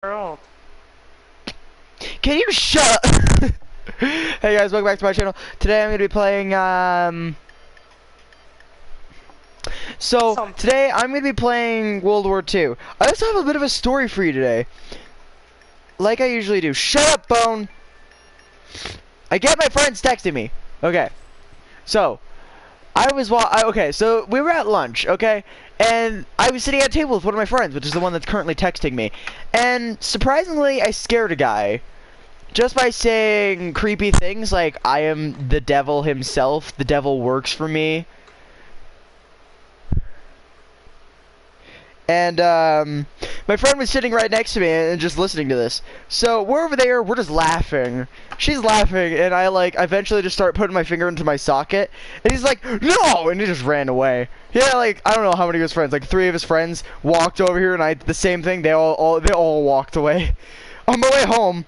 World. Can you shut up? Hey guys, welcome back to my channel. Today I'm gonna be playing today I'm gonna be playing World War II. I also have a bit of a story for you today. Like I usually do. Shut up, Bone! I get my friends texting me. Okay. So so we were at lunch, okay? And I was sitting at a table with one of my friends, which is the one that's currently texting me. And surprisingly, I scared a guy. Just by saying creepy things like, I am the devil himself, the devil works for me. And, my friend was sitting right next to me and just listening to this. So, we're over there, we're just laughing. She's laughing, and I, eventually just start putting my finger into my socket. And he's like, no! And he just ran away. Yeah, I don't know how many of his friends, 3 of his friends walked over here, and I did the same thing. They all walked away. On my way home,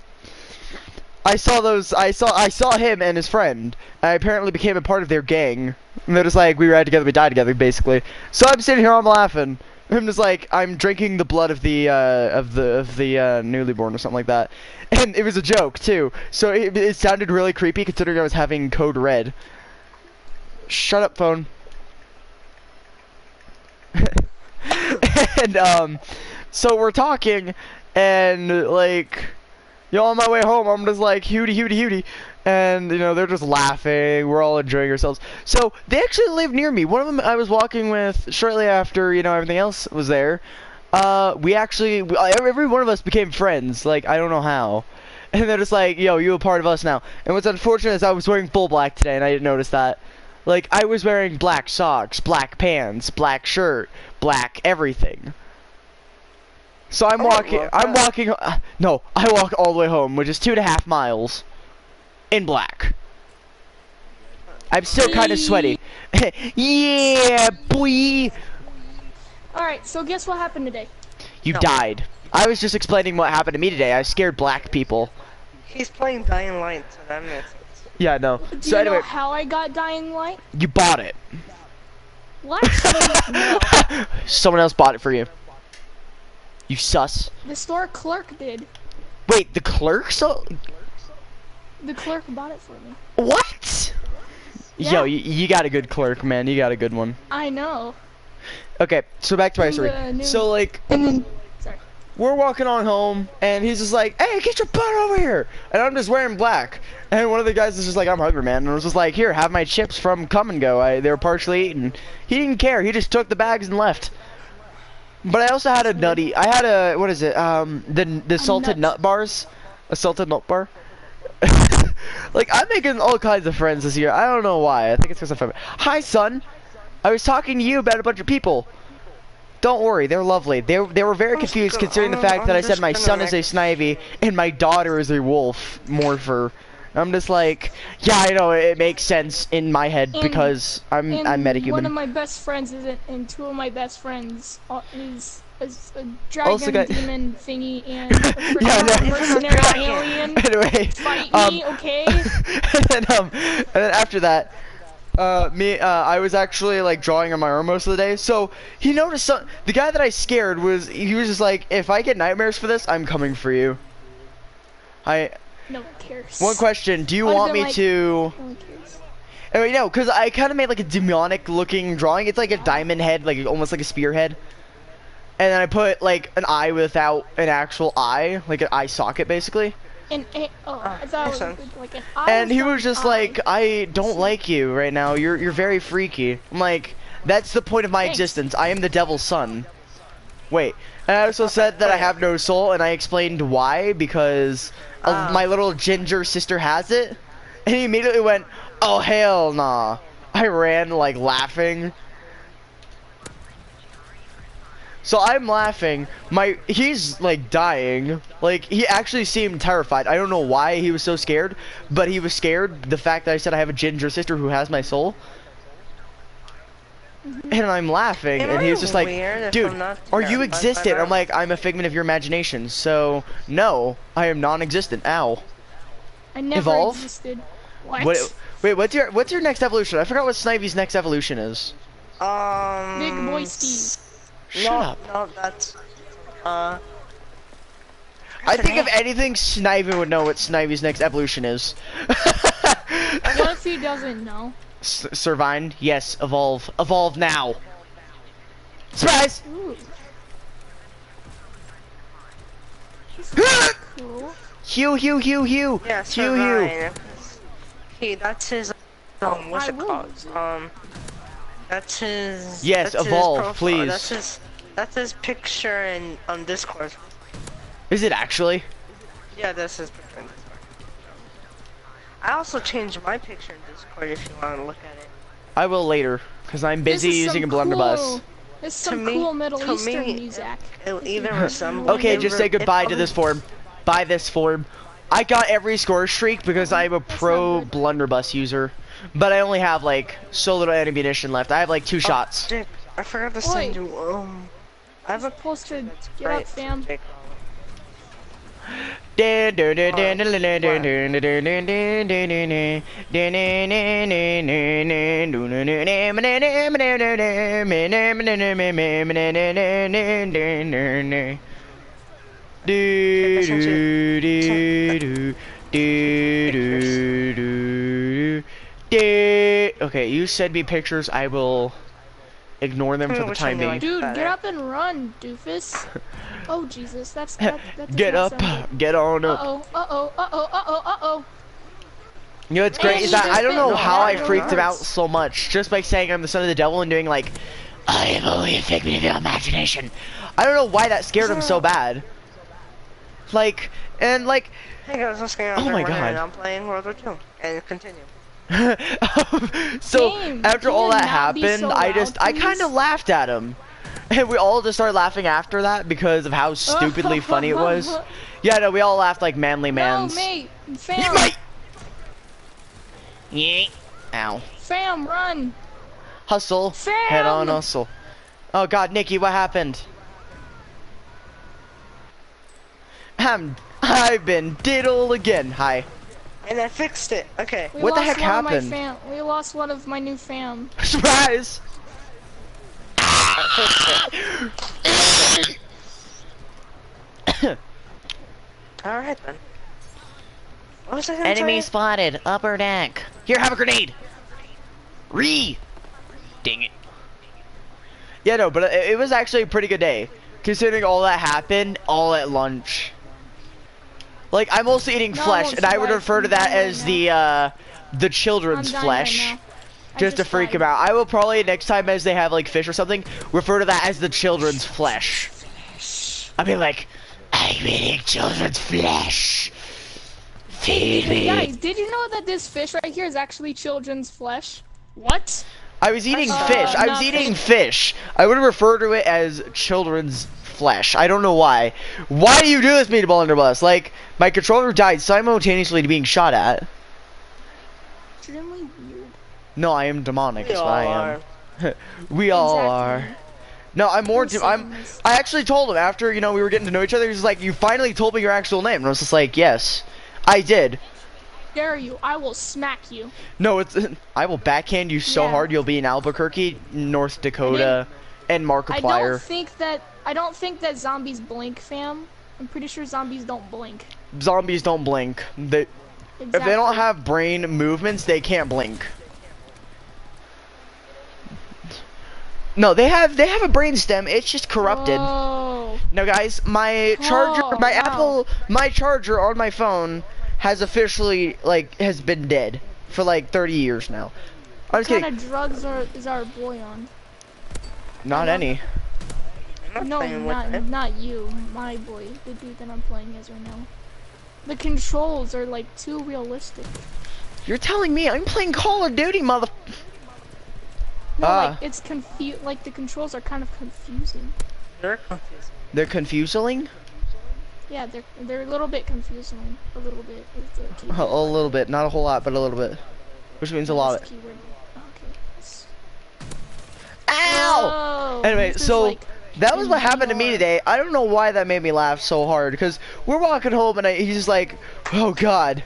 I saw him and his friend. I apparently became a part of their gang. And they're just like, we ride together, we die together, basically. So I'm sitting here, I'm laughing. I'm just like, I'm drinking the blood of the newly born or something like that. And it was a joke too. So it sounded really creepy considering I was having code red. Shut up, phone. And so we're talking, and on my way home, I'm just like, hooty, hooty, hooty. And, they're just laughing. We're all enjoying ourselves. So, they actually live near me. One of them I was walking with shortly after, everything else was there. Every one of us became friends. I don't know how. And they're just like, yo, you a part of us now. And what's unfortunate is I was wearing full black today, and I didn't notice that. I was wearing black socks, black pants, black shirt, black everything. So I walk all the way home, which is 2.5 miles, in black. I'm still kind of sweaty. Yeah, boy! Alright, so guess what happened today? You died. I was just explaining what happened to me today. I scared black people. He's playing Dying Light, so that makes sense. Yeah, no. Do you know how I got Dying Light? You bought it. What? No. Someone else bought it for you. You sus. The store clerk did. Wait, the clerk? The clerk bought it for me. What? Yeah. Yo, you got a good clerk, man. You got a good one. I know. Okay, so back to my story. So, sorry. We're walking on home, and he's just like, hey, get your butt over here! And I'm just wearing black. And one of the guys is just like, I'm hungry, man. And I was just like, here, have my chips from Come and Go. They were partially eaten. He didn't care. He just took the bags and left. But I also had what is it? The salted nut bars? A salted nut bar? I'm making all kinds of friends this year. I don't know why. I think it's because I'm from. Hi, son. I was talking to you about a bunch of people. Don't worry, they're lovely. They were very confused considering the fact that I said my son is a snivy and my daughter is a wolf morpher. I'm just like, yeah, I know, it makes sense in my head because I'm metahuman. One of my best friends and 2 of my best friends is a dragon demon thingy and a mercenary alien. Anyway, fight me, okay? and then after that, I was actually drawing on my arm most of the day. So he noticed the guy that I scared he was just like, if I get nightmares for this, I'm coming for you. No one cares. One question, do you want me to... No one cares. Anyway, no, because I kind of made a demonic looking drawing. It's like a diamond head, almost like a spearhead. And then I put an eye without an actual eye, like an eye socket basically. I thought it was like an eye. And he was just like, I don't like you right now. You're very freaky. I'm like, that's the point of my existence. I am the devil's son. Wait. And I also said that I have no soul, and I explained why, because my little ginger sister has it. And he immediately went, oh, hell nah. I ran, laughing. So I'm laughing. He's, dying. He actually seemed terrified. I don't know why he was so scared, but he was scared. The fact that I said I have a ginger sister who has my soul. And I'm laughing, and he was just like, dude, are you existent? I'm like, I'm a figment of your imagination, so, no, I am non-existent. Ow. I never existed. What? Wait, what's your next evolution? I forgot what Snivy's next evolution is. Big Boy Steve. Shut up. No, that's, I think if anything, Snivy would know what Snivy's next evolution is. What if he doesn't know? Servine, yes, evolve. Evolve now. Surprise! Ooh. This is cool. Hugh. Yeah, Hugh. Ryan. Hey, that's his. What's I it will called? use it. That's his. Yes, that's evolve, his profile. please. That's his picture in on Discord. Is it actually? Yeah, that's his picture in Discord. I also changed my picture in Discord if you want to look at it. I will later, because I'm busy This is using a some blunderbuss. cool- This is some To me- cool Middle to Eastern me, music. It even resembles. Okay, just say goodbye to it- this form. Bye this form. I got every score streak because I'm a pro not good. blunderbuss user. But I only have like so little ammunition left. I have like 2 shots. Dick, I forgot to Oi. send you. I have a Supposed to that's get right, up, fam. Dick. Okay, you send me pictures. I will ignore them for the Which time one you being. like? Dude, better. get up and run, doofus. Oh Jesus, that does Get not up, sound good. get on up. Uh-oh. You know what's great is that I don't know how I freaked him out Nice. so much just by saying I'm the son of the devil and doing like, I am only a figment of your imagination. I don't know why that scared him so bad. Like, and like, Hey guys, what's going on? Oh my God. I'm playing World War 2. And continue. so Dang, after can all you that not be happened, so I loud, kind please? of laughed at him. And we all just started laughing after that because of how stupidly funny it was. Yeah, no, we all laughed like manly mans. No, mate, You fam, might. Yeet. Ow. fam, run. Hustle. Fam! Head on hustle. Oh God, Nikki, what happened? I've been diddled again. Hi. And I fixed it. Okay. We What the lost heck one of my happened? We lost one of my new fam. Surprise! Alright then. What was I gonna Enemy tell you? spotted. Upper deck. Here, have a grenade. Dang it. Yeah, no, but it was actually a pretty good day, considering all that happened all at lunch. Like, I'm also eating No, flesh, and I would survive. refer to I'm that dying as right the children's I'm dying flesh. right now. I Just to freak died. him out. I will probably, next time as they have like fish or something, refer to that as the children's flesh. I'll be like, I'm eating children's flesh. Feed me. Guys, did you know that this fish right here is actually children's flesh? What? I was eating Uh, fish. I was nothing. eating fish. I would refer to it as children's flesh. I don't know why. Why do you do this, Meatball Underbus? Like, my controller died simultaneously to being shot at. Extremely weird. No, I am demonic. We Is all what I are. am. We all are. Exactly. No, I'm more. Who I'm. said this? I actually told him after we were getting to know each other. He was like, "You finally told me your actual name," and I was just like, "Yes, I did." Dare you? I will smack you. No, it's. I will backhand you so Yeah. hard you'll be in Albuquerque, North Dakota, and Markiplier. I don't think that zombies blink, fam. I'm pretty sure zombies don't blink. Zombies don't blink. They, Exactly. if they don't have brain movements, they can't blink. No, they have a brain stem. It's just corrupted. Oh. Now, guys, my charger, Oh, my wow. my charger on my phone has officially has been dead for like 30 years now. I'm just What kidding. kind of drugs is our boy on? Not any. I'm not No, playing with it. not you. My boy, the dude that I'm playing as right now. The controls are like too realistic. You're telling me I'm playing Call of Duty, mother. No, Ah. like it's like the controls are kind of confusing. You're confused. They're confusing. Yeah, they're a little bit confusing. A little bit is the key. A little bit, not a whole lot, but a little bit, which means a lot. That's the keyword. Okay. Ow! Whoa, Anyway, this is so like that was what happened to me more. today. I don't know why that made me laugh so hard, because we're walking home and he's just like, oh God.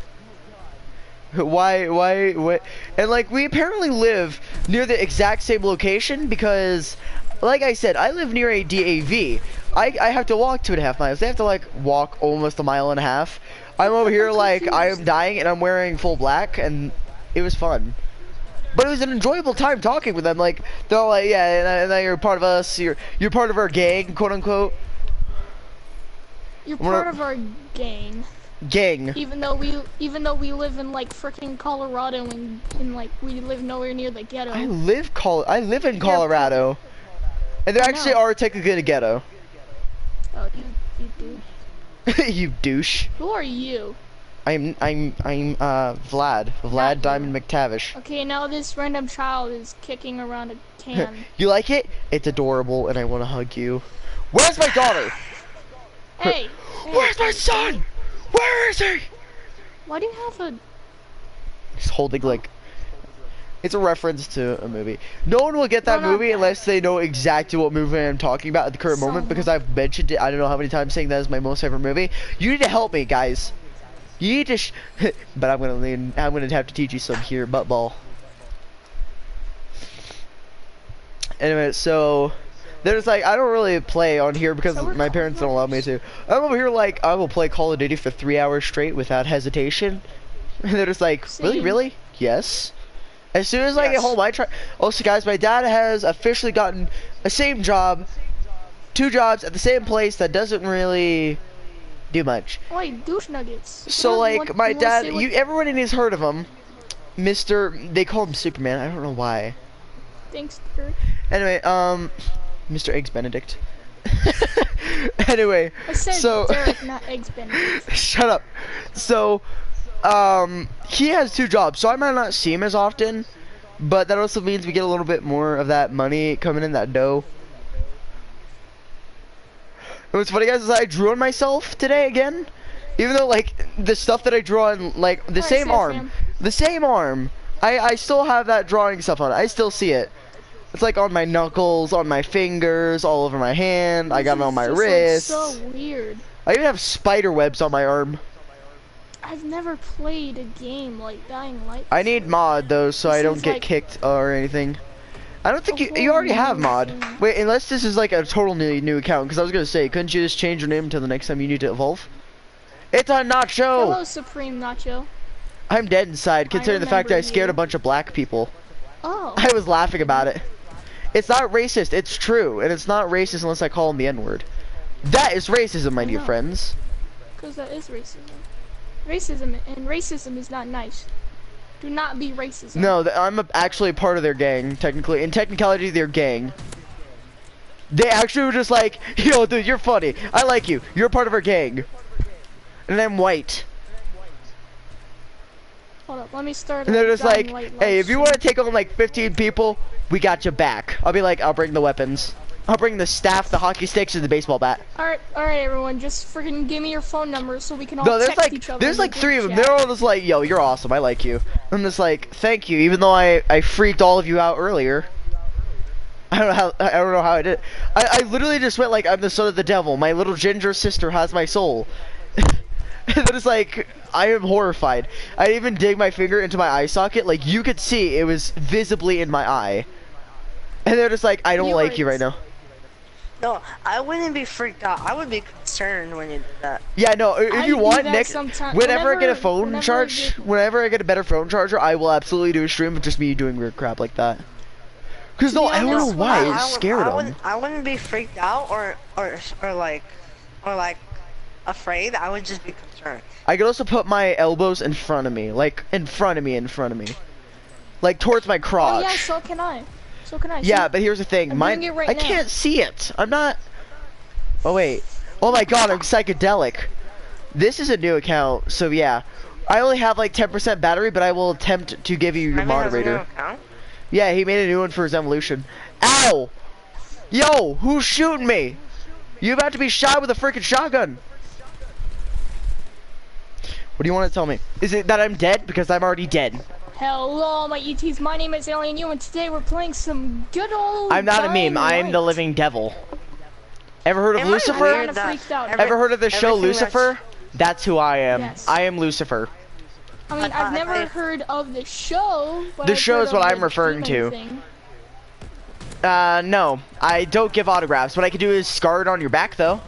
Why, what? And like, we apparently live near the exact same location because like I said, I live near a DAV. I have to walk 2.5 miles. They have to like walk almost 1.5 miles. I'm over here like I am dying and I'm wearing full black and it was fun. But it was an enjoyable time talking with them. Like they're all like, yeah, and you're part of us. You're part of our gang, quote unquote. You're part of our gang. Gang. Even though we live in like freaking Colorado and like we live nowhere near the ghetto. I live in Colorado, and there actually are technically a ghetto. Oh, you do. You douche. Who are you? I'm Vlad Not Diamond McTavish. Okay, now this random child is kicking around a can. You like it? It's adorable, and I want to hug you. Where's my daughter? Hey. Where's my son? Where is he? Why do you have a... He's holding like... It's a reference to a movie. No one will get that movie unless they know exactly what movie I'm talking about at the current moment, because I've mentioned it I don't know how many times, saying that is my most favorite movie. You need to help me, guys. You need to but I'm gonna have to teach you some here, butt ball. Anyway, so there's like, I don't really play on here because my parents don't allow me to. I'm over here like, I will play Call of Duty for 3 hours straight without hesitation. And they're just like, really? Yes. As soon as I get home, I try. Also, guys, my dad has officially gotten the same job, 2 jobs at the same place that doesn't really do much. Wait, douche nuggets. So like, my dad, everybody has heard of him, they call him Superman. I don't know why. Thanks, Kurt. Anyway, Mr. Eggs Benedict. Anyway, I said so Derek, not Eggs Benedict. Shut up. So, he has 2 jobs, so I might not see him as often, but that also means we get a little bit more of that money coming in, that dough. And what's funny, guys, is I drew on myself today again, even though like the stuff that I drew on, like the same arm, I still have that drawing stuff on it. I still see it. It's like on my knuckles, on my fingers, all over my hand. I got it on my wrist. Like so weird. I even have spider webs on my arm. I've never played a game like Dying Light. I need mod though, so I don't get kicked or anything. I don't think you already have mod. Wait, unless this is like a total new account, because I was gonna say, couldn't you just change your name until the next time you need to evolve? It's a Nacho. Hello, Supreme Nacho. I'm dead inside, considering the fact that I scared a bunch of black people. Oh. I was laughing about it. It's not racist, it's true, and it's not racist unless I call him the N-word. That is racism, my dear friends. Because that is racism. Racism is not nice. Do not be racist. No, I'm actually part of their gang, technically. In technicality, their gang. They actually were just like, yo, dude, you're funny. I like you. You're part of our gang. And I'm white. Hold up, let me start. And they're just like, hey, if you want to take on like 15 people, we got you back. I'll be like, I'll bring the weapons. I'll bring the staff, the hockey sticks, and the baseball bat. Alright, everyone, just freaking give me your phone number so we can all text each other. There's like 3 of them. They're all just like, yo, you're awesome. I like you. I'm just like, thank you. Even though I freaked all of you out earlier. I don't know how I did. I literally just went like, I'm the son of the devil. My little ginger sister has my soul. And then it's like, I am horrified. I even dig my finger into my eye socket. Like, you could see it was visibly in my eye. And they're just like, I don't like you right now. No, I wouldn't be freaked out. I would be concerned when you did that. Yeah, no, if you want, whenever I get a phone charge, whenever I get a better phone charger, I will absolutely do a stream of just me doing weird crap like that. Because no, I don't know why, I'm scared of them. I wouldn't be freaked out or like afraid. I would just be concerned. I could also put my elbows in front of me, like in front of me. Like towards my crotch. Oh yeah, so can I. Yeah, but here's the thing, I can't see it. I'm not. Oh wait. Oh my god, I'm psychedelic. This is a new account, so yeah. I only have like 10% battery, but I will attempt to give you your moderator. Has a new account? Yeah, he made a new one for his evolution. Ow! Yo, who's shooting me? You about to be shot with a freaking shotgun. What do you want to tell me? Is it that I'm dead? Because I'm already dead. Hello, my ETs. My name is Alien U, and today we're playing some good old. I'm not a meme. I'm the living devil. Ever heard of Lucifer? Ever heard of the show Lucifer? That's who I am. Yes. I am Lucifer. I mean, I've never heard of the show. But the show is what I'm referring to. No. I don't give autographs. What I can do is scar it on your back, though.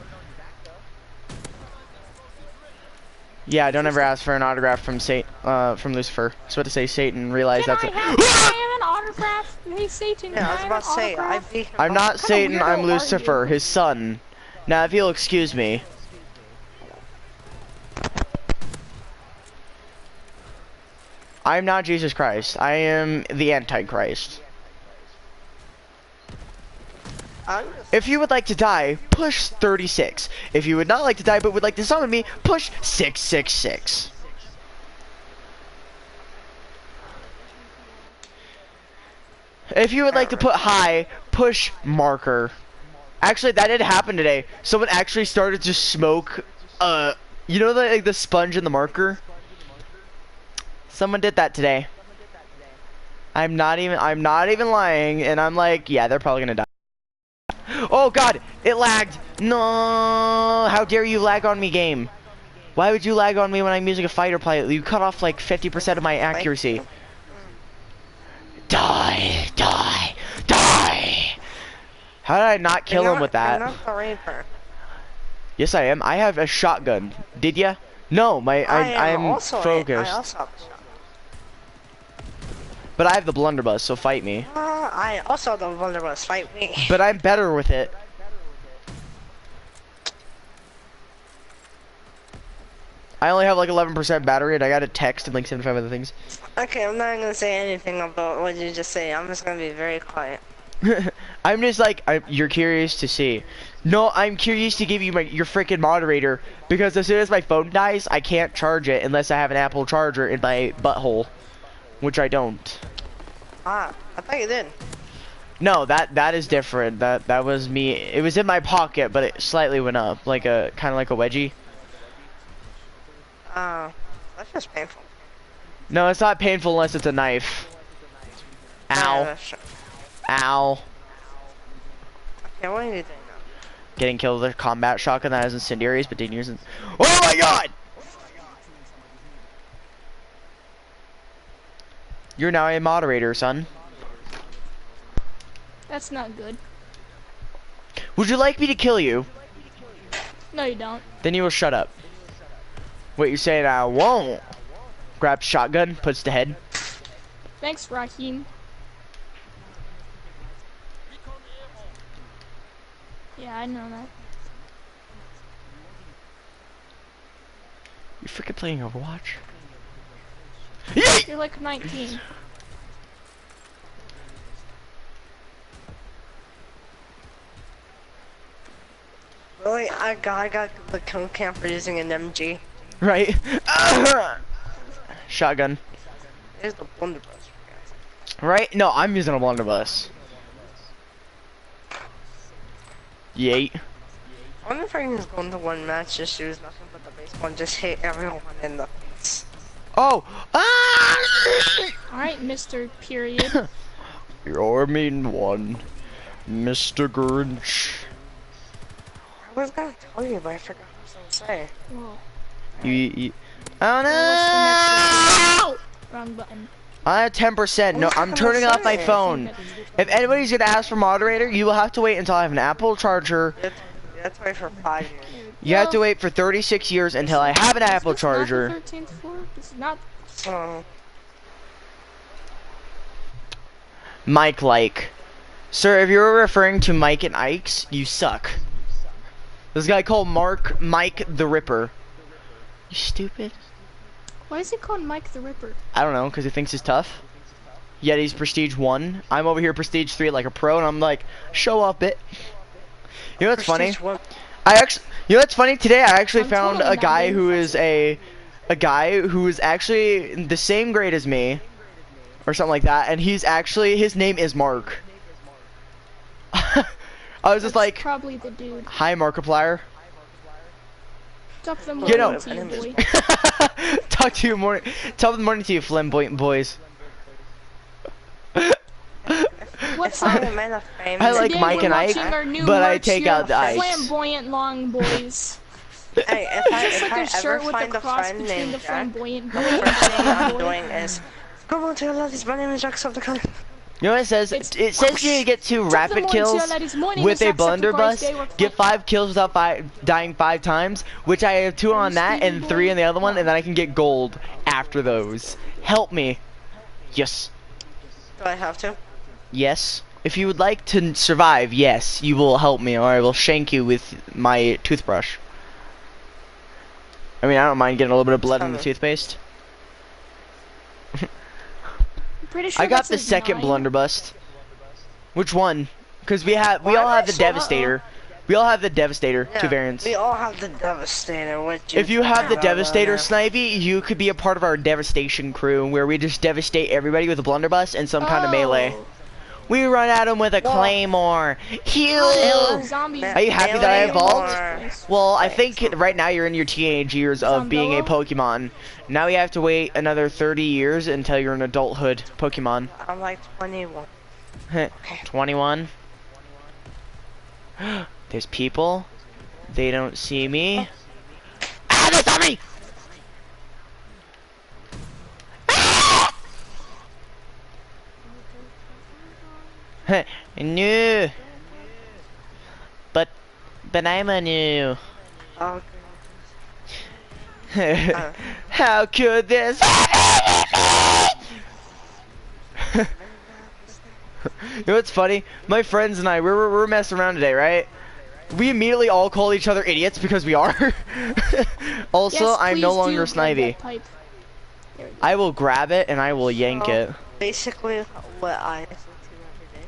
Yeah, don't ever ask for an autograph from from Lucifer. I was about to say Satan, realize Can that's I it. have an autograph? Hey, Satan, Yeah, I was can about to say, I I have an beat him. I'm not What kind of Satan, I'm weirdo are Lucifer, you? his son. Now, if you'll excuse me. I'm not Jesus Christ. I am the Antichrist. If you would like to die, push 36. If you would not like to die but would like to summon me, push 666. If you would like to put high, push marker. Actually, that did happen today. Someone actually started to smoke, you know the sponge in the marker? Someone did that today. I'm not even lying, and I'm like, yeah, they're probably gonna die. Oh god, it lagged. No, how dare you lag on me, game? Why would you lag on me when I'm using a fighter pilot? You cut off like 50% of my accuracy. Die, die, die. How did I not kill him with that? You're not the Reaper. Yes, I am. I have a shotgun. Did ya? No, I'm also focused. I also have a shotgun. But I have the blunderbuss, so fight me. I also have the blunderbuss. Fight me. But I'm better with it. I only have like 11% battery, and I got a text and like 75 other things. Okay, I'm not gonna say anything about what you just say. I'm just gonna be very quiet. I'm just like, you're curious to see. No, I'm curious to give you your freaking moderator, because as soon as my phone dies, I can't charge it unless I have an Apple charger in my butthole, which I don't. I thought you did. No, that is different. That was me. It was in my pocket, but it slightly went up, like a kind of like a wedgie. That's just painful. No, it's not painful unless it's a knife. Ow. Ow. Okay, what are you doing now? Getting killed with a combat shotgun that has incendiaries, but didn't use it. Oh my god! You're now a moderator, son. That's not good. Would you like me to kill you? No, you don't. Then you will shut up. Wait, you're saying I won't? Grabs shotgun, puts to head. Thanks, Raheem. Yeah, I know that. You're freaking playing Overwatch? You're like 19. Really? I got the kill cam for using an MG. Right? Shotgun. Here's the blunderbuss. Right? No, I'm using a blunderbuss. Yeet. I wonder if I can just go into one match, just use nothing but the baseball and just hit everyone in the face. Oh! Ah! Alright, Mr. Period. You're mean one, Mr. Grinch. I was gonna tell you, but I forgot what I was gonna say. Whoa. You oh no! Wrong button. I have 10%. No, I'm turning off my phone. If anybody's gonna ask for moderator, you will have to wait until I have an Apple charger. You have to wait for 5 years. You have to wait for 36 years until I have an Apple charger. This is not. So, Mike like. Sir, if you're referring to Mike and Ike's, you suck. This guy called Mike the Ripper. You stupid. Why is he called Mike the Ripper? I don't know, because he thinks he's tough. Yet he's Prestige 1. I'm over here Prestige 3 like a pro, and I'm like, show up it. You know what's funny? You know what's funny? Today I actually found a guy who is a guy who is actually the same grade as me, or something like that, and he's actually, his name is Mark. I was just like, probably the dude. hi Markiplier. Talk them You know. to you, boy. Talk to you morning. Top of the morning to you, flamboyant boys. What's I up? haven't made a famous. I like Today Mike we're and Ike, watching our new but I merch take here, out the ice. Flamboyant long boys. Hey, if Just like I a ever shirt with find a a cross friend between the named Jack, flamboyant boy the and first thing the I'm boy. doing is, come on to your ladies, my name is Jack Subtacon. You know what it says? It's It says you need to get 2 rapid kills with a blunderbuss, get 5 kills without dying 5 times, which I have 2 on that and 3 on the other one, and then I can get gold after those. Help me. Yes. Do I have to? Yes. If you would like to survive, yes, you will help me, or I will shank you with my toothbrush. I mean, I don't mind getting a little bit of blood in the toothpaste. Pretty sure I got the that's a second 9. blunderbuss. Which one? Because we all have the Devastator. We all have the Devastator, Yeah, 2 variants. we all have the Devastator. Which If you have the about Devastator, that? Snivy, you could be a part of our Devastation crew, where we just devastate everybody with a blunderbuss and some kind of melee. We run at them with a claymore. Heal! Zombies. Are you happy that I evolved? Melee Well, I think right now you're in your teenage years of being a Pokemon. Now you have to wait another 30 years until you're an adulthood Pokemon. I'm like 21. 21. There's people. They don't see me. Ah, they saw me! No. But I'm a new. Oh, How could this? You know what's funny? My friends and I, we're messing around today, right? We immediately all call each other idiots because we are. Also, Yes, I'm no please longer do grab Snivy. that pipe. There we go. I will grab it and I will yank so it. basically, what I listen to every day.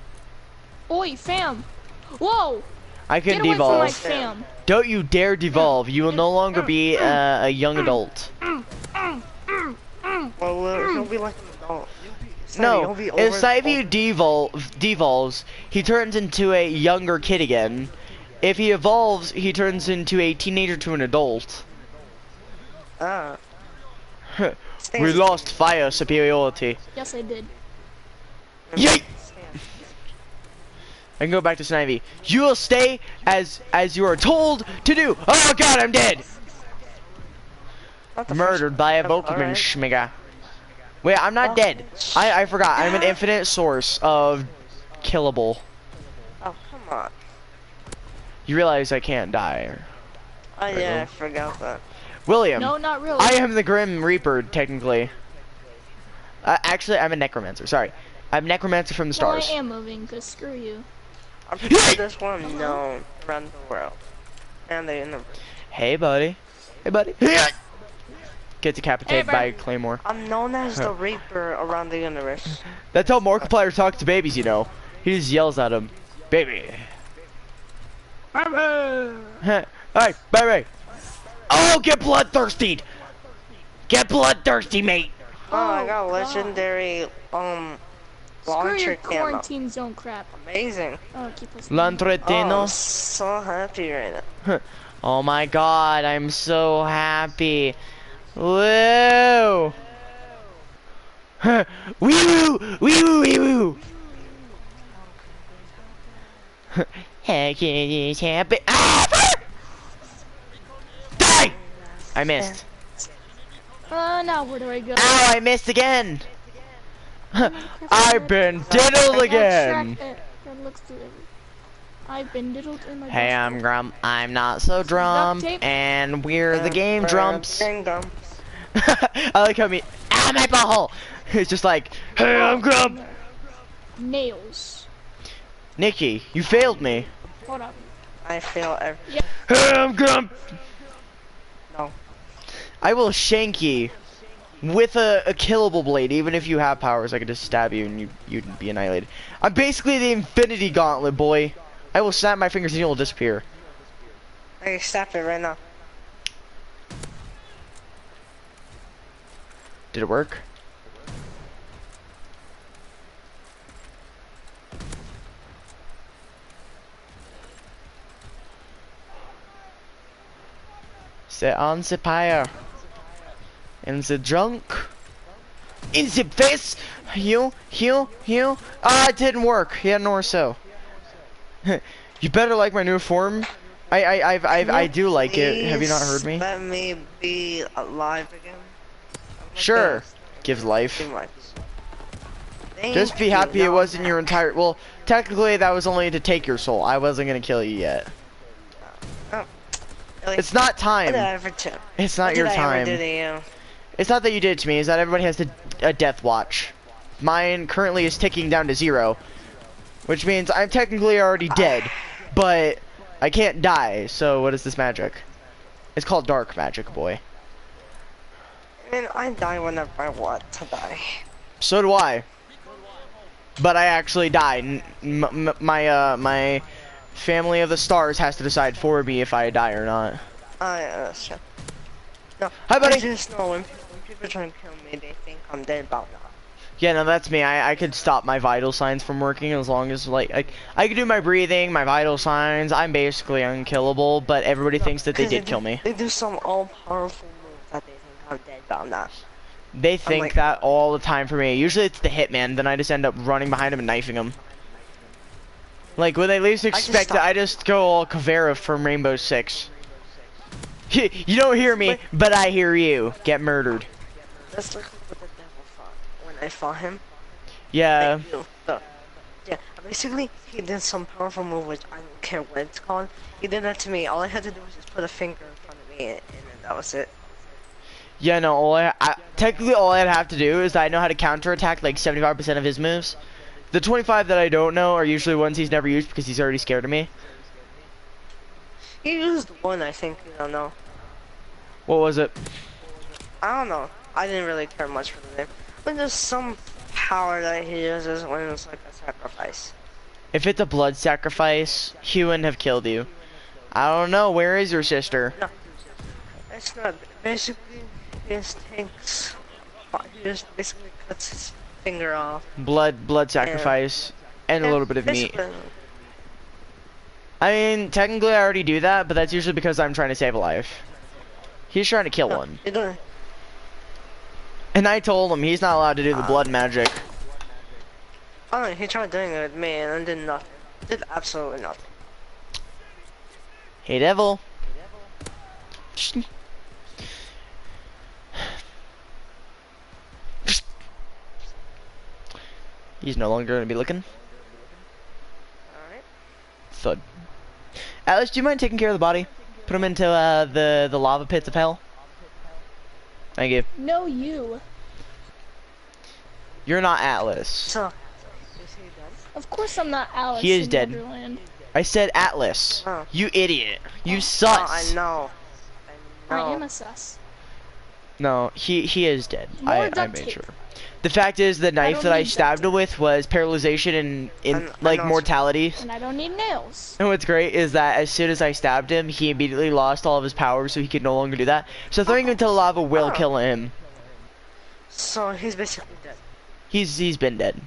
Oi, fam! Whoa! I Get can away from my devolve. fam! Don't you dare devolve. You will no longer be a young adult. Well, he'll be like an adult. No, He'll be if over- Snivy devolves, he turns into a younger kid again. If he evolves, he turns into a teenager to an adult. We lost fire superiority. Yes, I did. Yay! I can go back to Snivy. You will stay as you are told to do. Oh god, I'm dead! Murdered by a Pokemon schmigger. Wait, I'm not dead. I forgot. I'm an infinite source of killable. Oh, come on. You realize I can't die. Oh, yeah, I forgot that. William. No, not really. I am the Grim Reaper, technically. Actually, I'm a Necromancer. Sorry. I'm Necromancer from the Well, stars. I am moving, cause screw you. I'm pretty this one known around the world. And the universe. Hey, buddy. Hey, buddy. Get decapitated Hey, by a claymore. I'm known as the Reaper around the universe. That's how Markiplier talks to babies, you know. He just yells at them. Baby. Hey, baby. Oh, get bloodthirsty. Get bloodthirsty, mate. Oh, I got God. legendary, Screw launcher your camo. quarantine zone crap. Amazing. Oh, keep us. Oh, I'm Lantretino. so happy right now. Oh my god, I'm so happy. Whoa. Wee woo, wee woo, wee woo. Heck, it is happy. Ah! Die! I missed. Now where do I go? Ow, I missed again. I've been diddled again. That looks good. I've been diddled in my. Hey, I'm Grump. I'm not so drum, tape. and we're the game drumps. Kingdom. I like how me. Ah, my butthole. It's just like, hey, I'm Grump. Nails. Nikki, you failed me. Hold up. I feel every. Yep. Hey, I'm Grump. No. I will shank ye with a killable blade. Even if you have powers, I could just stab you and you'd be annihilated. I'm basically the Infinity Gauntlet, boy. I will snap my fingers and you will disappear. I can stop it right now. Did it work? Sit on the pyre. In the drunk. In the face. Heal. Ah, it didn't work. Yeah, nor so. You better like my new form. I do like it. Have you not heard me? Let me be alive again. Sure. Gives life. Too much. Just be happy it wasn't your entire. Well, technically that was only to take your soul. I wasn't gonna kill you yet. Oh, really? It's not time. What did I ever do? It's not What your did I ever time. do to you? It's not that you did it to me. It's that everybody has a death watch. Mine currently is ticking down to 0, which means I'm technically already dead, but I can't die. So what is this magic? It's called dark magic, boy. I mean, I die whenever I want to die. So do I. But I actually die. My family of the stars has to decide for me if I die or not. That's true. No, Hi, buddy. I just know when people try to kill me, they think I'm dead about now. Yeah, no, that's me. I could stop my vital signs from working as long as, like, I could do my breathing, my vital signs. I'm basically unkillable, but everybody thinks that they did kill me. They do some all-powerful moves that they think I'm dead about now. They think like, that all the time for me. Usually it's the hitman, then I just end up running behind him and knifing him. Like, when they least expect it, I just go all Kavera from Rainbow Six. You don't hear me, but I hear you. Get murdered. That's like what the devil thought when I fought him. Yeah. Yeah, basically, he did some powerful move, which I don't care what it's called. He did that to me. All I had to do was just put a finger in front of me, and then that was it. Yeah, no, technically all I'd have to do is I know how to counterattack like 75% of his moves. The 25 that I don't know are usually ones he's never used because he's already scared of me. He used one, I think, you don't know. What was it? I don't know. I didn't really care much for the name. But there's some power that he uses when it's like a sacrifice. If it's a blood sacrifice, he wouldn't have killed you. I don't know, where is your sister? No, it's not. Basically, he just takes. He just basically cuts his finger off. Blood sacrifice, and a little bit of meat. Basically. I mean, technically I already do that, but that's usually because I'm trying to save a life. He's trying to kill one. You don't. And I told him he's not allowed to do the blood magic. Oh, he tried doing it with me and did nothing. Did absolutely nothing. Hey, devil. He's no longer going to be looking. Alright. Thud. Atlas, do you mind taking care of the body? Put him into the lava pits of hell. Thank you. No, you. You're not Atlas. So, is he dead? Of course I'm not Alice. He is in dead. Wonderland. I said Atlas. Oh. You idiot. You Oh, sus. I know. I am a sus. No, he is dead. More I duct made tape. sure. The fact is, the knife don't that I need duct stabbed him tape. with was paralyzation and I like know. mortality. And I don't need nails. And what's great is that as soon as I stabbed him, he immediately lost all of his powers, so he could no longer do that. So throwing him into the lava will Oh. kill him. So he's basically dead. He's been dead.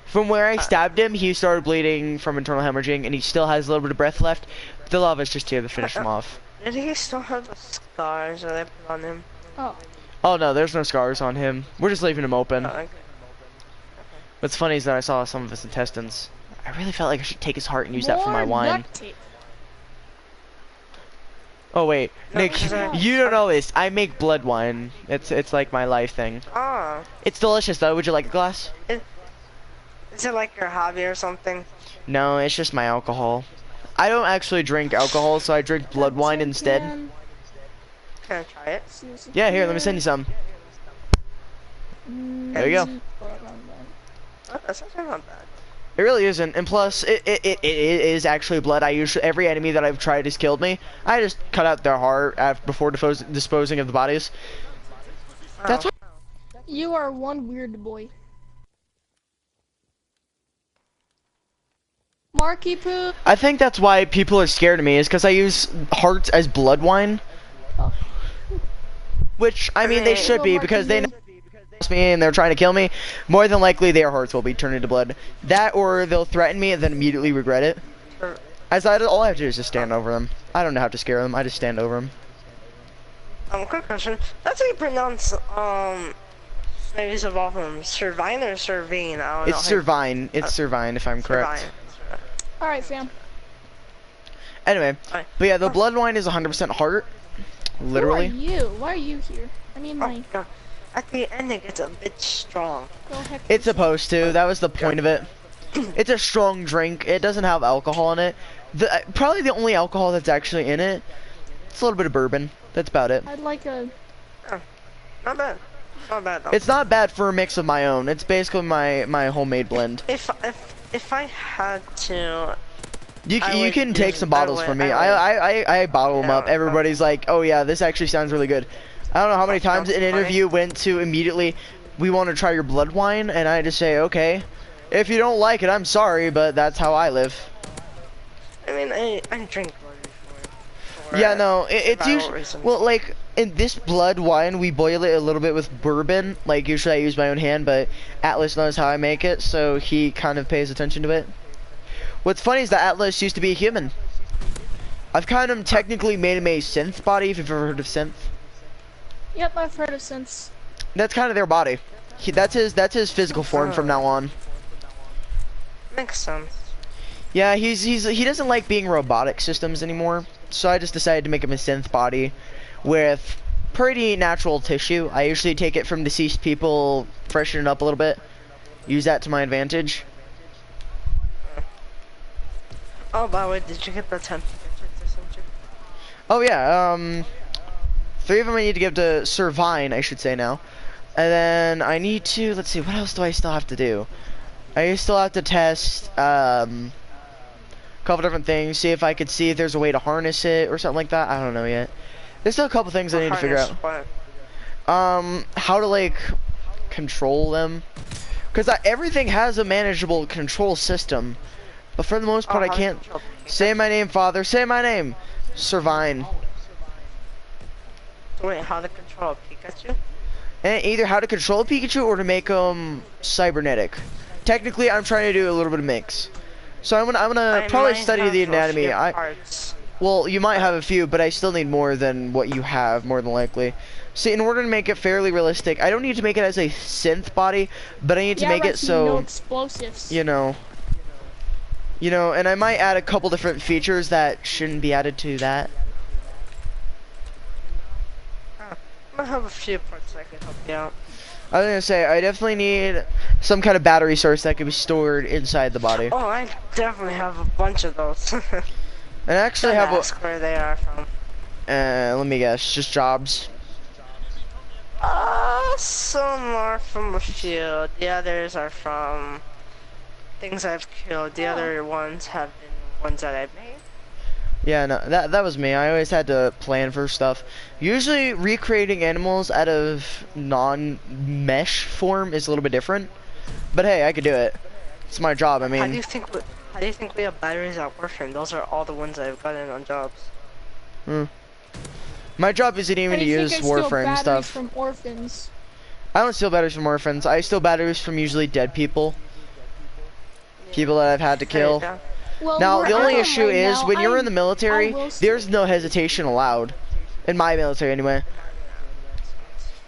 From where I stabbed him, he started bleeding from internal hemorrhaging, and he still has a little bit of breath left. The lava's just here to finish him off. Did he still have the scars that I put on him? Oh. Oh no, there's no scars on him. We're just leaving him open. Oh, okay. What's funny is that I saw some of his intestines. I really felt like I should take his heart and use that for my More wine. duct tape. Oh wait, No, Nick, because you don't know this. I make blood wine. It's like my life thing. Ah, It's delicious though. Would you like a glass? is it like your hobby or something? No, it's just my alcohol. I don't actually drink alcohol, so I drink blood wine Duct tape, instead. man. Can I try it? Seriously, Yeah, here, let me send you some. There you go. Oh, that's actually not bad. It really isn't, and plus, it is actually blood. I usually every enemy that I've tried has killed me. I just cut out their heart before disposing of the bodies. That's what. You are one weird boy. Marky Poo. I think that's why people are scared of me, is because I use hearts as blood wine. Oh. Which, I mean, they should be, Marky because they Poo. know me and they're trying to kill me. More than likely, their hearts will be turned into blood. That, or they'll threaten me and then immediately regret it. All I have to do is just stand over them. I don't know how to scare them, I just stand over them. Quick question. That's how you pronounce, names of all of them. Servine or Servine? I don't know. It's Servine. It's Servine, if I'm correct. Servine. Alright, fam. Anyway, Alright. but yeah, the blood wine is 100% heart. Literally. Who are you? Why are you here? I mean, Oh, like, God. at the end it gets a bit strong. Go heck It's yourself. supposed to. That was the point of it. It's a strong drink. It doesn't have alcohol in it. Probably the only alcohol that's actually in it. It's a little bit of bourbon. That's about it. I'd like a. Oh, not bad. Not bad though. It's not bad for a mix of my own. It's basically my homemade blend. If I had to, You would can take use- some bottles I from would- me. I I bottle them Yeah, up. Everybody's like, oh yeah, this actually sounds really good. I don't know how many That times sounds an interview went to immediately, we want to try your blood wine, and I just say, okay. If you don't like it, I'm sorry, but that's how I live. I mean, I drink blood before. Yeah, no, it's survival usually, reasons. well, like, in this blood wine, we boil it a little bit with bourbon. Like, usually I use my own hand, but Atlas knows how I make it, so he kind of pays attention to it. What's funny is that Atlas used to be a human. I've kind of technically made him a synth body, if you've ever heard of synth. Yep, I've heard of since. That's kind of their body. That's his physical form from now on. Makes sense. Yeah, he doesn't like being robotic systems anymore. So I just decided to make him a synth body with pretty natural tissue. I usually take it from deceased people, freshen it up a little bit, use that to my advantage. Oh, by the way, did you get the 10 pictures or something? Oh yeah, 3 of them I need to give to Servine, I should say now. And then I need to, let's see, what else do I still have to do? I still have to test, a couple different things, see if I could see if there's a way to harness it or something like that. I don't know yet. There's still a couple things I need to figure out. What? How to, like, control them. Because everything has a manageable control system. But for the most part, I how to can't. control Say my name, father. Say my name. Servine. Wait, how to control Pikachu? And either how to control Pikachu or to make them cybernetic. Technically, I'm trying to do a little bit of mix. So I'm gonna I probably might study have the a anatomy. few parts. Well, you might have a few, but I still need more than what you have, more than likely. See, in order to make it fairly realistic, I don't need to make it as a synth body, but I need to Yeah, make right, it so no so, explosives. you know, and I might add a couple different features that shouldn't be added to that. I'm gonna have a few parts that can help you out. I was gonna say, I definitely need some kind of battery source that can be stored inside the body. Oh, I definitely have a bunch of those. And I actually Don't have ask where they are from. let me guess, just jobs. Some are from a few. The others are from things I've killed. The other ones have been ones that I've made. Yeah, no, that was me. I always had to plan for stuff. Usually, recreating animals out of non-mesh form is a little bit different. But hey, I could do it. It's my job. I How do mean, you think we have batteries at Warframe? Those are all the ones I've gotten on jobs. my job isn't even I to use think I steal Warframe batteries stuff. from orphans. I don't steal batteries from orphans. I steal batteries from usually dead people. People that I've had to kill. Yeah. Well, Now, where the only I am issue right is now, when you're I- in the military, I will steal- there's no hesitation allowed. In my military, anyway.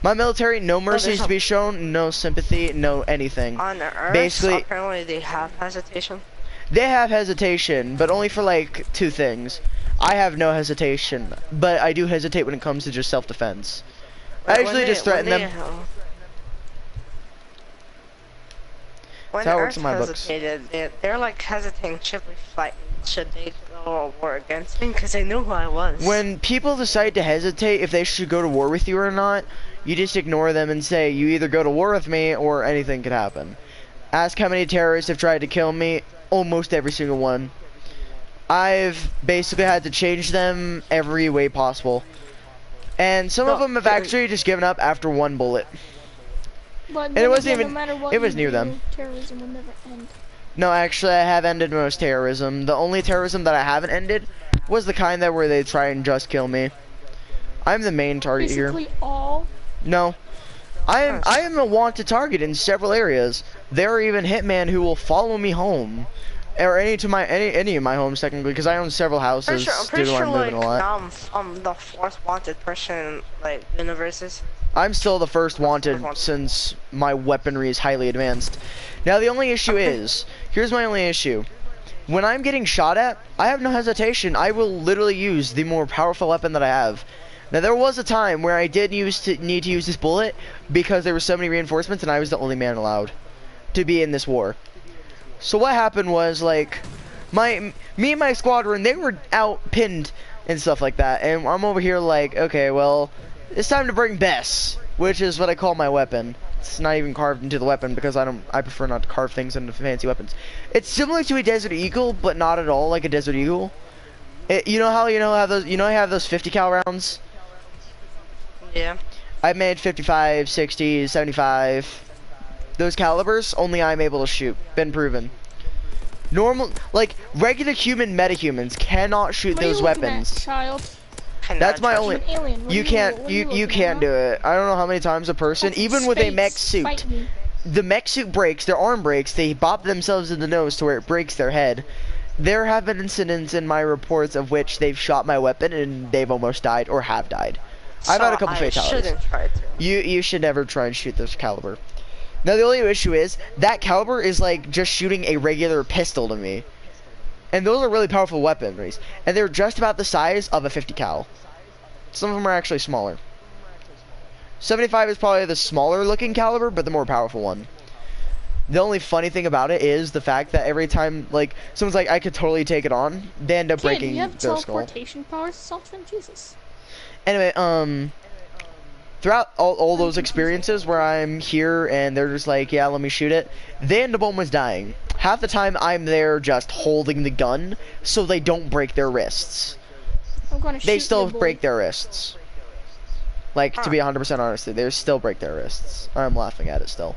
My military, no mercy there's is to be shown, no sympathy, no anything. On Earth, Basically- apparently they have hesitation. They have hesitation, but only for like 2 things. I have no hesitation, but I do hesitate when it comes to just self-defense. I When usually they- just threaten when them. When That's how it Earth works in my books. hesitated, they're like hesitating, should they go to war against me? Because they knew who I was. When people decide to hesitate if they should go to war with you or not, you just ignore them and say, you either go to war with me or anything could happen. Ask how many terrorists have tried to kill me. Almost every single one. I've basically had to change them every way possible. And some of them have actually just given up after 1 bullet. But it then wasn't again, even- No matter what it was you near do, them. Terrorism will never end. No, actually, I have ended most terrorism. The only terrorism that I haven't ended was the kind that where they try and just kill me. I'm the main target here. Basically all. No. I am a wanted target in several areas. There are even hitmen who will follow me home. Or any of my homes technically, because I own several houses I'm due pretty to sure I'm moving like a lot. now I'm the 4th wanted person in like universes. I'm still the first wanted since my weaponry is highly advanced. Now the only issue is, here's my only issue. When I'm getting shot at, I have no hesitation. I will literally use the more powerful weapon that I have. Now there was a time where I did need to use this bullet because there were so many reinforcements and I was the only man allowed to be in this war. So what happened was, like, me and my squadron, they were out pinned and stuff like that, and I'm over here like, okay, well, it's time to bring Bess, which is what I call my weapon. It's not even carved into the weapon because I prefer not to carve things into fancy weapons. It's similar to a Desert Eagle, but not at all like a Desert Eagle. You know how I have those 50 cal rounds? Yeah. I've made 55, 60, 75. Those calibers, only I'm able to shoot. Been proven. Normal, like, regular human metahumans cannot shoot What are you those looking weapons. at, child? That's my only. I'm an alien. What You are can't. You looking can't at? do it. I don't know how many times a person, Fucking even with a mech space. suit, Fight me. the mech suit breaks. Their arm breaks. They bop themselves in the nose to where it breaks their head. There have been incidents in my reports of which they've shot my weapon and they've almost died or have died. I've had a couple fatalities. Shouldn't try to. You should never try and shoot this caliber. Now the only issue is that caliber is like just shooting a regular pistol to me. And those are really powerful weaponries. And they're just about the size of a 50 cal. Some of them are actually smaller. 75 is probably the smaller looking caliber, but the more powerful one. The only funny thing about it is the fact that every time, like, someone's like, I could totally take it on, they end up Kid, breaking you have their skull. teleportation powers, Saltman? Jesus. Anyway, throughout all those experiences where I'm here and they're just like, yeah, let me shoot it, they end up almost dying. Half the time I'm there just holding the gun so they don't break their wrists. I'm gonna shoot They still you, boy. break their wrists. Like, to be 100% honest, they still break their wrists. I'm laughing at it still.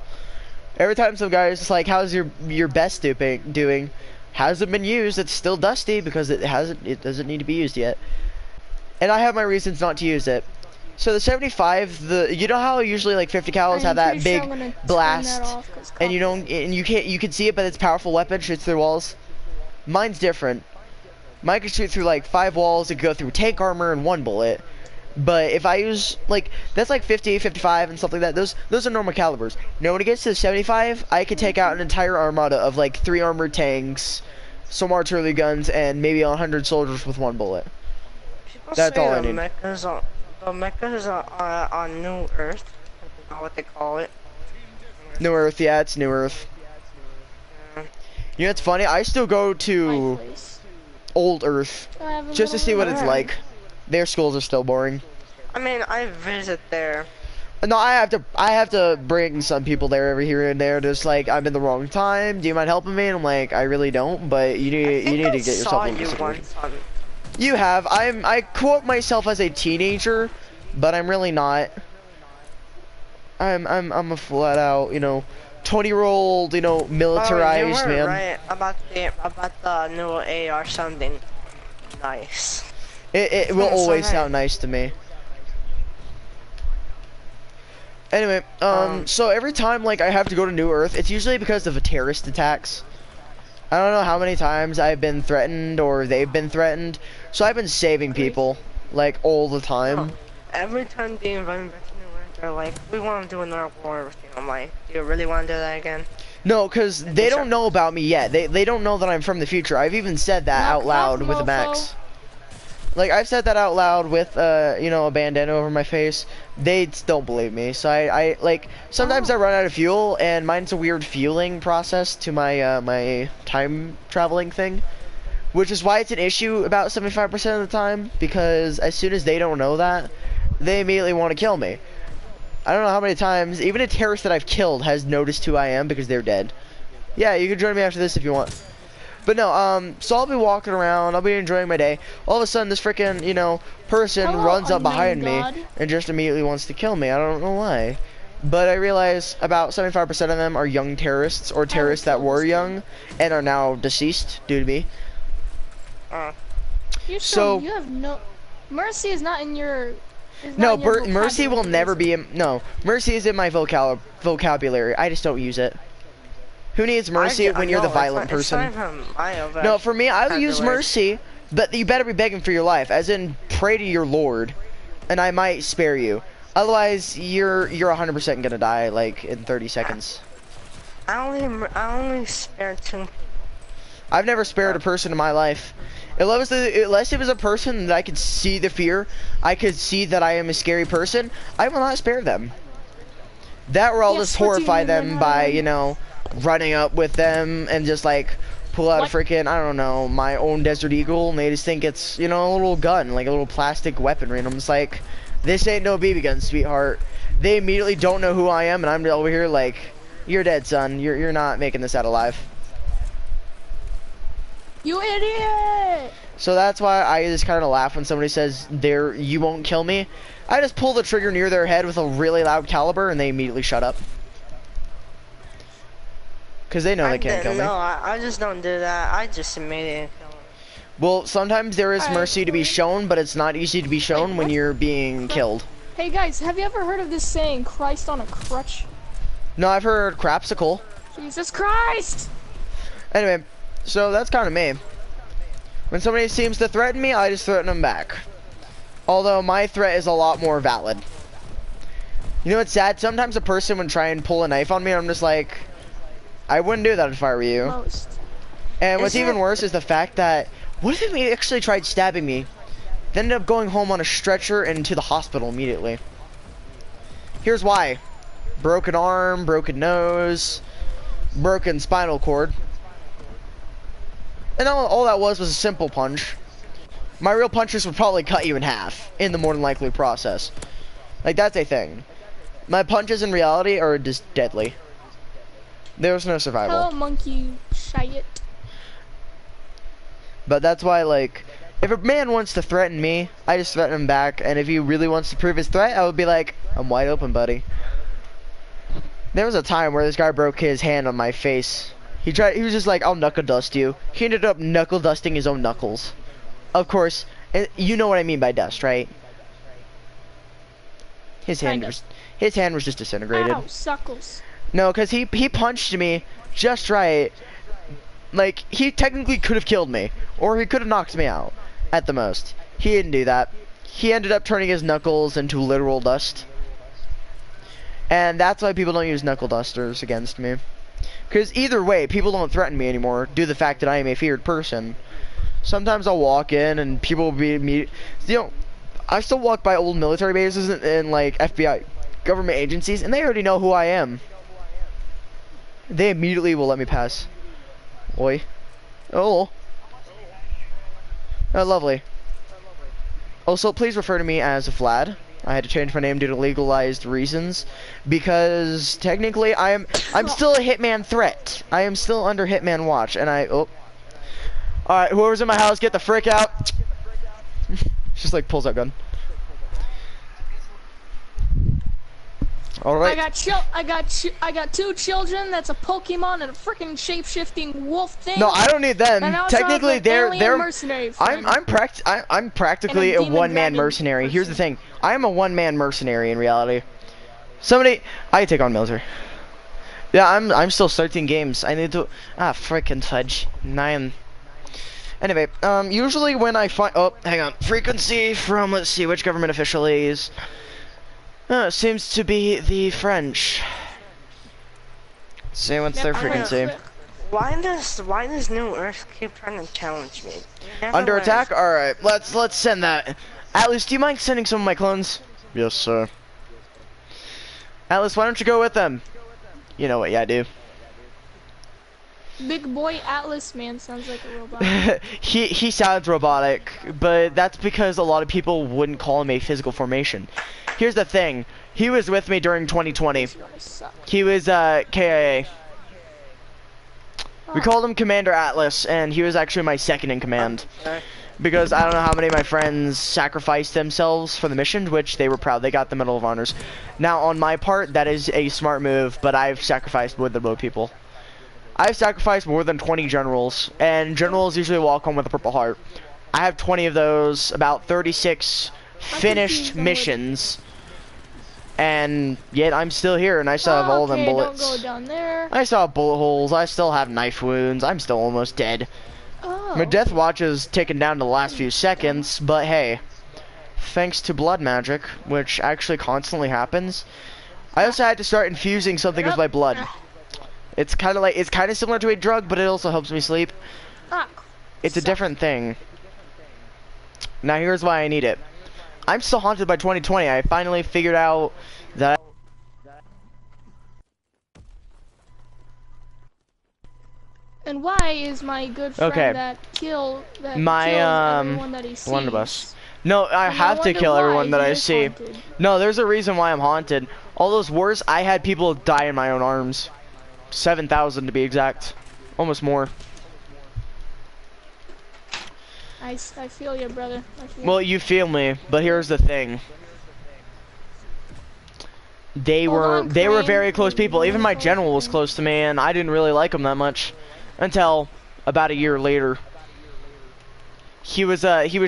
Every time some guy is just like, how's your best doing? Hasn't been used, it's still dusty because it doesn't need to be used yet. And I have my reasons not to use it. So the 75, you know how usually like 50 cals have that big blast, and you can see it, but it's a powerful weapon, shoots through walls. Mine's different. Mine can shoot through like 5 walls. It can go through tank armor in 1 bullet. But if I use, like, that's like 50, 55 and stuff like that. Those are normal calibers. Now when it gets to the 75, I can take out an entire armada of like 3 armored tanks, some artillery guns, and maybe 100 soldiers with 1 bullet. That's all I need. The mechas on New Earth. I forgot what they call it. New Earth, yeah, it's New Earth. You know, it's funny. I still go to Old Earth just to see what it's like. Their schools are still boring. I mean, I visit there. No, I have to bring some people there every here and there. Just like, I'm in the wrong time. Do you mind helping me? And I'm like, I really don't, but you need to get yourself in this situation. You have. I quote myself as a teenager, but I'm really not. I'm a flat out, 20-year-old, militarized you were man. Right about the new AR sounding nice. It will always sound nice to me. Anyway, so every time like I have to go to New Earth, it's usually because of terrorist attacks. I don't know how many times I've been threatened or they've been threatened, so I've been saving people like all the time. Every time they invite me back to New Earth, they're like, "We want to do another war with you." I'm like, "Do you really want to do that again?" No, because they don't know about me yet. They don't know that I'm from the future. I've even said that out loud with a max. Like, I've said that out loud with, a bandana over my face. They don't believe me. So I like, sometimes I run out of fuel, and mine's a weird fueling process to my, my time traveling thing. Which is why it's an issue about 75% of the time, because as soon as they don't know that, they immediately want to kill me. I don't know how many times, even a terrorist that I've killed has noticed who I am because they're dead. Yeah, you can join me after this if you want. But no, so I'll be walking around, I'll be enjoying my day. All of a sudden, this freaking, person runs up behind me and just immediately wants to kill me. I don't know why. But I realize about 75% of them are young terrorists, or terrorists that were young and are now deceased due to me. So you have no... Mercy is not in your... No, Mercy will never be in... No, Mercy is in my vocabulary. I just don't use it. Who needs Mercy when you're the violent person? No, for me, I will use Mercy, but you better be begging for your life, as in pray to your Lord, and I might spare you. Otherwise, you're 100% gonna die like in 30 seconds. I only spared 2 people. I've never spared a person in my life, Unless it was a person that I could see the fear, I could see that I am a scary person, I will not spare them. That or I'll Yes, just what do you horrify mean, them by, you know, running up with them and just like pull out What? a freaking, I don't know, my own Desert Eagle, and they just think it's, you know, a little gun, like a little plastic weaponry, and I'm just like, this ain't no BB gun, sweetheart. They immediately don't know who I am, and I'm over here like, you're dead, son. You're not making this out alive. You idiot! So that's why I just kind of laugh when somebody says, you won't kill me. I just pull the trigger near their head with a really loud caliber, and they immediately shut up. Because they know they can't kill me. No, I just don't do that. I just immediately kill him. Well, sometimes there is mercy to be shown, but it's not easy to be shown when you're being killed. Hey guys, have you ever heard of this saying, Christ on a crutch? No, I've heard crapsicle. Jesus Christ! Anyway, so that's kind of me. When somebody seems to threaten me, I just threaten them back. Although my threat is a lot more valid. You know what's sad? Sometimes a person would try and pull a knife on me, and I'm just like, I wouldn't do that if I were you. Most. And what's even worse is the fact that, what if he actually tried stabbing me? Then ended up going home on a stretcher and to the hospital immediately. Here's why. Broken arm, broken nose, broken spinal cord. And all that was a simple punch. My real punches would probably cut you in half in the more than likely process. Like, that's a thing. My punches in reality are just deadly. There's no survival. Hello, monkey shit. But that's why, like, if a man wants to threaten me, I just threaten him back. And if he really wants to prove his threat, I would be like, I'm wide open, buddy. There was a time where this guy broke his hand on my face. He was just like, I'll knuckle dust you. He ended up knuckle dusting his own knuckles. Of course, you know what I mean by dust, right? His hand was just disintegrated. Ow, suckles. No, because he punched me just right. Like, he technically could have killed me. Or he could have knocked me out, at the most. He didn't do that. He ended up turning his knuckles into literal dust. And that's why people don't use knuckle dusters against me. Because either way, people don't threaten me anymore due to the fact that I am a feared person. Sometimes I'll walk in and people will be you know, I still walk by old military bases and like FBI government agencies, and they already know who I am. They immediately will let me pass. Oi. Oh. Oh, lovely. Also, please refer to me as Vlad. I had to change my name due to legalized reasons, because technically I'm still a hitman threat. I am still under hitman watch, and Alright, whoever's in my house, get the frick out. Just like pulls out gun. Alright. I got two children. That's a Pokemon and a freaking shape-shifting wolf thing. No, I don't need them. And I also Technically, have an they're. mercenary friend. I'm practically a one-man mercenary. Here's the thing. I am a one-man mercenary in reality. I take on military. Yeah, I'm still 13 games. I need to. Frickin' fudge. 9. Anyway, usually when I find. Oh, hang on. Frequency from, let's see, which government official is. Seems to be the French. Let's see what's their frequency. Why does New Earth keep trying to challenge me? Under attack? Alright, let's send that. Atlas, do you mind sending some of my clones? Yes, sir. Atlas, why don't you go with them? You know what, yeah, I do. Big boy Atlas man sounds like a robot. he sounds robotic, but that's because a lot of people wouldn't call him a physical formation. Here's the thing. He was with me during 2020. He was KIA. We called him Commander Atlas, and he was actually my second in command. Because I don't know how many of my friends sacrificed themselves for the mission, which they were proud. They got the Medal of Honors. Now, on my part, that is a smart move, but I've sacrificed more than most people. I've sacrificed more than 20 generals, and generals usually walk home with a Purple Heart. I have 20 of those, about 36 finished missions, and yet I'm still here, and I still have all of them bullets. Don't go down there. I still have bullet holes, I still have knife wounds, I'm still almost dead. Oh. My death watch is taken down to the last few seconds, but hey, thanks to blood magic, which actually constantly happens, I also had to start infusing something with my blood. It's kind of similar to a drug, but it also helps me sleep. It's a different thing. Now here's why I need it. I'm still haunted by 2020. I finally figured out that. And why is my good friend Okay. that kills My everyone that he sees? blunderbuss. No, I And have to wonder kill everyone why that he I is see. haunted. No, there's a reason why I'm haunted. All those wars, I had people die in my own arms. 7,000 to be exact. Almost more. I feel you, brother. I feel Well, you feel me, but here's the thing. They Hold were on, Crane. very close people. Even my Hold on, general was Crane. close to me, and I didn't really like him that much until about a year later. He was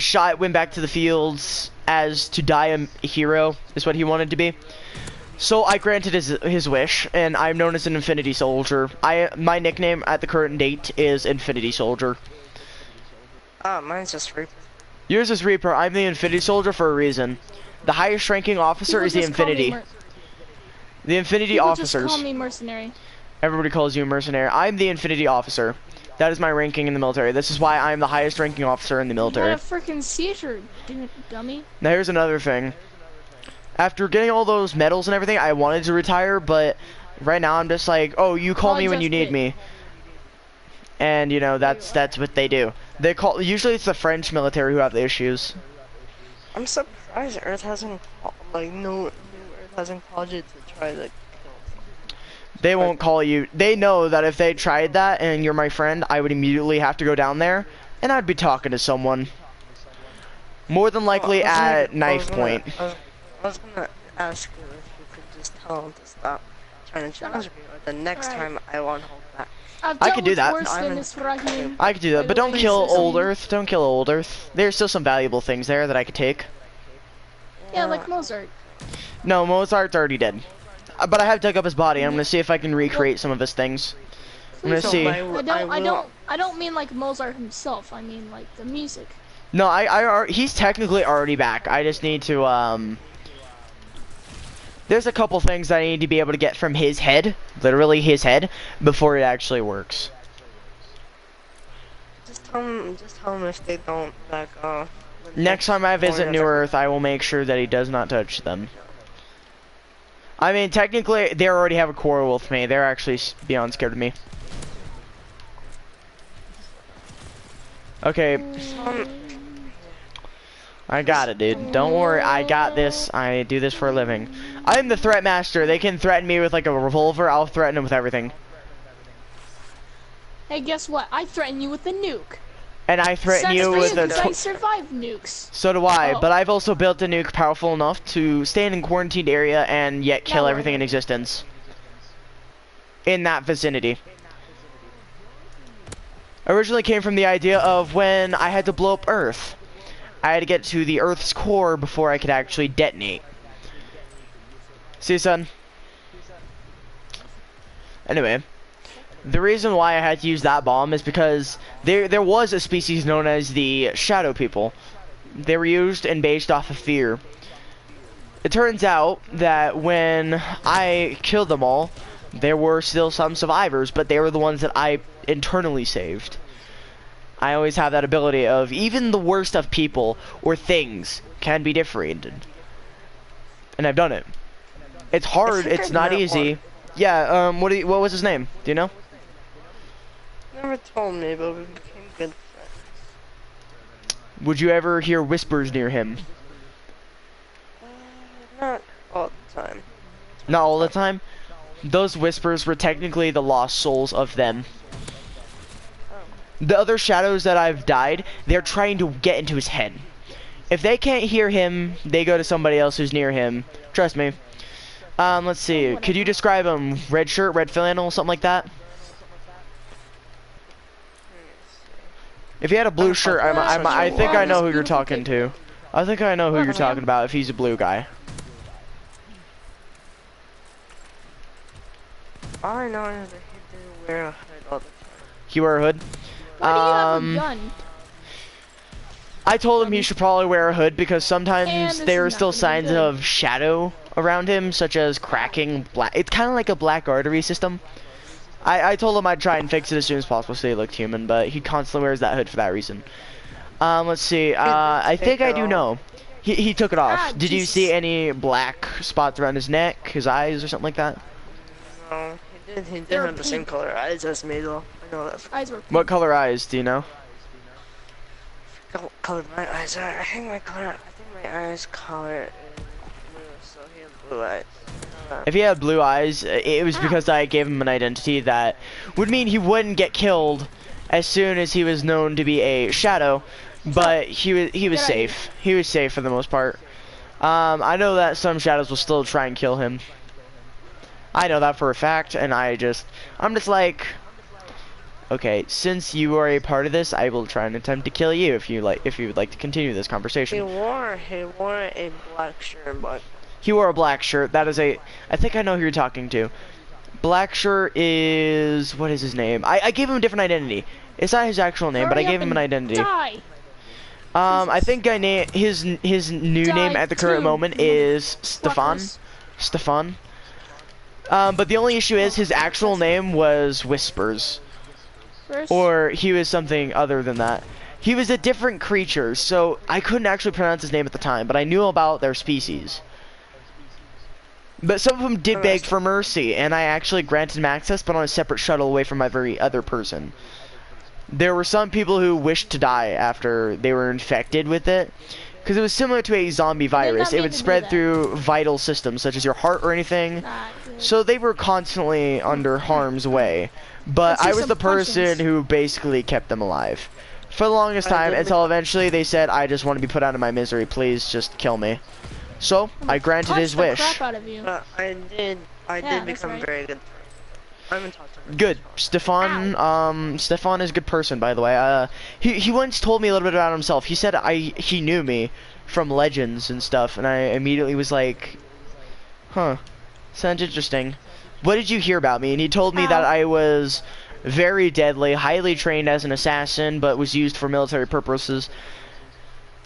shot, went back to the fields as to die a hero is what he wanted to be. So I granted his wish, and I'm known as an Infinity Soldier. My nickname at the current date is Infinity Soldier. Mine's just Reaper. Yours is Reaper. I'm the Infinity Soldier for a reason. The highest ranking officer People is the just call me Infinity. The Infinity People officers. just call me mercenary. Everybody calls you a mercenary. I'm the Infinity Officer. That is my ranking in the military. This is why I'm the highest ranking officer in the You military. had a freaking seizure, dummy. Now here's another thing. After getting all those medals and everything, I wanted to retire, but right now I'm just like, oh, you call me when you need me. And you know, that's what they do. They call, usually it's the French military who have the issues. I'm surprised Earth hasn't like no Earth hasn't called you to try to. They won't call you. They know that if they tried that and you're my friend, I would immediately have to go down there and I'd be talking to someone. More than likely at knife point. I was gonna ask you if you could just tell him to stop trying to challenge me, or the next time I won't hold back. I could do that. I could do that, but don't kill old Earth. Don't kill old Earth. There's still some valuable things there that I could take. Yeah, like Mozart. No, Mozart's already dead. But I have dug up his body. I'm gonna see if I can recreate some of his things. I'm gonna see. I don't mean like Mozart himself. I mean like the music. No, he's technically already back. I just need to there's a couple things that I need to be able to get from his head, literally his head, before it actually works. Just tell him if they don't back off. Next time I visit New Earth, I will make sure that he does not touch them. I mean, technically, they already have a quarrel with me. They're actually beyond scared of me. Okay. I got it, dude. Don't worry, I got this. I do this for a living. I'm the threat master. They can threaten me with like a revolver. I'll threaten them with everything. Hey, guess what? I threaten you with a nuke. And I threaten you with a... I survive nukes. So do I, but I've also built a nuke powerful enough to stand in quarantined area and yet kill everything in existence. In that vicinity. Originally came from the idea of when I had to blow up Earth. I had to get to the Earth's core before I could actually detonate. See, son? Anyway. The reason why I had to use that bomb is because there was a species known as the Shadow People. They were used and based off of fear. It turns out that when I killed them all, there were still some survivors, but they were the ones that I internally saved. I always have that ability of even the worst of people or things can be differentiated. And I've done it. It's hard, it's not easy. Yeah, what was his name? Do you know? Never told me, but we became good friends. Would you ever hear whispers near him? Not all the time. Not all the time? Those whispers were technically the lost souls of them. The other shadows that I've died, they're trying to get into his head. If they can't hear him, they go to somebody else who's near him. Trust me. Let's see. Could you describe him? Red shirt, red flannel, something like that? If he had a blue shirt, I think I know who you're talking to. I think I know who you're talking about if he's a blue guy. All I know is that he didn't wear a hood all the time. He wear a hood? Why do you have a gun? I told him he should probably wear a hood because sometimes there are still signs of shadow around him, such as cracking. It's kind of like a black artery system. I told him I'd try and fix it as soon as possible so he looked human, but he constantly wears that hood for that reason. Let's see. didn't I think take I it do off. know. He took it off. Ah, Did you see Jesus. any black spots around his neck, his eyes, or something like that? No, he They did were have the same pink. color eyes as me though. I know that. Eyes were What pink. color eyes? Do you know? What color my eyes are? I think my color. I think my eyes color is blue, so he has blue eyes. If he had blue eyes, it was Ow. because I gave him an identity that would mean he wouldn't get killed as soon as he was known to be a shadow. But he was Get out of safe. He was safe for the most part. I know that some shadows will still try and kill him. I know that for a fact, and I'm just like, okay, since you are a part of this, I will try and attempt to kill you if you would like to continue this He conversation. wore a black shirt, but He wore a black shirt. That is I think I know who you're talking to. Black shirt is, what is his name? I gave him a different identity. It's not his actual name, but I Hurry gave up him an and identity. Die. I Jesus. think I named his new name Die at the current too, moment is Stefan. fuckers. Stefan. But the only issue is his actual name was Whispers, First, or he was something other than that. He was a different creature, so I couldn't actually pronounce his name at the time, but I knew about their species. But some of them did beg for mercy, and I actually granted him access, but on a separate shuttle away from every other person. There were some people who wished to die after they were infected with it, because it was similar to a zombie virus. It would spread through vital systems, such as your heart or anything. not good. So they were constantly under harm's way. But Let's see I was some the person punches. who basically kept them alive. For the longest time, until eventually they said, I just want to be put out of my misery, please just kill me. So, I granted Punch his the wish. crap out of you. I did Yeah, that's become right. very good. I haven't talked to him. Good. Stefan is a good person, by the way. He once told me a little bit about himself. He said he knew me from legends and stuff, and I immediately was like, huh, sounds interesting. What did you hear about me? And he told me that I was very deadly, highly trained as an assassin, but was used for military purposes.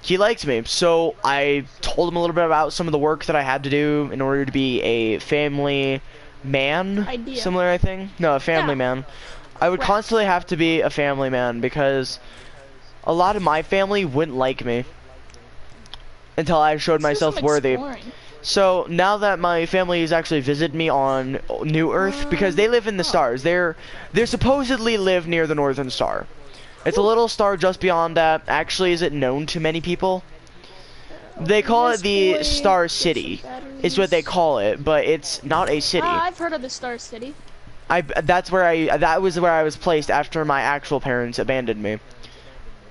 He liked me, so I told him a little bit about some of the work that I had to do in order to be a family man. Idea. Similar, I think. No, a family Yeah. man. I would Right. constantly have to be a family man because a lot of my family wouldn't like me until I showed Let's do myself some worthy. exploring. So now that my family has actually visited me on New Earth, because they live in the stars, they're supposedly live near the Northern Star. It's a little star just beyond that. Actually, is it known to many people? They call it the This boy Star gets some City. It's batteries. what they call it, but it's not a city. I've heard of the Star City. That was where I was placed after my actual parents abandoned me.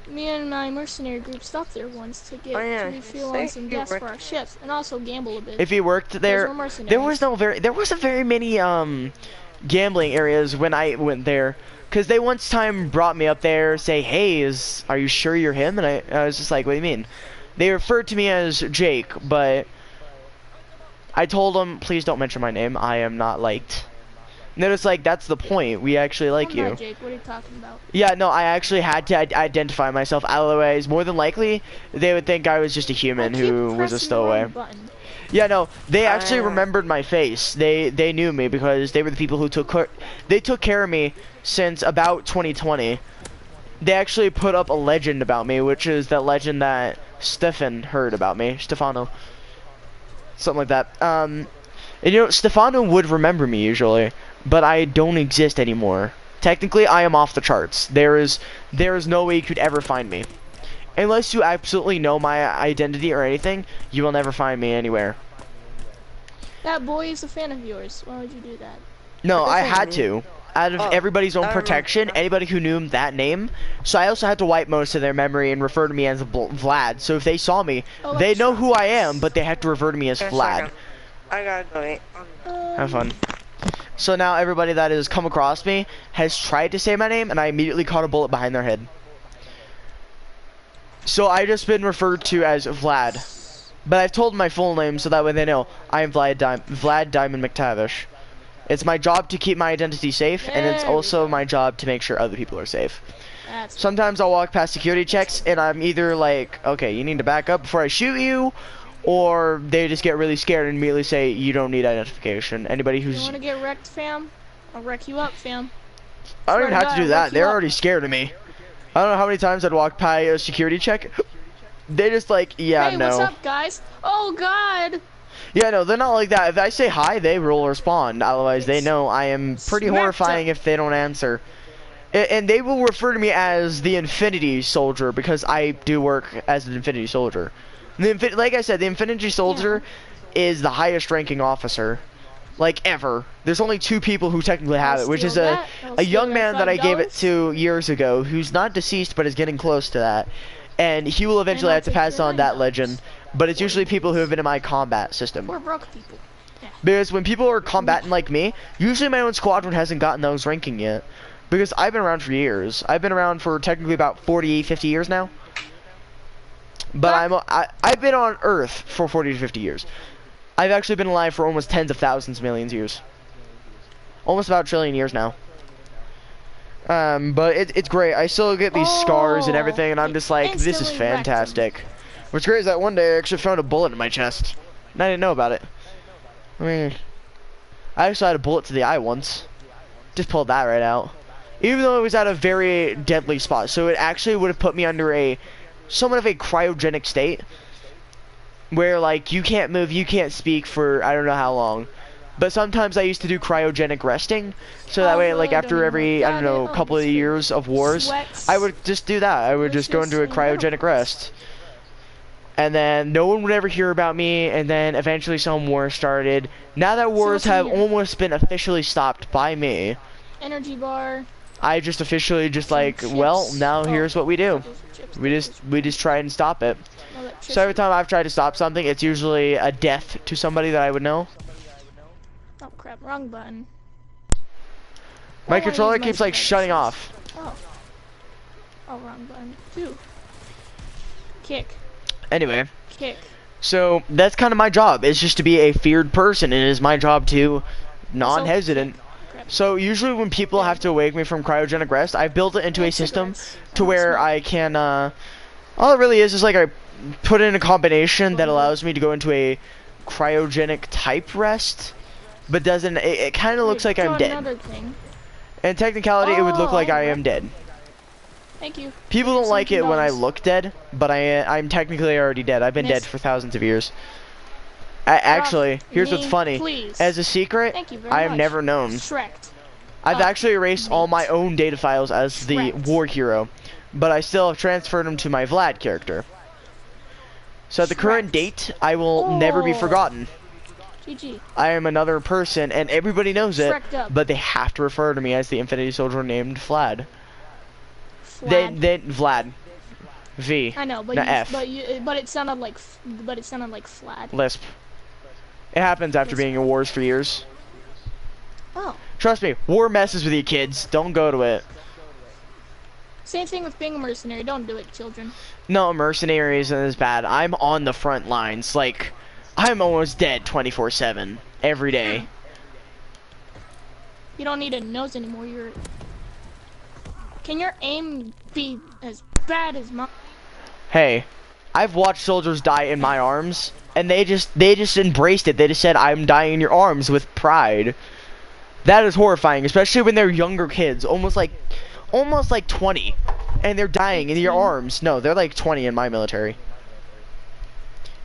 Me and my mercenary group stopped there once to get Oh, yeah, to refuel say on some you gas were- for our ships and also gamble a bit. If you worked there, we're mercenaries. there wasn't very many gambling areas when I went there, because they once time brought me up there, say, hey, are you sure you're him? And I was just like, what do you mean? They referred to me as Jake, but I told them, please don't mention my name. I am not liked. And they're just like, that's the point. We actually like I'm you. not Jake. What are you talking about? Yeah, no, I actually had to identify myself. Otherwise, more than likely, they would think I was just a human I keep who was a pressing the stowaway. wrong button. Yeah, no, they actually remembered my face. They knew me because they were the people who took care of me since about 2020. They actually put up a legend about me, which is that legend that Stefan heard about me, Stefano, something like that. And you know, Stefano would remember me usually, but I don't exist anymore. Technically, I am off the charts. There is no way you could ever find me. Unless you absolutely know my identity or anything, you will never find me anywhere. That boy is a fan of yours. Why would you do that? No, I That's had me. to. Out of Oh, everybody's own I remember protection, that. anybody who knew that name. So I also had to wipe most of their memory and refer to me as Vlad. So if they saw me, they know who I am, but they have to refer to me as Just a Vlad. second. I gotta go eat. Have fun. So now everybody that has come across me has tried to say my name, and I immediately caught a bullet behind their head. So I just been referred to as Vlad. But I've told my full name so that way they know I am Vlad Diamond McTavish. It's my job to keep my identity safe, and it's There we also go. my job to make sure other people are safe. That's Sometimes I'll walk past security checks, and I'm either like, okay, you need to back up before I shoot you, or they just get really scared and immediately say, you don't need identification. Anybody You who's... want to get wrecked, fam? I'll wreck you up, fam. I don't even Swear to have to God, do I'll that. wreck you They're up. already scared of me. I don't know how many times I'd walk by a security check. They just like, yeah, Hey, no. what's up, guys? Oh God. Yeah, no, they're not like that. If I say hi, they will respond. Otherwise, they know I am pretty Smacked horrifying up. if they don't answer. And they will refer to me as the Infinity Soldier because I do work as an Infinity Soldier. Like I said, the Infinity Soldier is the highest ranking officer, like ever. There's only 2 people who technically have it, which is a young man that I gave it to years ago, who's not deceased but is getting close to that. And he will eventually have to pass on that legend. But it's usually people who have been in my combat system. We're broke people. Yeah. Because when people are combatant like me, usually my own squadron hasn't gotten those ranking yet. Because I've been around for years. I've been around for technically about 40, 50 years now. But I've been on Earth for 40 to 50 years. I've actually been alive for almost tens of thousands, millions of years. Almost about a trillion years now. But it's great. I still get these scars and everything, and I'm just like, this is fantastic. What's great is that one day I actually found a bullet in my chest. And I didn't know about it. I mean, I actually had a bullet to the eye once. Just pulled that right out. Even though it was at a very deadly spot. So it actually would have put me under somewhat of a cryogenic state. Where, like, you can't move, you can't speak for I don't know how long. But sometimes I used to do cryogenic resting. So that way, like, after every, I don't know, couple of years of wars, I would just do that. I would just go into a cryogenic rest. And then no one would ever hear about me, and then eventually some wars started. Now that wars have almost been officially stopped by me, energy bar. I just officially just like, well, now here's what we do. We just try and stop it. So every time I've tried to stop something, it's usually a death to somebody that I would know. Oh crap, wrong button. My controller keeps like shutting off. Oh, wrong button. 2. Kick. Anyway, Kick. so that's kind of my job. It's just to be a feared person, and it is my job to non-hesitant. So usually when people have to wake me from cryogenic rest, I've built it into a system to where I can, all it really is like I put in a combination that allows me to go into a cryogenic type rest, but doesn't, it kind of looks like I'm dead. In technicality, it would look like I am dead. Thank you. People don't like it when I look dead, but I'm technically already dead. I've been dead for thousands of years. Actually, here's what's funny. Please. As a secret, I have never known. I've actually erased all my own data files as the war hero, but I still have transferred them to my Vlad character. So at the current date, I will never be forgotten. GG. I am another person, and everybody knows it, but they have to refer to me as the Infinity Soldier named Vlad. Then Vlad. V. I know, but not F. but it sounded like Vlad. Lisp. It happens after being in wars for years. Oh. Trust me, war messes with you kids. Don't go to it. Same thing with being a mercenary. Don't do it, children. No, mercenary isn't as bad. I'm on the front lines. Like, I'm almost dead 24/7 every day. You don't need a nose anymore. Can your aim be as bad as mine? Hey, I've watched soldiers die in my arms, and they just embraced it. They just said, "I'm dying in your arms" with pride. That is horrifying, especially when they're younger kids, almost like 20, and they're dying in your arms. No, they're like 20 in my military.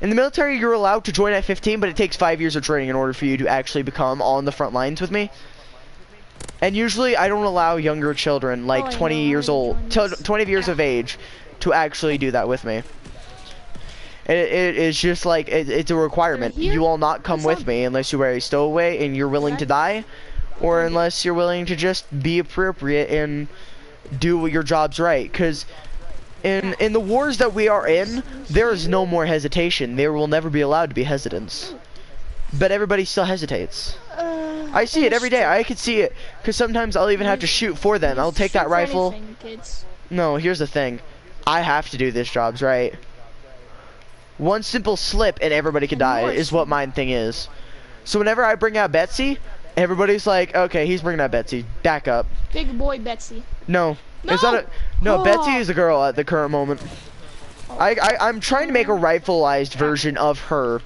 In the military, you're allowed to join at 15, but it takes 5 years of training in order for you to actually become on the front lines with me. And usually, I don't allow younger children, like 20 years old, 20 years of age, to actually do that with me. It is just like, it's a requirement. You will not come with me unless you are a stowaway and you're willing to die, or unless you're willing to just be appropriate and do your job's right. Because in the wars that we are in, there is no more hesitation. There will never be allowed to be hesitance. But everybody still hesitates. I see it every day. I can see it. Because sometimes I'll even have to shoot for them. I'll take that rifle. No, here's the thing. I have to do this job's right. One simple slip and everybody could die is what my thing is. So whenever I bring out Betsy, everybody's like, okay, he's bringing out Betsy. Back up. Big boy Betsy. No. It's not a... No, Betsy is a girl at the current moment. I'm trying to make a rifleized version of her,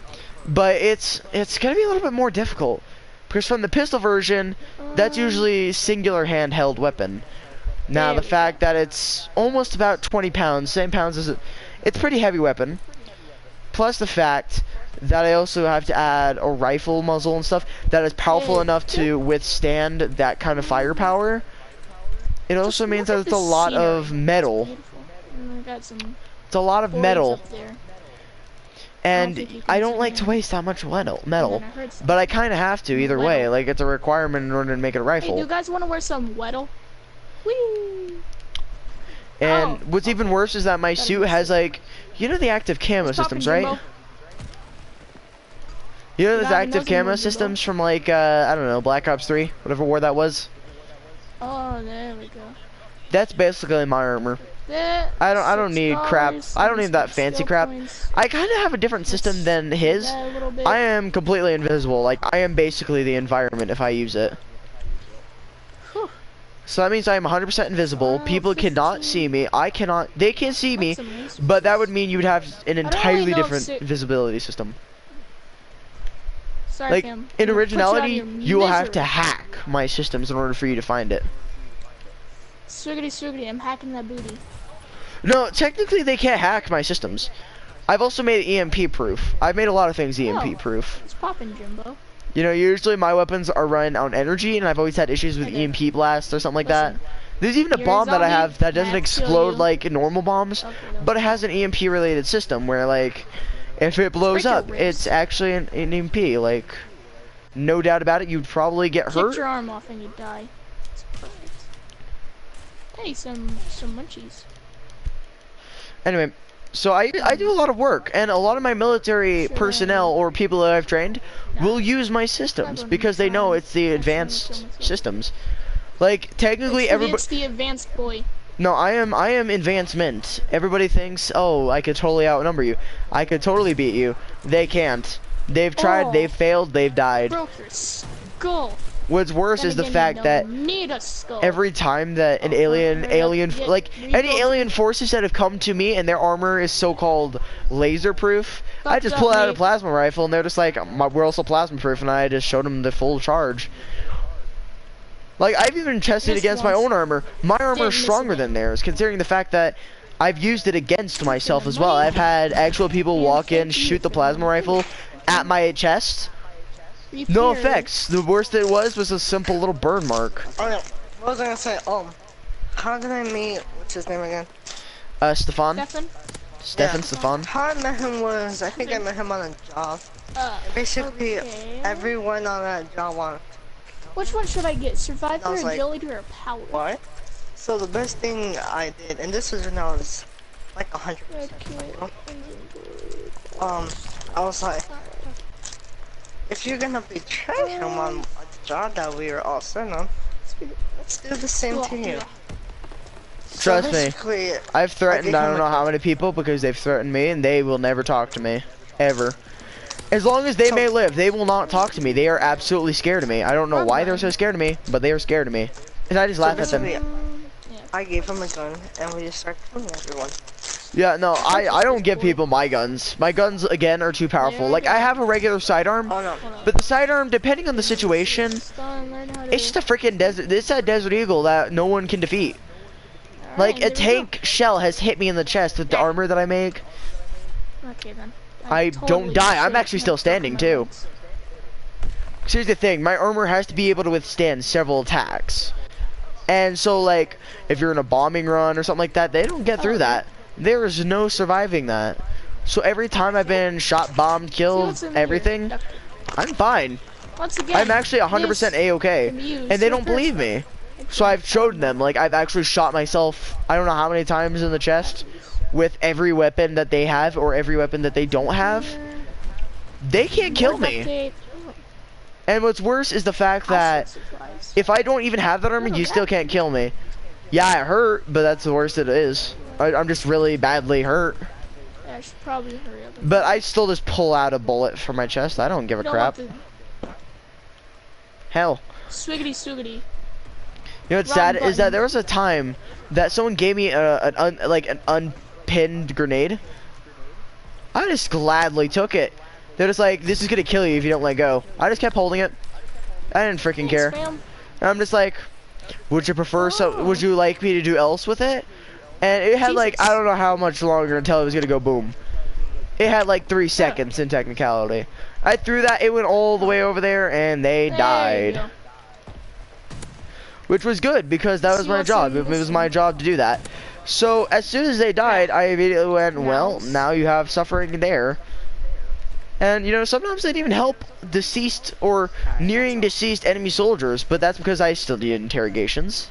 but it's gonna be a little bit more difficult. Because from the pistol version, that's usually singular handheld weapon. Now There the we fact that it's almost about 20 pounds, same pounds as it's a pretty heavy weapon. Plus the fact that I also have to add a rifle muzzle and stuff that is powerful enough to withstand that kind of firepower. It also means that it's a lot of metal. We got some It's a lot of boys metal. up there. And I don't like to waste that much metal, but I kind of have to either way. Like, it's a requirement in order to make it a Hey, do rifle. you guys want to wear some weddle? Whee! And what's even worse is that my suit has, like, you know the active camo What's systems, poppin', right? Jimbo? You know those Yeah, active those are camo good, systems from, like, I don't know, Black Ops 3, whatever war that was? Oh, there we go. That's basically my armor. I don't need crap. I don't need that fancy crap. I kind of have a different system than his. I am completely invisible. Like, I am basically the environment if I use it. So that means I am 100% invisible. People cannot see me. They can see me, but that would mean you would have an entirely different visibility system. Sorry, Like, Cam. in I'm gonna put you out of originality, your you will have to misery. hack my systems in order for you to find it. Swiggity, I'm hacking that booty. No, technically they can't hack my systems. I've also made it EMP proof. I've made a lot of things EMP proof. It's poppin', Jimbo. You know, usually my weapons are run on energy, and I've always had issues with EMP blasts or something like that. There's even a You're a bomb that I zombie, have that doesn't Matt, kill explode you. like normal bombs, but it has an EMP related system where, like, if it blows Break your up, ribs. it's actually an EMP. Like, no doubt about it, you'd probably get Kick hurt. your arm off and you die. It's perfect. Hey, some munchies. Anyway, so I do a lot of work, and a lot of my military Sure. personnel or people that I've trained will use my systems gonna because they know try. it's the That's advanced gonna kill myself. systems. Like, technically everybody. It's the advanced boy. No, I am advancement. Everybody thinks, oh, I could totally outnumber you. I could totally beat you. They can't. They've tried, Oh. they've failed, they've died. Broke your skull. What's worse Then is the again, fact you that don't need a skull. every time that an Oh, alien, hurry up, get like, any rebuilt. alien forces that have come to me and their armor is so-called laser-proof, I Thumbs just up, pull out a mate. plasma rifle and they're just like, we're also plasma-proof, and I just showed them the full charge. Like, I've even tested Missed against my once. own armor. My armor Didn't is miss stronger again. than theirs, considering the fact that I've used it against myself as well. money. I've had actual people And walk in, thank you shoot the for plasma the rifle at my chest. No Repair. effects. The worst it was a simple little burn mark. Oh yeah, what was I gonna say? How did I meet, what's his name again? Stefan? Stefan? Stefan, Stefan? How I met him was, I think I met him on a job. Basically, okay. everyone on that job wanted. Which one should I get? Survivor, I was like, agility, or power? What? So the best thing I did, and this was when I was like 100%, Okay. I was like, if you're gonna betray him on a job that we were all sent on, let's do the same to you. Trust me. basically, I've threatened gave I him don't know a- how many people because they've threatened me and they will never talk to me. Ever. As long as they may live, they will not talk to me. They are absolutely scared of me. I don't know why they're so scared of me, but they are scared of me. And I just laugh at them. basically, I gave him a gun, and we just started killing everyone. Yeah, no, I don't give people my guns. My guns, again, are too powerful. Like, I have a regular sidearm, Oh no. but the sidearm, depending on the situation, it's just a freaking desert. It's that Desert Eagle that no one can defeat. Like, a tank shell has hit me in the chest with the armor that I make. Okay then. I don't die. I'm actually still standing, too. Here's the thing, my armor has to be able to withstand several attacks. And so, like, if you're in a bombing run or something like that, they don't get through that. There is no surviving that. So every time I've been shot, bombed, killed, everything, I'm fine. Once again, I'm actually 100% A-okay. And they don't believe me. So I've showed them, like, I've actually shot myself, I don't know how many times in the chest, with every weapon that they have, or every weapon that they don't have. They can't kill me. And what's worse is the fact that if I don't even have that armor, you still can't kill me. Yeah, it hurt, but that's the worst it is. I'm just really badly hurt. Yeah, I should probably hurry up. But I still just pull out a bullet from my chest. I don't give a crap. Hell. Swiggity swiggity. You know what's sad is that there was a time that someone gave me an unpinned grenade. I just gladly took it. They're just like, this is gonna kill you if you don't let go. I just kept holding it. I didn't freaking care. And I'm just like, Would you prefer would you like me to do else with it? And it had like, I don't know how much longer until it was gonna go boom. It had like 3 seconds in technicality. I threw that, it went all the way over there, and they died. Which was good, because that was my job. It was my job to do that. So, as soon as they died, I immediately went, well, now you have suffering there. And, you know, sometimes they'd even help deceased or nearing deceased enemy soldiers, but that's because I still did interrogations.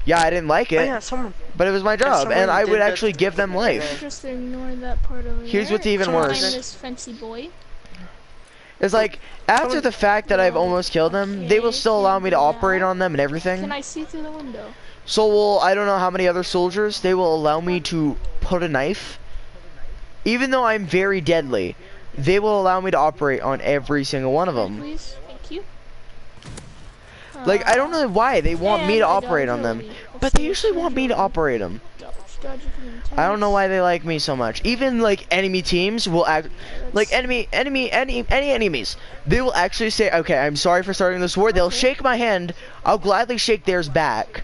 Yeah, I didn't like it, but it was my job, and I would actually give them life. Just ignore that part over Here's what's even worse. This fancy boy. It's like, after the fact that I've almost killed them, they will still allow me to operate on them and everything. Can I see through the window? So will, I don't know how many other soldiers, they will allow me to put a knife. Even though I'm very deadly, they will allow me to operate on every single one of them. Please, thank you. Like, I don't know why they want me to operate on them, but they usually want me to operate them. I don't know why they like me so much. Even like enemy teams will act like any enemies. They will actually say, "Okay, I'm sorry for starting this war." They'll shake my hand. I'll gladly shake theirs back.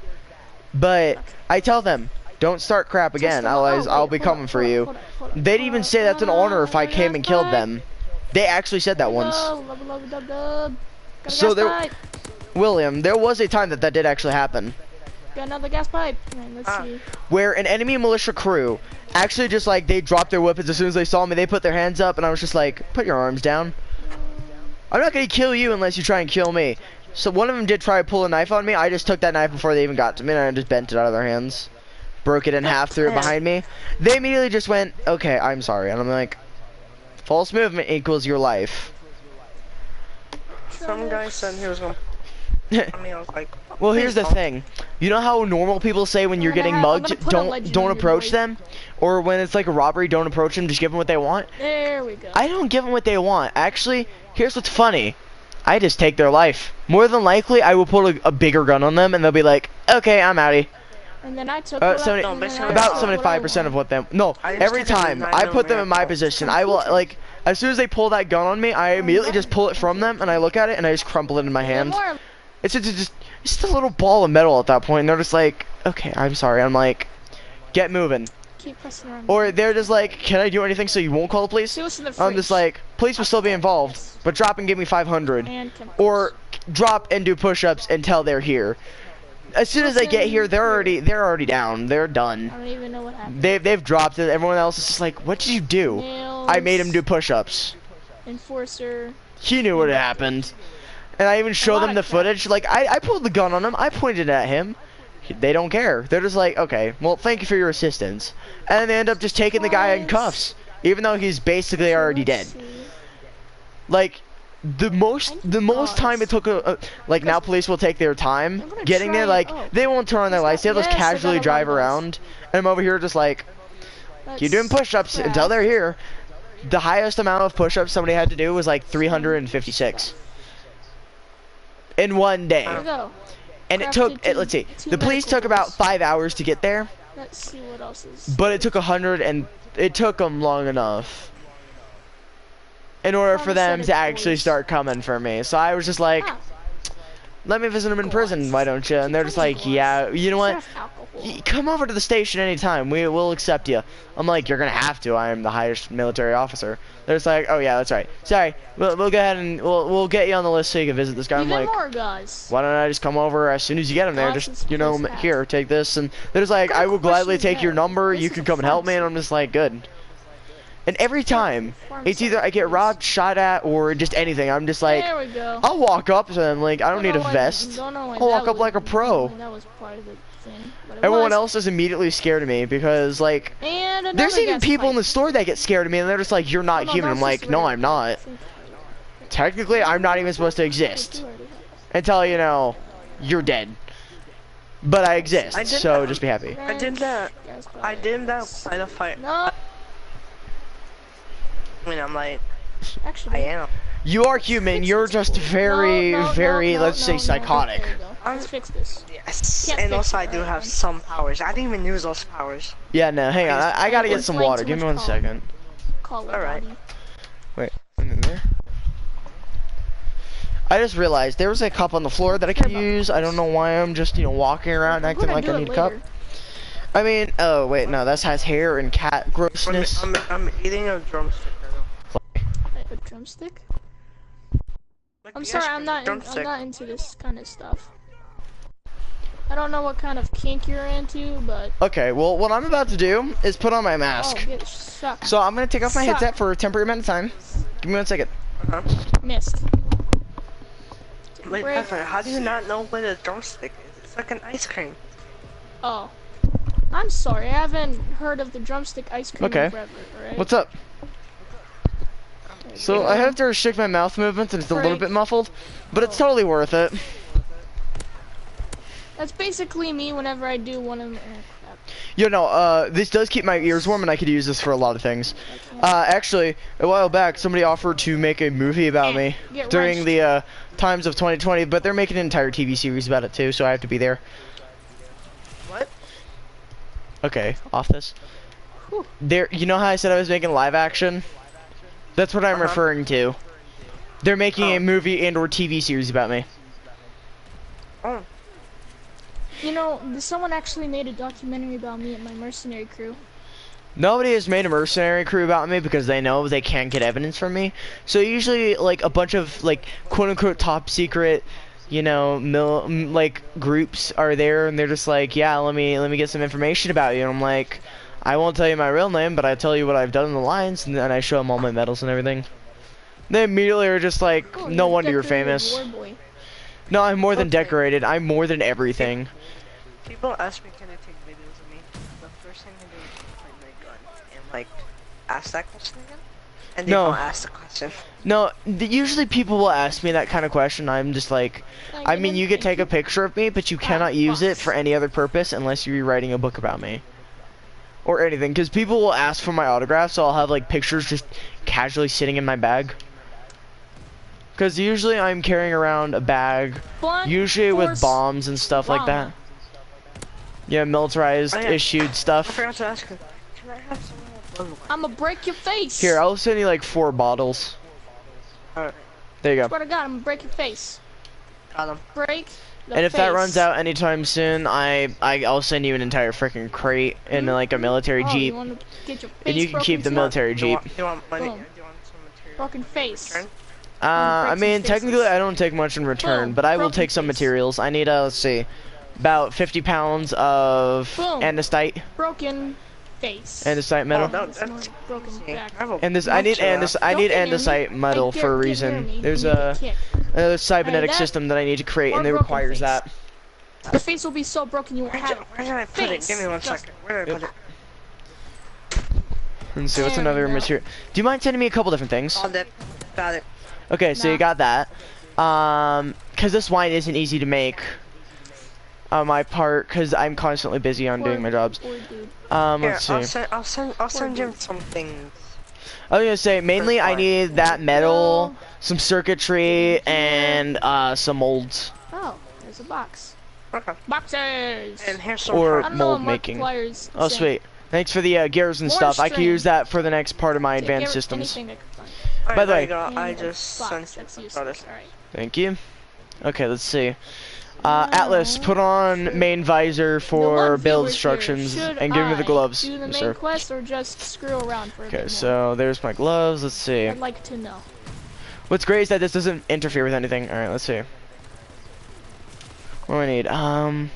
But I tell them, "Don't start crap again. Otherwise, I'll be coming for you." They'd even say that's an honor if I came and killed them. They actually said that once. So there, William, there was a time that did actually happen. Got another gas pipe. Right, let's see. Where an enemy militia crew actually just like, they dropped their weapons as soon as they saw me. They put their hands up, and I was just like, put your arms down. I'm not gonna kill you unless you try and kill me. So one of them did try to pull a knife on me. I just took that knife before they even got to me, and I just bent it out of their hands. Broke it in half, threw it behind me. They immediately just went, okay, I'm sorry. And I'm like, false movement equals your life. Some guy said he was gonna I was like, well, here's the thing. You know how normal people say when you're getting mugged, don't approach them? Or when it's like a robbery, don't approach them, just give them what they want? There we go. I don't give them what they want. Actually, here's what's funny. I just take their life. More than likely, I will pull a bigger gun on them, and they'll be like, okay, I'm outie. And then I took about 75% of what them. No, every time I put them in my position, I will, like, as soon as they pull that gun on me, I immediately just pull it from them, and I look at it, and I just crumple it in my hand. It's just a little ball of metal at that point, and they're just like, okay, I'm sorry. I'm like, get moving. Keep pressing around. Or they're just like, can I do anything so you won't call the police? I'm just like, police will still be involved, but drop and give me 500. Or drop and do push-ups until they're here. As soon as they get here, they're already down. They're done. I don't even know what happened. They've dropped it. Everyone else is just like, what did you do? Nails. I made him do push-ups. Enforcer. He knew what happened. And I even show them the footage. Like, I pulled the gun on him. I pointed at him. They don't care. They're just like, okay, well, thank you for your assistance. And then they end up just taking the guy in cuffs, even though he's basically already dead. Like, the most time it took like, now police will take their time getting there. Like, they won't turn on their lights. They'll just casually drive around. And I'm over here just like, keep doing push-ups until they're here. The highest amount of push-ups somebody had to do was like 356. In one day. And it took, let's see, the police took about 5 hours to get there. Let's see what else is. But it took 100, and it took them long enough in order for them to actually start coming for me. So I was just like, let me visit them in prison, why don't you? And they're just like, yeah, you know what? Come over to the station anytime. We will accept you. I'm like, you're gonna have to. I am the highest military officer. They're just like, oh yeah, that's right. Sorry, we'll go ahead and we'll get you on the list so you can visit this guy. I'm like, more guys. why don't I just come over as soon as you get him there? Just, you know, here, take this. And they're just like, I will gladly take your number. You can come and help me. And I'm just like, good. And every time, it's either I get robbed, shot at, or just anything. I'm just like, there we go. I'll walk up to them like, I don't need a vest. I'll walk up like a pro. That was part of the thing. Everyone else is immediately scared of me because, like, there's even people in the store that get scared of me and they're just like, you're not human. I'm like, no, I'm not. Technically, I'm not even supposed to exist until, you know, you're dead. But I exist, so just be happy. I did that by the fight. No. I mean, I'm like, Actually, I am. You are human. You're just very, let's say, psychotic. Let's fix this. Yes, and also I do have some powers. I didn't even use those powers. Yeah, no, hang on. I gotta get some water. Give me 1 second. Alright. Wait, in there? I just realized there was a cup on the floor that I could use. I don't know why I'm just, walking around acting like I need a cup. I mean, oh wait, no, that has hair and cat grossness. I'm eating a drumstick right now. A drumstick? Like I'm the sorry, ice I'm cream not into this kind of stuff. I don't know what kind of kink you're into, but... Okay, well, what I'm about to do is put on my mask. Oh, get sucked. So I'm gonna take off my headset for a temporary amount of time. Give me 1 second. Missed. Wait, Pepper, how do you not know what a drumstick is? It's like an ice cream. Oh. I'm sorry, I haven't heard of the drumstick ice cream Okay. forever, right? What's up? So I have to restrict my mouth movements and it's a little bit muffled, but it's totally worth it. That's basically me whenever I do one of my... crap. You know, this does keep my ears warm and I could use this for a lot of things. Actually, a while back, somebody offered to make a movie about me during the times of 2020, but they're making an entire TV series about it too, so I have to be there. What? Okay, off this. There, you know how I said I was making live action? That's what I'm referring to. They're making a movie and/or TV series about me. Oh. You know, someone actually made a documentary about me and my mercenary crew. Nobody has made a mercenary crew about me because they know they can't get evidence from me. So usually, like, a bunch of, like, quote-unquote top secret, you know, like, groups are there and they're just like, yeah, let me get some information about you. And I'm like, I won't tell you my real name, but I tell you what I've done in the lines, and then I show them all my medals and everything. They immediately are just like, no wonder you're famous. No, I'm more than decorated. I'm more than everything. People ask me, can I take videos of me? The first thing I do is point my gun and like ask that question again, and they don't ask the question. No, usually people will ask me that kind of question. I'm just like, I mean, you could take a picture of me, but you cannot use it for any other purpose unless you're writing a book about me. Or anything, because people will ask for my autograph, so I'll have like pictures just casually sitting in my bag. Because usually I'm carrying around a bag, usually with bombs and stuff like that. Yeah, militarized, issued stuff. I forgot to ask you, can I have some more blood? I'ma break your face! Here, I'll send you like 4 bottles. Alright. There you go. Swear to God, I'm gonna break your face. Got him. Break the And if face. that runs out anytime soon, I'll send you an entire freaking crate in like a military jeep. You wanna get your face and you can keep the military jeep. Do you want money? Do you want some material? Broken face. I mean, technically I don't take much in return, but I will take some materials. I need, let's see, about 50 pounds of andesite. Broken face. Andesite metal. Oh, no, that's broken back. And this, I need andesite metal for a reason. There's another cybernetic system that I need to create, and it requires that. The face will be so broken you won't have it. Where did I put it? Give me 1 second. Where did I put it? Let's see, what's another material? Do you mind sending me a couple different things? All that. Got it. Okay, so you got that. Cause this wine isn't easy to make on my part, cause I'm constantly busy on doing my jobs. Let's see. I'll send you some things. I was gonna say, mainly I need that metal, some circuitry, and some molds. Oh, there's a box. Okay. Boxes! And here's some or mold making. Oh, sweet. Thanks for the gears and stuff. I can use that for the next part of my advanced systems. By the way, I just sent you. Thank you. Okay, let's see. Atlas, put on main visor for build instructions and give me the gloves. Do the main quest or just screw around for a bit more? So there's my gloves. Let's see. I'd like to know. What's great is that this doesn't interfere with anything. All right, let's see. What do I need?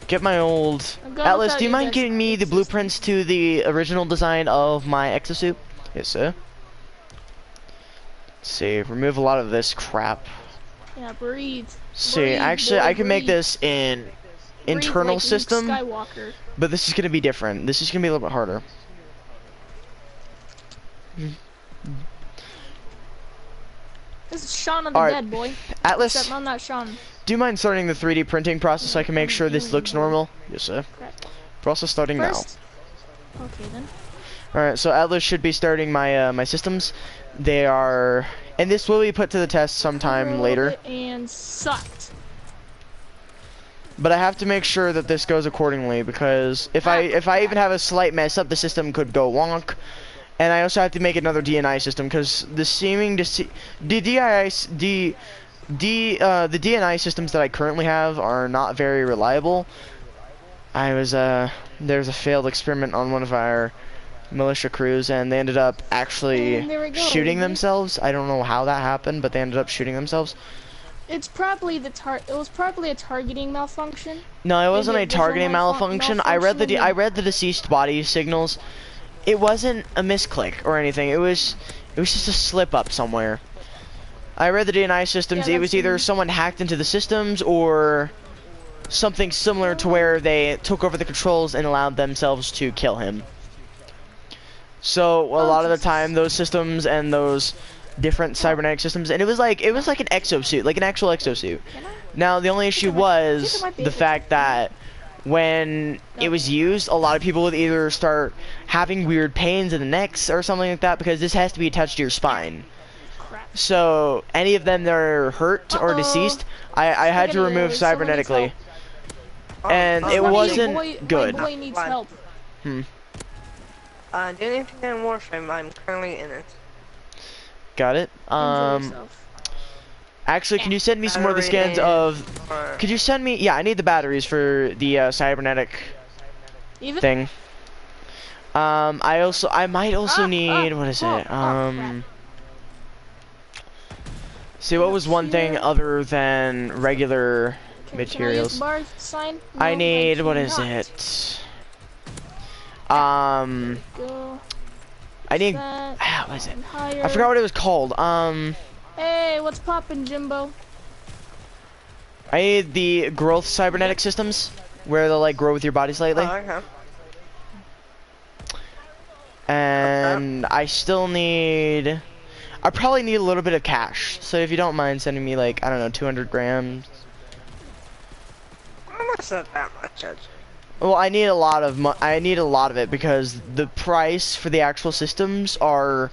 Get my old Atlas. Do you mind giving me the blueprints to the original design of my exosuit? Yes, sir. Let's see, remove a lot of this crap. Yeah, breathe. See, actually, I can make this in internal like system, Skywalker. but this is gonna be different. This is gonna be a little bit harder. This is Shaun of the Dead, boy. Atlas, except I'm not Shaun. Do you mind starting the 3D printing process so I can make sure this looks normal? Yes, sir. Process starting now. Okay, then. Alright, so Atlas should be starting my my systems. They are, and this will be put to the test sometime later. And sucked. But I have to make sure that this goes accordingly, because if I even have a slight mess up, the system could go wonk. And I also have to make another DNI system, because the the DNI systems that I currently have are not very reliable. There's a failed experiment on one of our militia crews, and they ended up actually shooting themselves. I don't know how that happened, but they ended up shooting themselves. It's probably it was probably a targeting malfunction. No, it wasn't a targeting malfunction. I read the deceased body signals. It wasn't a misclick or anything. It was just a slip up somewhere. I read the DNI systems. Yeah, it was either someone hacked into the systems or something similar to where they took over the controls and allowed themselves to kill him. So a lot of the time, those systems and those different cybernetic systems, and it was like an exosuit, like an actual exosuit. Now the only issue was the fact that when it was used, a lot of people would either start having weird pains in the necks or something like that, because this has to be attached to your spine. So any of them that are hurt or deceased, I had to remove cybernetically, and it wasn't good. My boy needs help. Do anything in Warframe? I'm currently in it. Got it. Actually, can you send me some more of the scans of? Could you send me? Yeah, I need the batteries for the cybernetic thing. I might also need, what is it? See, what was one thing other than regular materials? I need, what is it? I need, what is it? I forgot what it was called. Hey, what's poppin', Jimbo? I need the growth cybernetic systems, where they'll like grow with your body slightly. Oh, okay. And I still need, I probably need a little bit of cash. So if you don't mind sending me like, I don't know, 200 grams. That's not that much, actually. Well, I need a lot of it because the price for the actual systems are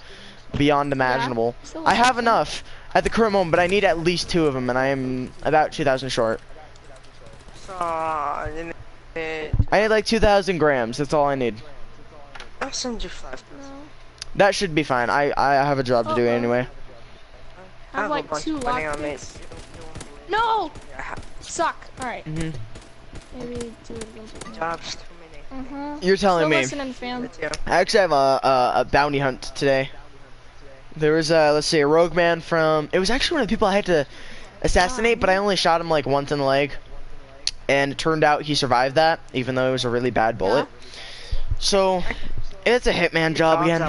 beyond imaginable. Yeah, I have enough at the current moment, but I need at least 2 of them, and I am about 2,000 short. So, I need like 2,000 grams. That's all I need. I'll send you 5. That should be fine. I have a job to do anyway. I have like 2 lockpicks. No! Suck. Alright. Maybe do it again. Jobs too many. You're telling me. Listening, fam. I actually have a bounty hunt today. There was let's see, a rogue man from. It was actually one of the people I had to assassinate, but I only shot him like once in the leg, and it turned out he survived that, even though it was a really bad bullet. So it's a hitman job again.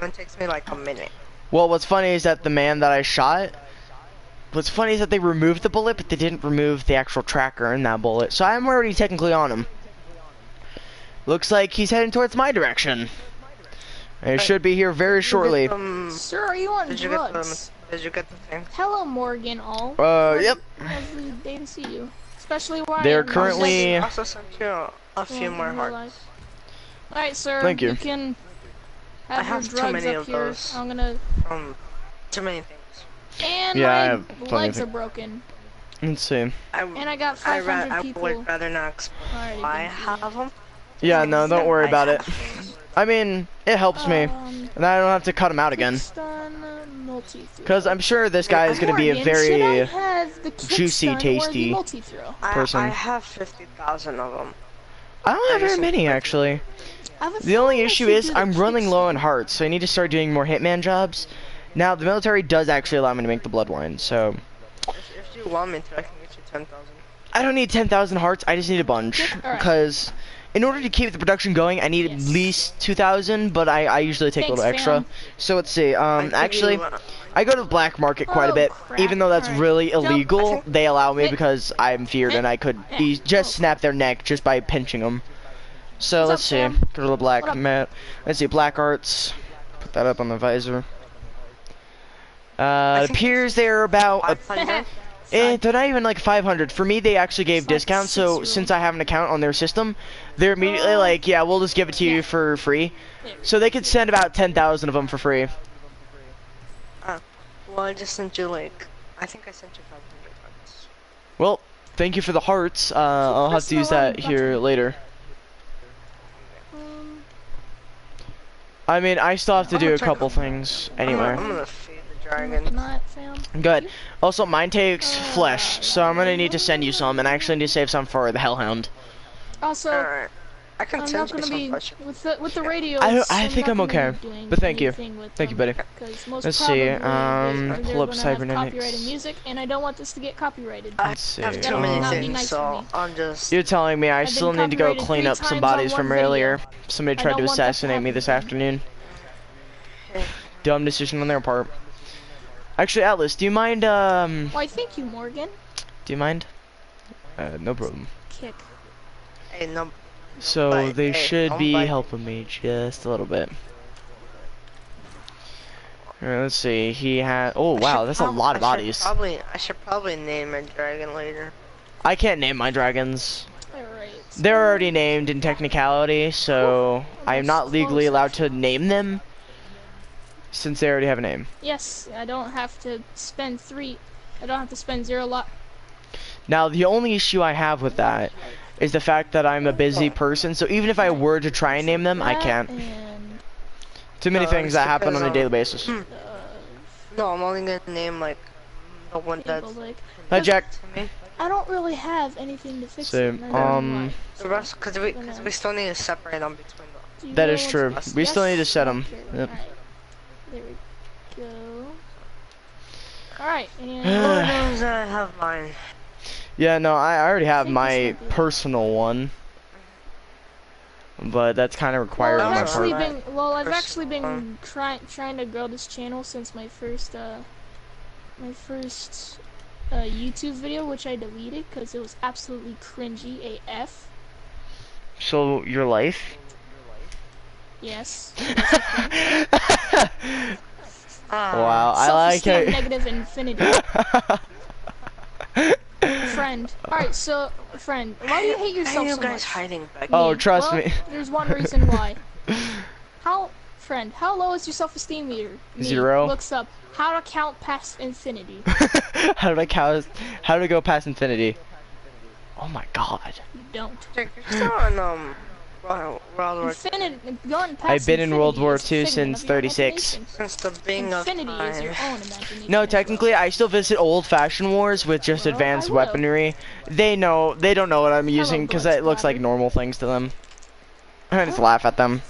It takes me like a minute. Well, what's funny is that the man that I shot. What's funny is that they removed the bullet, but they didn't remove the actual tracker in that bullet. So I'm already technically on him. Looks like he's heading towards my direction. And it should be here very shortly. Sir, are you on drugs? Did you get the thing? Hello, Morgan. All. Yep. Lovely day to see you. Especially while they're currently. I also sent you a few more hearts. Alright, sir. Thank you. You can have I have your too drugs many up of here. those. I'm gonna. Too many things. And yeah, I my have plenty legs of are broken. Let's see. And I got 500 people. I would rather not explain why I have them. Yeah, no, don't worry about it. I mean, it helps me, and I don't have to cut him out again. Because I'm sure this guy is going to be a very juicy, tasty person. I have 50,000 of them. I don't have very many, actually. The only issue is I'm running low on hearts, so I need to start doing more hitman jobs. Now, the military does actually allow me to make the blood wine, so. If you want me to, I can get you 10,000. I don't need 10,000 hearts, I just need a bunch. Because in order to keep the production going, I need at least 2,000, but I usually take a little extra. So let's see, actually, I go to the black market quite a bit. Even though that's really illegal, they allow me because I'm feared and I could just snap their neck just by pinching them. So let's see, go to the black mat. Let's see, black arts. Put that up on the visor. It appears they're about they're not even like 500. For me, they actually gave discounts, so since I have an account on their system, they're immediately like, yeah, we'll just give it to you for free. So they could send about 10,000 of them for free. Well, I just sent you like, I think I sent you 500 hearts. Well, thank you for the hearts. I'll have to use that here later. I mean, I still have to do a couple things anyway. I'm gonna feed the dragons. Not, fam. Good. Also, mine takes flesh, so I'm gonna need to send you some, and I actually need to save some for the Hellhound. Also, Alright. I can I'm send not you gonna some be flesh. with the radio. I think I'm okay, but thank you. Thank you, buddy. Let's see, pull up cybernetics. Copyrighted music, and I don't want this to get copyrighted. Let's see. I have too That'll many not be things, nice so for me. I'm just... You're telling me I I've still been need to go copyrighted clean 3 up some times bodies on from one video. earlier. Somebody I tried don't to want that to assassinate me happen this to me. afternoon. Dumb decision on their part. Actually, Atlas, do you mind, Why, thank you, Morgan. do you mind? No problem. Kick. Hey, no... So But, they hey, should don't be bite. helping me just a little bit. Alright, let's see. He had. Oh wow, that's a lot of bodies. I should probably name a dragon later. I can't name my dragons. Alright. They're already named in technicality, so I am not legally allowed to name them since they already have a name. Yes, I don't have to spend 0 lot. Now, the only issue I have with that is the fact that I'm a busy person, so even if I were to try and name them, I can't. And, Too many things that happen because, on a daily basis. No, I'm only gonna name, like, the one that's... like, Hi, Jack. to me. I don't really have anything to fix So, it. and I don't know why. The rest, because we still need to separate them between them. Do you That know is what's true. best? We still need to set 'em. Okay, Yep. alright. There we go. Alright, Who and knows that I have mine? Yeah, no, I already have think this my might be it. personal one. But that's kind of required well, on my I've actually part. been actually been trying to grow this channel since my first YouTube video, which I deleted because it was absolutely cringy AF. So, your life? Yes. Wow, I like Self-esteem it. negative infinity. Friend. Alright, so, friend, why do you hate Why yourself are you so guys much? hiding back Oh, here? trust Well, me. There's one reason why. How low is your self-esteem meter? Me 0. Looks up how to count past infinity. How do I go past infinity? Oh my god. You don't. Jack, you're still on, World War II. Infinity, going past I've been in World infinity War is a II figment since of your 36. imagination. Since the beginning of Infinity is your time. own imagination. No, technically, I still visit old-fashioned wars with just Well, advanced I will. weaponry. They don't know what I'm using because Blood it looks like Splatter. normal things to them. I just laugh at them.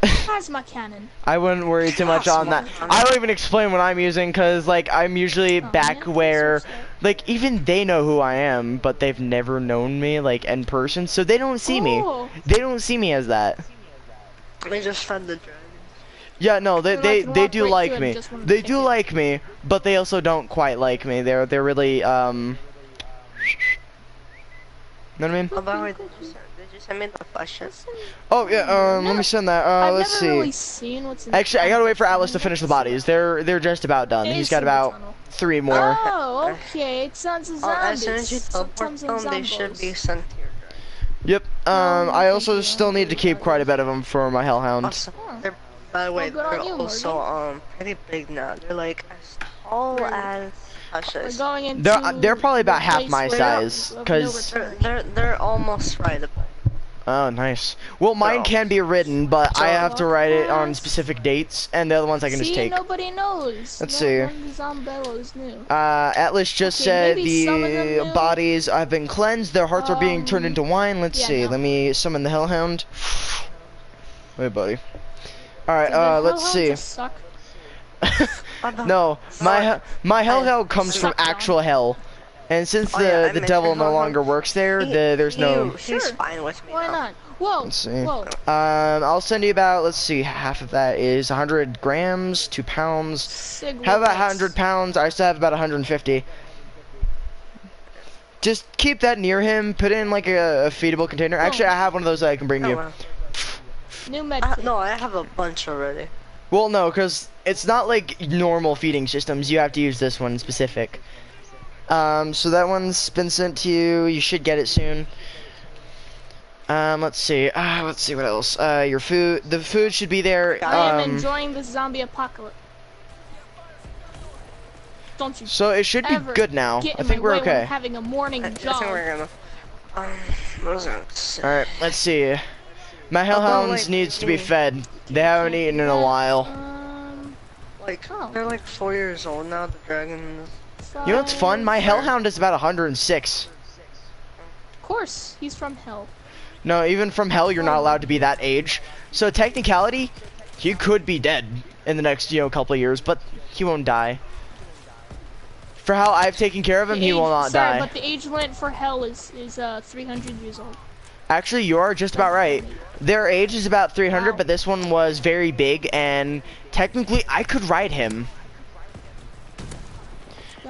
Plasma cannon. I wouldn't worry too much on that. I don't even explain what I'm using because, like, I'm usually back yeah, where, so sad. like, even they know who I am, but they've never known me, like, in person, so they don't see me. Oh. They don't see me as that. They just fed the dragon. Yeah, no, They're they like, do walk right to like it me. and just wanna They kick do it. like me, but they also don't quite like me. They're really know what I mean? Oh, by the way, did you send me the questions? Oh yeah, let me send that. I've Let's never see. really seen what's in Actually, I gotta wait for Atlas to I've finish the never bodies. They're just about done. seen He's it. got It's in the about tunnel. 3 more. Oh, okay. It sounds a As soon as zombies. you teleport Sometimes them, they zombos. should be sent to your dragon. Yep. No, I thank also you. still need to keep quite a bit of them for my Hellhound. Also, Oh. they're, by the way, Well, good on they're you, also pretty big now. They're like as tall as We're Hush's. going into They're probably about the half place my where- size, of no 'cause- return. They're almost rideable. Oh, nice. Well, mine So- can be ridden, but I have to write it on Yes. specific dates, and the other ones I can just See, take. nobody knows. Let's no see. One of the Zombellos knew. Atlas just Okay, said maybe some of them the knew. bodies have been cleansed, their hearts are being turned into wine. Let's yeah, see, no. let me summon the Hellhound. Wait, buddy. Alright, Did the let's Hellhounds see. just suck? No, my Hellhound comes from Suck, John. actual hell. And since Oh, yeah, I the meant devil your no Hellhound. longer works there, there's no... He's Sure. fine with me. Why now. not? Whoa. Let's see. Whoa. I'll send you about, let's see, half of that is 100 grams, 2 pounds. Sig Have about robots. 100 pounds. I still have about 150. Just keep that near him. Put it in like a feedable container. Actually, I have one of those that I can bring Oh, you. well. New med kit. No, I have a bunch already. Well, no, because it's not like normal feeding systems. You have to use this one specific. So that one's been sent to you. You should get it soon. Let's see. Let's see what else. Your food. The food should be there. I am enjoying this zombie apocalypse. Don't you So it should be ever good now. get I in think my we're way when I'm okay. having a morning I think jog. we're gonna. What was I gonna say? Alright, let's see. My hellhounds like, needs to be fed. They haven't eaten in a while. Like, Oh. they're like 4 years old now, the dragons. You know what's fun? My Of hellhound is about 106. course, he's from hell. No, even from hell, you're not allowed to be that age. So technicality, he could be dead in the next, couple of years, but he won't die. For how I've taken care of him, he will not die. But the age limit for hell is 300 years old. Actually, you are just about right. Their age is about 300, Wow. but this one was very big, and technically, I could ride him.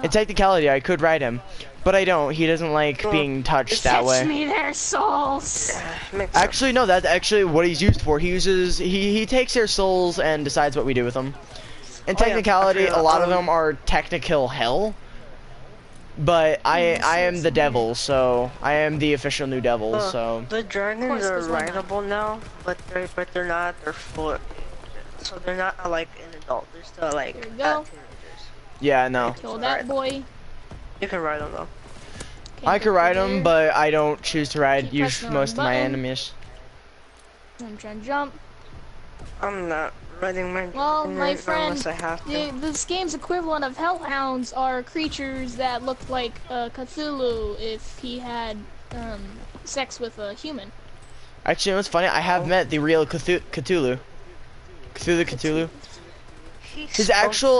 In technicality, I could ride him, but I don't. He doesn't like being touched that way. Catch me their souls. Actually, no, that's actually what he's used for. He takes their souls and decides what we do with them. In technicality, a lot of them are technical hell. But I am the devil, so I am the official new devil, so. The dragons are rideable now, but they're not. They're full. So they're not like an adult. They're still like There we go. teenagers. Yeah, no. Kill that boy. You can ride them though. I could ride them, but I don't choose to ride Keep use pressing most of my button. enemies. I'm trying to jump. I'm not riding my Well, dragon my right now friend, unless I have to. this game's equivalent of hellhounds are creatures that look like Cthulhu if he had sex with a human. Actually, you know what's funny? I have met the real Cthulhu. Cthulhu.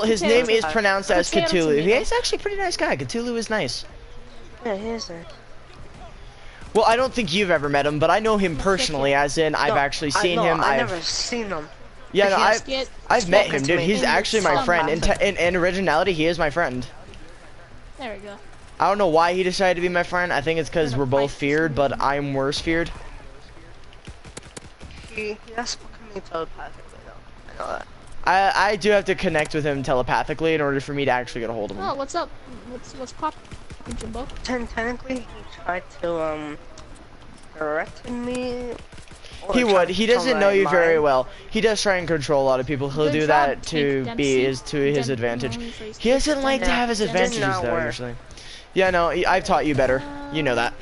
His name is pronounced as Cthulhu. He's actually a pretty nice guy. Cthulhu is nice. Yeah, he is nice. Well, I don't think you've ever met him, but I know him personally, as in I've actually seen him. I've never seen him. Yeah, no, Get I've met him, spoken to dude. me. He's actually my friend. In originality, he is my friend. There we go. I don't know why he decided to be my friend. I think it's because we're both feared, but I'm worse feared. He has spoken to me telepathically though. I know that. I do have to connect with him telepathically in order for me to actually get a hold of him. Oh, what's up? What's poppin', Jimbo? Technically, he tried to threaten me. He would. He doesn't know you very mind. well. He does try and control a lot of people. He'll Good do job, that Tank to be his advantage. He doesn't like to have his It did advantages not though, work. usually. Yeah, no, I've taught you better. You know that.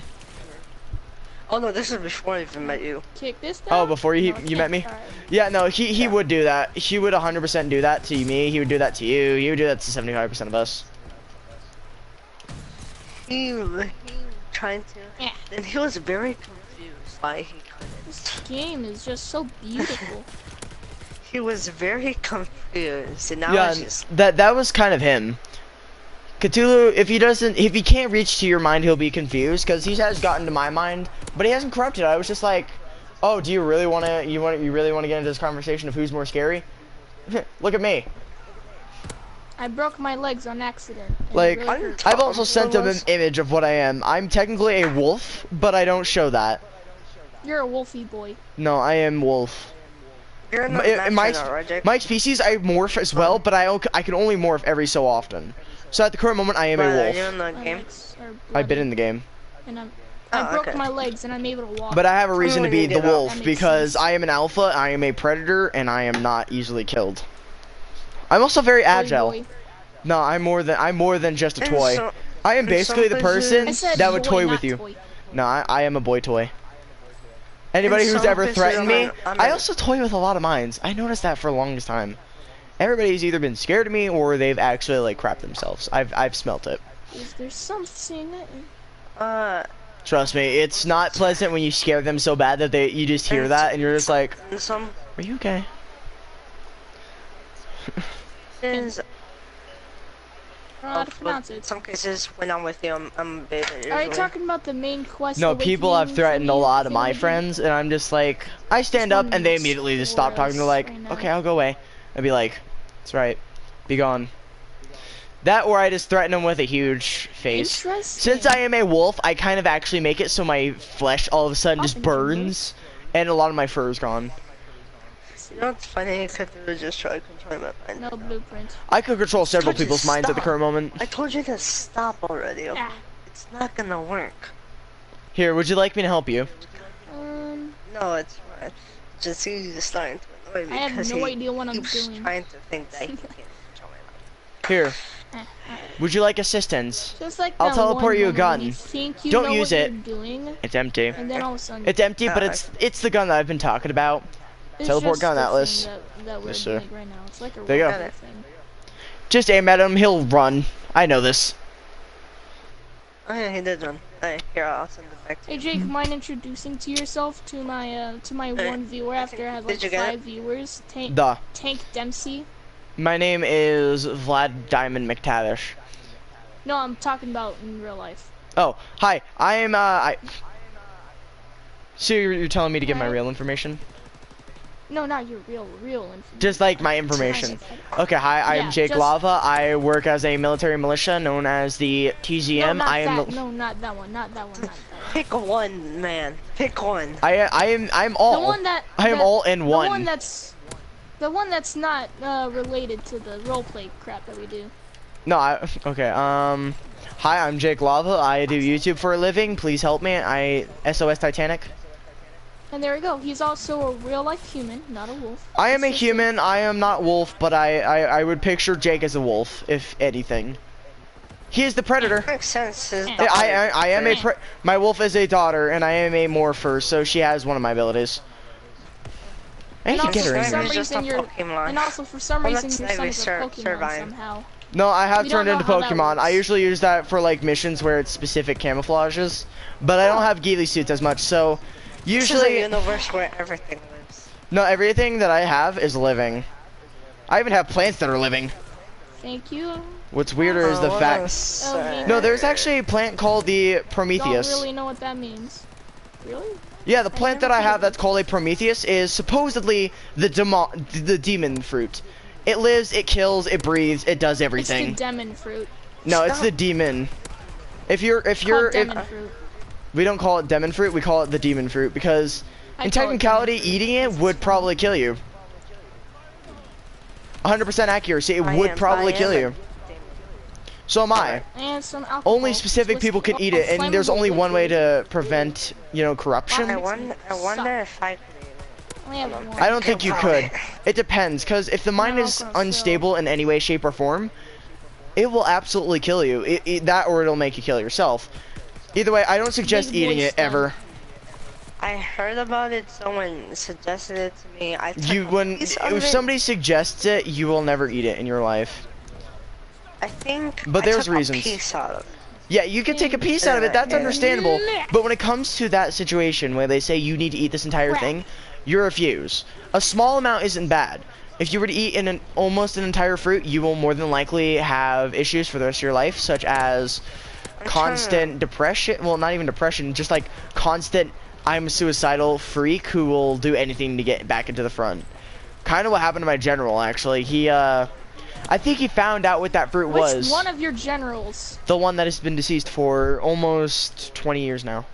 Oh no, this is before I even met you. Kick this down? Oh, before you met me? Alright. Yeah, no, he would do that. He would 100% do that to me. He would do that to you. He would do that to 75% of us. He tried to. Yeah. And he was very confused why he couldn't. This game is just so beautiful. He was very confused, and now Yeah, it's just. that was kind of him. Cthulhu, if he can't reach to your mind, he'll be confused because he has gotten to my mind, but he hasn't corrupted. I was just like, oh, do you really want to? You really want to get into this conversation of who's more scary? Look at me. I broke my legs on accident. and it Like, really hurt. I've also sent him an image of what I am. I'm technically a wolf, but I don't show that. You're a wolfy boy. No, I am wolf. You're not In my natural, right, Jake? my species, I morph as well, but I can only morph every so often. So at the current moment, I am a But, wolf. You're in the My game. legs are I've been bloody, in the game. and I Oh, broke okay. my legs and I'm able to walk. But I have a reason to when be you the get up. wolf That makes because sense. I am an alpha, I am a predator, and I am not easily killed. I'm also very Boy, agile. boy. No, I'm more than just a And toy. so- I am and basically the some person I said that would boy, toy not with you. toy. No, I am a boy toy. Anybody And who's some ever places threatened me, I'm I in- also toy with a lot of minds. I noticed that for the longest time. Everybody's either been scared of me or they've actually like crapped themselves. I've smelt it. Is there something? Trust me, it's not pleasant when you scare them so bad that you just hear that and you're just like, and some are you okay? is. I don't know how to pronounce In it. some cases, when I'm with you, I'm beta usually. Are you talking about the main quest? No, people have Awakening threatened a thingy- lot of my thingy? friends, and I'm just like, I stand up, and they immediately just stop talking. They're like, Right now. okay, I'll go away. I'd be like, that's right, be gone. That or I just threaten them with a huge face. Interesting. Since I am a wolf, I kind of actually make it so my flesh all of a sudden just Awesome, Jimbo. burns, and a lot of my fur is gone. You know what's funny? Cthulhu just tried to control my mind. No blueprint. I could control several Told you to people's minds at the stop. current moment. I told you to stop already. Okay? Ah. It's not gonna work. Here, would you like me to help you? No, it's fine. Just he's starting to annoy me I have because no he idea what I'm keeps doing. trying to think that he can control my mind. Here. Alright. Would you like assistance? Just like I'll that teleport one you a moment gun. when you think you Don't know use what it. you're doing, It's empty. and then all of a sudden It's empty, but it's the gun that I've been talking about. it's teleport just gun the Atlas. thing that we're Yes, sir. doing right now. It's like a There you go. role thing. Just aim at him, he'll run. I know this. Oh yeah, he did run. Alright, here, I'll send it back to Hey you. Jake, mind introducing to yourself to my one viewer after I have like Did you get 5 viewers? Tank Dempsey. My name is Vlad Diamond McTavish. No, I'm talking about in real life. Oh, hi. So you're telling me to give my real information? No, not your real information. Just like my information. Okay, hi, I am Yeah, Jake just- Lava. I work as a military militia known as the TZM. No, not I am that. No, not that one. Not that one. Not that one. Pick one, man. Pick one. I'm all. The one that I am that- all in The one. one that's not related to the roleplay crap that we do. No, okay. Hi, I'm Jake Lava. I do YouTube for a living. Please help me. SOS Titanic. And there we go. He's also a real life human, not a wolf. I am a It's just human. I am not wolf, but I would picture Jake as a wolf, if anything. He is the predator. Makes sense. His Yeah, daughter. I am my wolf is a daughter, and I am a morpher, so she has one of my abilities. I And need to also get her for in some here. It's just reason a you're, Pokemon. and also for some Well, reason that's your how son we is a Pokemon survive. somehow. No, I have We don't turned know into how that Pokemon. I works. usually use that for like missions where it's specific camouflages, but I don't have ghillie suits as much, so This is a usually universe where everything lives. no, everything that I have is living. I even have plants that are living. Thank you. What's weirder is the what fact. else? Oh, No, there's actually a plant called the Prometheus. Don't really know what that means. Really? Yeah, the I plant never that I heard have of that's called a Prometheus is supposedly the demon fruit. It lives, it kills, it breathes, it does It's everything. the demon fruit. No, it's Stop. the demon. If you're Called demon fruit. we don't call it demon fruit, we call it the demon fruit because I in call it technicality demon fruit. eating it would probably kill you. 100% accuracy, it I would am- probably I kill am a you. So am I. And some alcohol. Only specific With people can eat it, and there's flammable only one way liquid. to prevent, you know, corruption. I wonder if I could eat it. I have one. I don't think you could. It depends, because if the mind No, is I'll go unstable in any way, shape, or form, it will absolutely kill you. That or it'll make you kill yourself. Either way, I don't suggest Big eating boy it stuff. ever. I heard about it. Someone suggested it to me. I took You a when piece of if it. somebody suggests it, you will never eat it in your life. I think. But I there's took reasons. A piece out of it. Yeah, you can take a piece out of it. That's Yeah. understandable. But when it comes to that situation where they say you need to eat this entire Crap. thing, you refuse. A small amount isn't bad. If you were to eat almost an entire fruit, you will more than likely have issues for the rest of your life, such as constant depression. Well, not even depression, just like constant I'm a suicidal freak who will do anything to get back into the front. Kind of what happened to my general, actually. I think he found out what that fruit Which was. one of your generals? The one that has been deceased for almost 20 years now.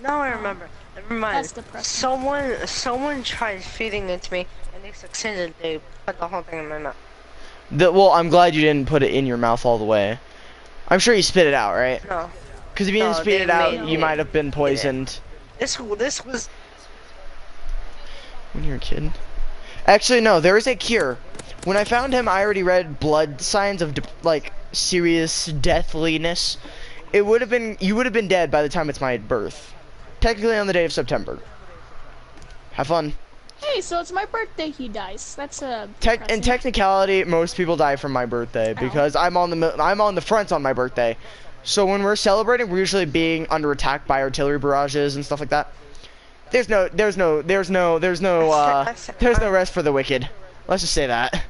Now I remember. Never mind. That's depressing. Someone tried feeding it to me, and they succeeded. They put the whole thing in my mouth. Well, I'm glad you didn't put it in your mouth all the way. I'm sure you spit it out, right? No, Because if you didn't No, spit they it out, made you me might have been eat it. poisoned. this was. When you're a kid. Actually, no, there is a cure. When I found him, I already read blood signs of like serious deathliness. You would have been dead by the time it's my birth. Technically on the day of September. Have fun. Hey, so it's my birthday. He dies. That's a. In depressing. technicality, most people die from my birthday because I'm on the front on my birthday. So when we're celebrating, we're usually being under attack by artillery barrages and stuff like that. There's no rest for the wicked. Let's just say that.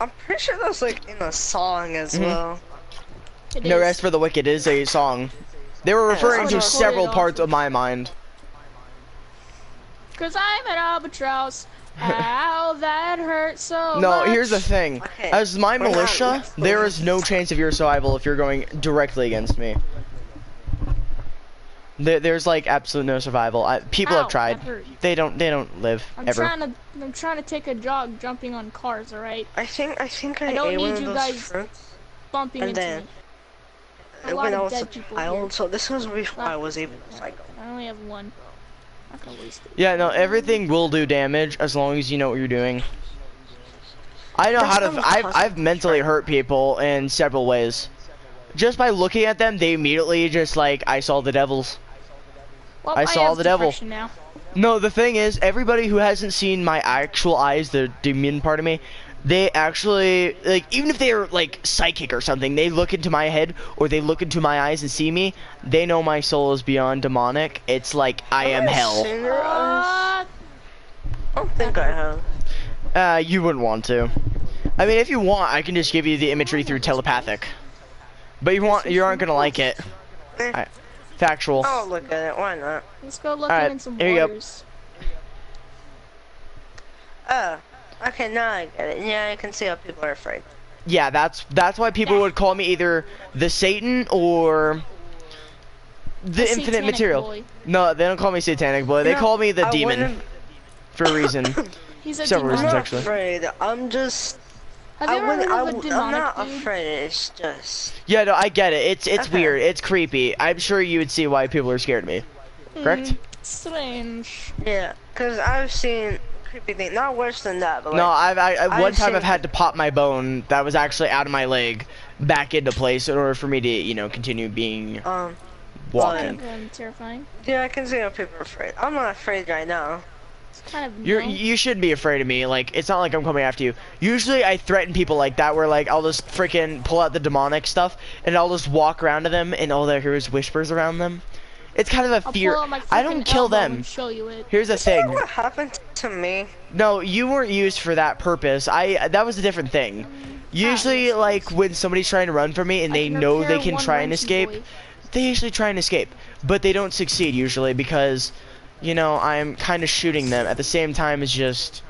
I'm pretty sure that's like in a song as well. It No is. rest for the wicked is a song. They were referring to it's several recorded parts off of my mind. Cause I'm an albatross. Ow, that hurts so No, much. here's the thing. Okay, As my we're not militia, rest for there the is no chance of your survival if you're going directly against me. There's like absolute no survival. People Ow, have tried. that hurt. They don't live I'm ever. I'm trying to take a jog jumping on cars, alright? I think I don't ate need one of you those guys fruits. Bumping And into then- me. A lot When I of was dead a people child, here. so this was before I was even a psycho. I only have one. I'm not gonna waste it. Yeah, no, everything will do damage as long as you know what you're doing. I know That's how to. what I'm I've constantly mentally trying. hurt people in several ways. Just by looking at them, they immediately just like I saw the devils. Well, I I saw have the devil. depression now. No, the thing is, everybody who hasn't seen my actual eyes, the demon part of me, they actually like even if they're like psychic or something, they look into my head or they look into my eyes and see me. They know my soul is beyond demonic. It's like I am hell. Seen your eyes? I don't think I have. You wouldn't want to. I mean, if you want, I can just give you the imagery through telepathic. But you aren't gonna like it. Eh, Factual. I'll look at it. Why not? Let's go look Alright, in some here you go. waters. Oh, okay, now I get it. Yeah, I can see how people are afraid. Yeah, that's why people would call me either the Satan or the infinite Satanic material. boy. No, they don't call me satanic boy. They No, call me the I demon wouldn't- for a reason. He's a Several I'm reasons, demonic. not actually. afraid. I'm just. Have you I ever wouldn't. heard of a I'm demonic not dude? afraid. It's just. Yeah, no, I get it. It's Okay. weird. It's creepy. I'm sure you would see why people are scared of me. Correct? Strange. Yeah, because I've seen creepy things. Not worse than that, but like, No, one I've time I've seen- had to pop my bone that was actually out of my leg back into place in order for me to, you know, continue being walking. Terrifying. Yeah, I can see how people are afraid. I'm not afraid right now. It's kind of. You shouldn't be afraid of me. Like, it's not like I'm coming after you. Usually I threaten people like that where like I'll just freaking pull out the demonic stuff and I'll just walk around to them and all they hear is whispers around them. It's kind of a I'll fear. pull out my I don't freaking kill elbow them. and show you it. Here's the You know thing. what happened to me? No, you weren't used for that purpose. That was a different thing. Usually, like, when somebody's trying to run from me and I they can know they repair can one try and wrenchy escape, boy. they usually try and escape. But they don't succeed usually because, you know, I'm kind of shooting them at the same time as just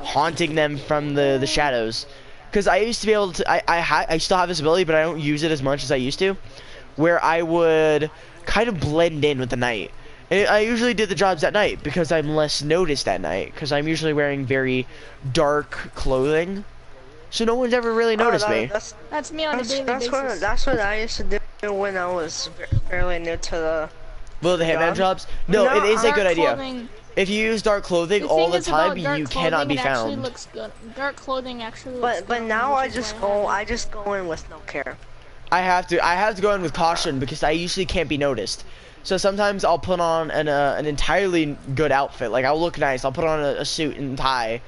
haunting them from the shadows. Because I used to be able to, I still have this ability, but I don't use it as much as I used to, where I would kind of blend in with the night. And I usually did the jobs at night because I'm less noticed at night because I'm usually wearing very dark clothing. So no one's ever really noticed me. That's me on a daily basis. That's what I used to do when I was fairly new to the. Well, the hitman Jobs? jobs? No, No, it is a Dark good idea. clothing- If you use dark clothing all thing the is about time, dark you cannot clothing, be it actually found. looks good. Dark clothing actually looks But good. now I which is just why go. have I it. just go in with no care. I have to go in with caution because I usually can't be noticed. So sometimes I'll put on an entirely good outfit. Like I'll look nice. I'll put on a suit and tie,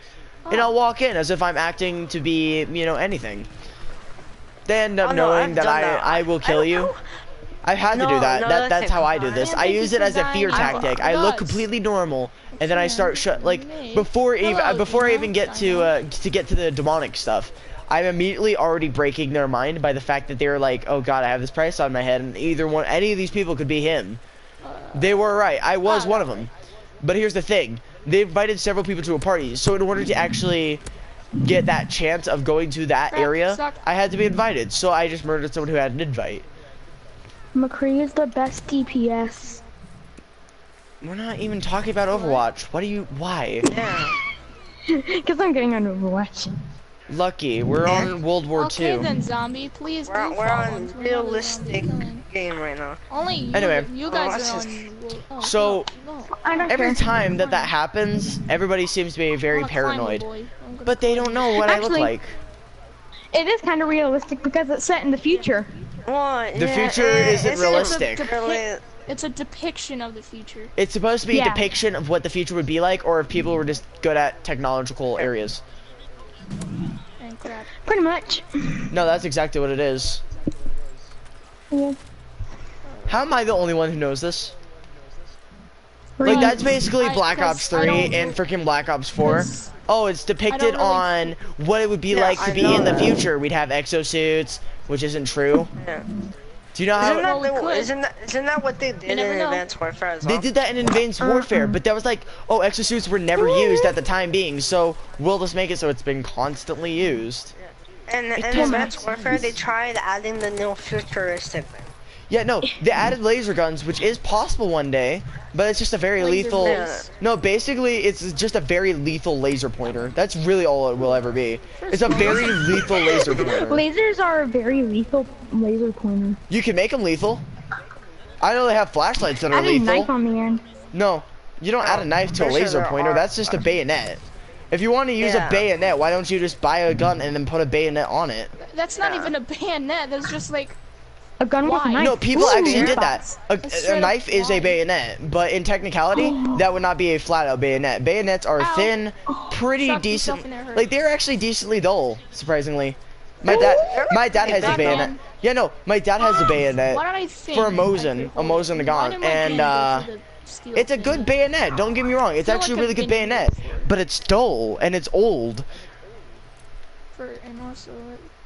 and I'll walk in as if I'm acting to be, you know, anything. They end up Oh, no, knowing I've that done I that. will kill you. I've had to do No, that. no, That's that's how I do fine. this. Yeah, I thank use you it for as a fear dying. tactic. I look Nuts. completely normal, and then I start like Me. before Hello, I even get Dino. to get to the demonic stuff. I'm immediately already breaking their mind by the fact that they're like, oh god, I have this price on my head, and any of these people could be him. They were right. I was one of them. But here's the thing. They invited several people to a party, so in order to actually get that chance of going to that area, I had to be invited. So I just murdered someone who had an invite. McCree is the best DPS. We're not even talking about Overwatch. Why? Yeah. Because I'm getting on Overwatch. Lucky, we're on World War Okay II. then, zombie, please do We're fall on into another realistic zombie killing. game right now. Only you, Anyway. you Oh, guys that's are on. Oh, So- no. I don't Every care. time that happens, everybody seems to be very I'm gonna climb you, paranoid. boy. I'm gonna But they climb don't you. know what I look Actually- like. It is kind of realistic because it's set in the future. Well, The future isn't realistic. It's a depiction of the future. It's supposed to be a Yeah. depiction of what the future would be like, or if people were just good at technological areas. And crap. Pretty much. No, that's exactly what it is. Yeah. How am I the only one who knows this? Read. Like, that's basically I- Black 'cause Ops I 3 don't- and freaking Black Ops 4. 'cause Oh, it's depicted really- on what it would be Yeah, like to I be know in the that. future. We'd have exosuits, which isn't true. Yeah. Do you know Isn't how... that, Well, we could. isn't that what they did in never know. Advanced Warfare as They well? did that in Advanced Warfare, but that was like, oh, exosuits were never used at the time being, so we'll just make it so it's been constantly used. And in doesn't Advanced make Warfare, they tried adding the new futuristic thing. Yeah, no, they added laser guns, which is possible one day, but it's just a very Laser lethal... guns. No, basically, it's just a very lethal laser pointer. That's really all it will ever be. It's a very lethal laser pointer. Lasers are a very lethal laser pointer. You can make them lethal. I know they have flashlights that are Add a knife lethal. on the end. No, you don't add a knife to a Pretty sure laser there pointer. are That's just a bayonet. If you want to use Yeah. a bayonet, why don't you just buy a gun and then put a bayonet on it? That's not even a bayonet. That's just like A gun with a Why? knife. No, people Ooh, actually did that. box. A straight up knife is a lie. bayonet, but in technicality, that would not be a flat-out bayonet. Bayonets are Ow. thin, pretty Shot decent. yourself in the heart. Like they're actually decently dull, surprisingly. My dad has a Back bayonet. on. Yeah, no, my dad has a bayonet Why did I think? for a I Mosin, could a hold Mosin it? Nagant, Why did my and hand go to the steel it's a thing? good bayonet. Don't get me wrong, it's feel actually a like really I've good been bayonet, here before. but it's dull and it's old. And also,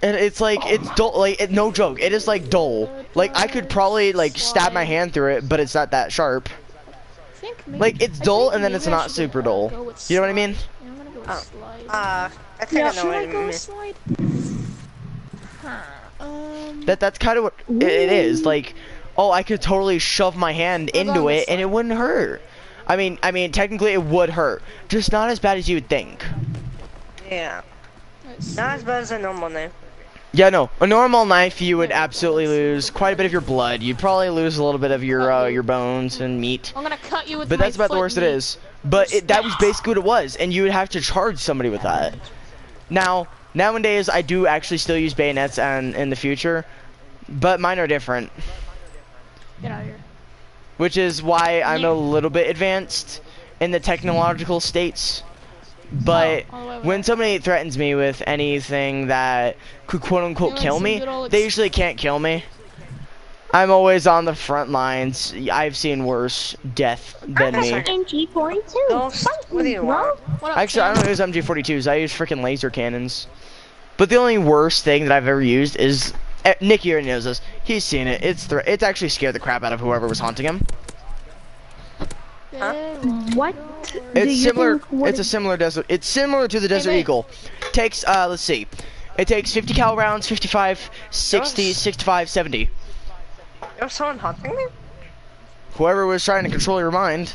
And it's like, it's dull, like, no joke, it is like dull. Like, I could probably, like, stab my hand through it, but it's not that sharp. I think maybe, Like, it's I dull think and then maybe it's I not should, super dull. go with You know what I mean? slide. Yeah, I'm gonna go with Oh. slide. I think I know Should what I you go mean. with slide? Huh. That's kind of what it is. Like, oh, I could totally shove my hand We're going into with it and it wouldn't hurt. I mean, technically it would hurt, just not as bad as you would think. Yeah. Let's see. Not as bad as a normal knife. Yeah, no, a normal knife you would absolutely lose quite a bit of your blood. You'd probably lose a little bit of your bones and meat. I'm gonna cut you with But my that's about the foot worst it meat. is. But that was basically what it was, and you would have to charge somebody with that. Now, nowadays, I do actually still use bayonets and in the future, but mine are different, Get out of here. which is why I'm a little bit advanced in the technological states. But all the way over when there. somebody threatens me with anything that could quote-unquote Doing kill some me, good old they usually can't kill me. I'm always on the front lines. I've seen worse death than me. MG42. Ghost, what do you want? What up, Actually, I Sam? don't use MG42s. I use freaking laser cannons. But the only worst thing that I've ever used is Nicky already knows this. He's seen it. It's actually scared the crap out of whoever was haunting him. What? It's similar. It's a similar desert. It's similar to the Desert mate. Eagle. Takes let's see. It takes 50 cal rounds, 55, 60, 65, 70. There was someone hunting me? Whoever was trying to control your mind.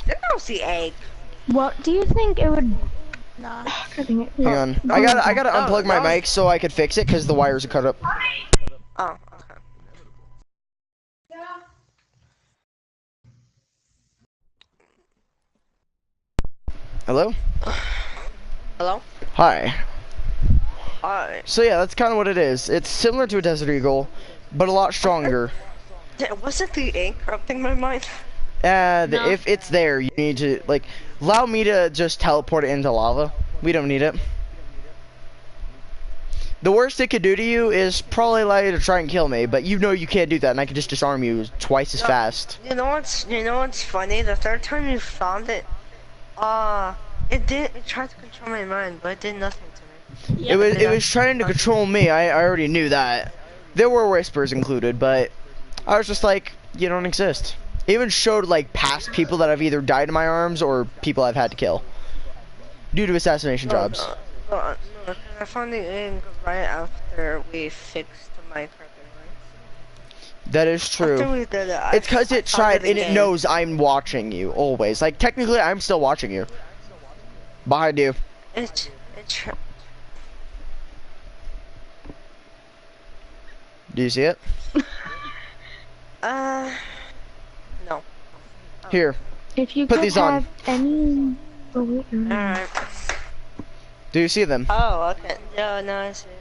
There goes the egg. What do you think it would? Nah. Hang on. I gotta unplug my mic so I could fix it because the wires are cut up. Oh, okay. Hello? Hello? Hi. Alright. So yeah, that's kind of what it is. It's similar to a Desert Eagle, but a lot stronger. Wasn't the egg corrupting my mind? And No. if it's there, you need to, like, allow me to just teleport it into lava. We don't need it. The worst it could do to you is probably allow you to try and kill me, but you know you can't do that, and I can just disarm you twice as fast. You know what's funny? The third time you found it, it tried to control my mind, but it did nothing to me. Yeah, It was trying to control me. I already knew that. There were whispers included, but I was just like, you don't exist. It even showed like past people that have either died in my arms or people I've had to kill due to assassination jobs. No, I found the egg right after we fixed my carpet. That is After true. we did it, It's because it I tried found and it again. knows I'm watching you always. Like technically, I'm still watching you. Behind you. It Do you see it? no. Here. If you Put could these on. have any. Oh, wait, Alright. Do you see them? Oh, okay. No, I see it.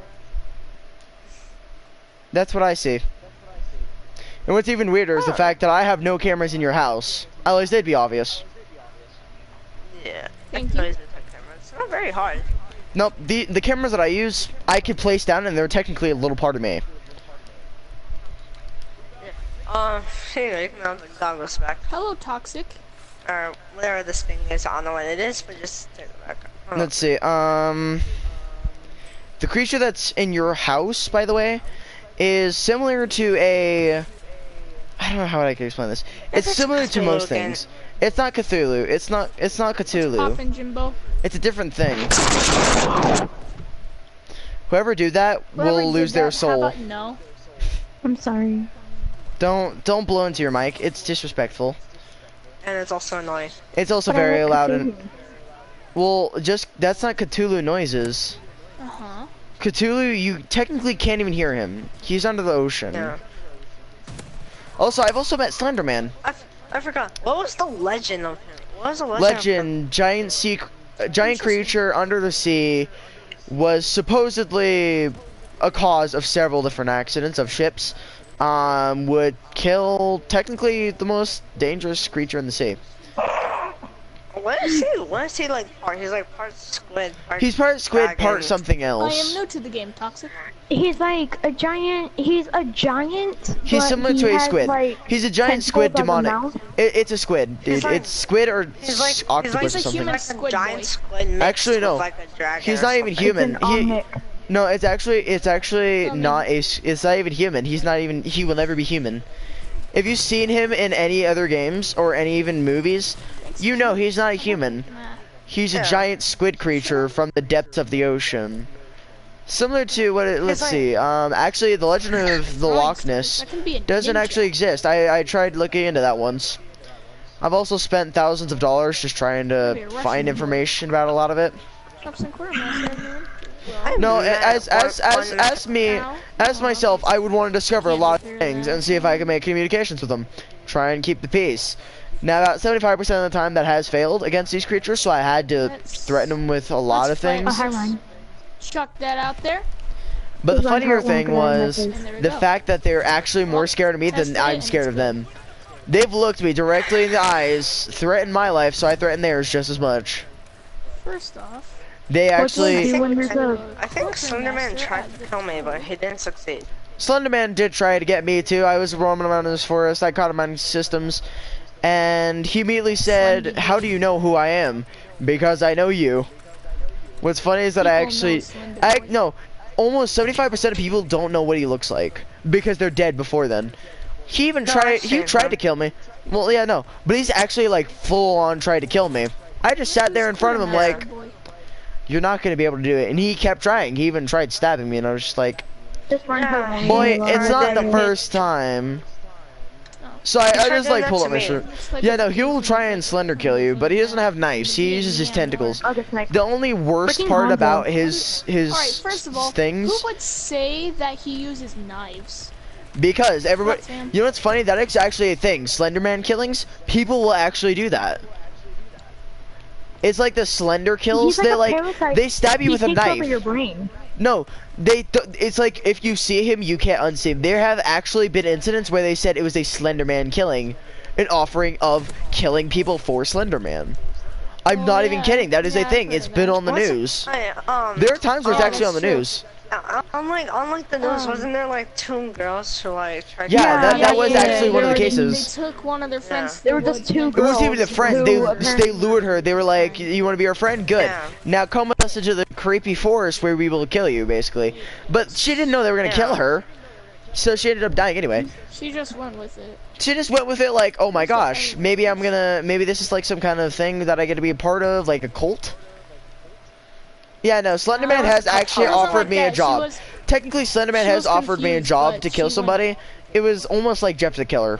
That's what I see. And what's even weirder is the fact that I have no cameras in your house. At least they'd be obvious. Yeah. Thank I can you. always detect cameras. It's not very hard. Nope, the cameras that I use, I could place down and they're technically a little part of me. Here you can have the goggles back. Hello, Toxic. Or whatever this thing is, I don't know what it is, but just take it back. Let's see, the creature that's in your house, by the way, is similar to a... I don't know how I can explain this. It's it's similar to most Cthulhu again. things. It's not Cthulhu. It's not Cthulhu. Poppin' Jimbo. It's a different thing. Whoever do that Whoever will did lose their that, how soul. about no? I'm sorry. Don't blow into your mic. It's disrespectful. And it's also annoying. It's also But I very like loud Cthulhu. and well, just that's not Cthulhu noises. Uh-huh. Cthulhu, you technically can't even hear him. He's under the ocean. Yeah. Also, I've also met Slenderman. I forgot. What was the legend of him? What was the Legend, giant creature under the sea, was supposedly a cause of several different accidents of ships. Would kill technically the most dangerous creature in the sea. What is he? What is he like part? He's like part squid. He's part squid, dragon. part something I am else. new to the game, Toxic. He's like a giant. He's a giant. He's but similar he to a has, squid. Like, He's a giant squid tentacles as a demonic. mouth. It's a squid, dude. Like, it's squid or He's like octopus or a something. human like squid a giant boy. squid mixed Actually, no. with like a dragon. He's or not even something. human. It's an omnic. No, it's actually Coming. not a. It's not even human. He's not even. He will never be human. If you've seen him in any other games or any even movies, you know he's not a human. Nah. He's a Yeah. giant squid creature from the depths of the ocean. Similar to what it, let's like- see. Actually, the Legend of the Loch Ness That can be a doesn't ninja. actually exist. I tried looking into that once. I've also spent thousands of dollars just trying Be a to Russian find boy. information about a lot of it. Chops and quartermaster, man. No, met as me, Ow. as myself, I would want to discover a Can't lot of repair things that. and see if I can make communications with them. Try and keep the peace. Now, about 75% of the time that has failed against these creatures, so I had to Let's- threaten them with a lot of let's fight. Oh, things. hi, Ryan. Chuck that out there. But the Who's on funnier Heart One thing Command was Message? And there we the go. fact that they're actually more scared of me Test than it I'm and scared it's of them. They've looked me directly in the eyes, threatened my life, so I threaten theirs just as much. First off, They What do you actually, do when you're good? I think Slenderman Quartermaster tried at to kill me, but he didn't succeed. Slenderman did try to get me too. I was roaming around in this forest. I caught him on systems, and he immediately said, Slendy. "How do you know who I am?" Because I know you. What's funny is that I People know actually, Slender Boy. no, almost 75% of people don't know what he looks like because they're dead before then. He even No, tried. I've He seen tried him. to kill me. Well, yeah, no, but he's actually like full on tried to kill me. I just sat there in front of him like, Boy. "You're not gonna be able to do it," and he kept trying. He even tried stabbing me, and I was just like, Just run Yeah. Heart One. "Boy, You it's are not the dead. first time." Oh. So I tried just doing like that pulled to up my me. shirt. Looks like Yeah, a no, he will human try and like slender kill you, but he doesn't have knives. He uses his Yeah, tentacles. I'll get next. The only worst Freaking part Hanzo. about his Alright, first of all, things, who would say that he uses knives? because everybody, That's him. you know what's funny? That is actually a thing. Slenderman killings, people will actually do that. It's like the slender kills. He's like They a like parasite. they stab you He with a takes over knife. your brain. No, it's like if you see him, you can't unsee him. There have actually been incidents where they said it was a Slenderman killing, an offering of killing people for Slenderman. I'm Oh, not even yeah. kidding. That is Yeah, a I've thing. heard It's of been that. on the What's- news. There There are times where it's Oh, actually on the that's true. news. on like the news, Um, wasn't there like two girls who like tried Yeah, to that Yeah, was yeah, actually one of the they- cases. They took one of their friends. to There were the just woods two and It wasn't girls even a friend. who They apparently- lured her. They were like, "You want to be our friend? Good. Yeah. Now come with us into the creepy forest where we will kill you, basically." But she didn't know they were gonna Yeah. kill her, so she ended up dying anyway. She just went with it. She just went with it like, "Oh my gosh, maybe this is like some kind of thing that I get to be a part of, like a cult." Yeah, no, Slenderman has actually It wasn't offered like me a that. She job. was- Technically, Slenderman she has was offered me a confused, job but to kill she somebody. It was almost like Jeff the Killer.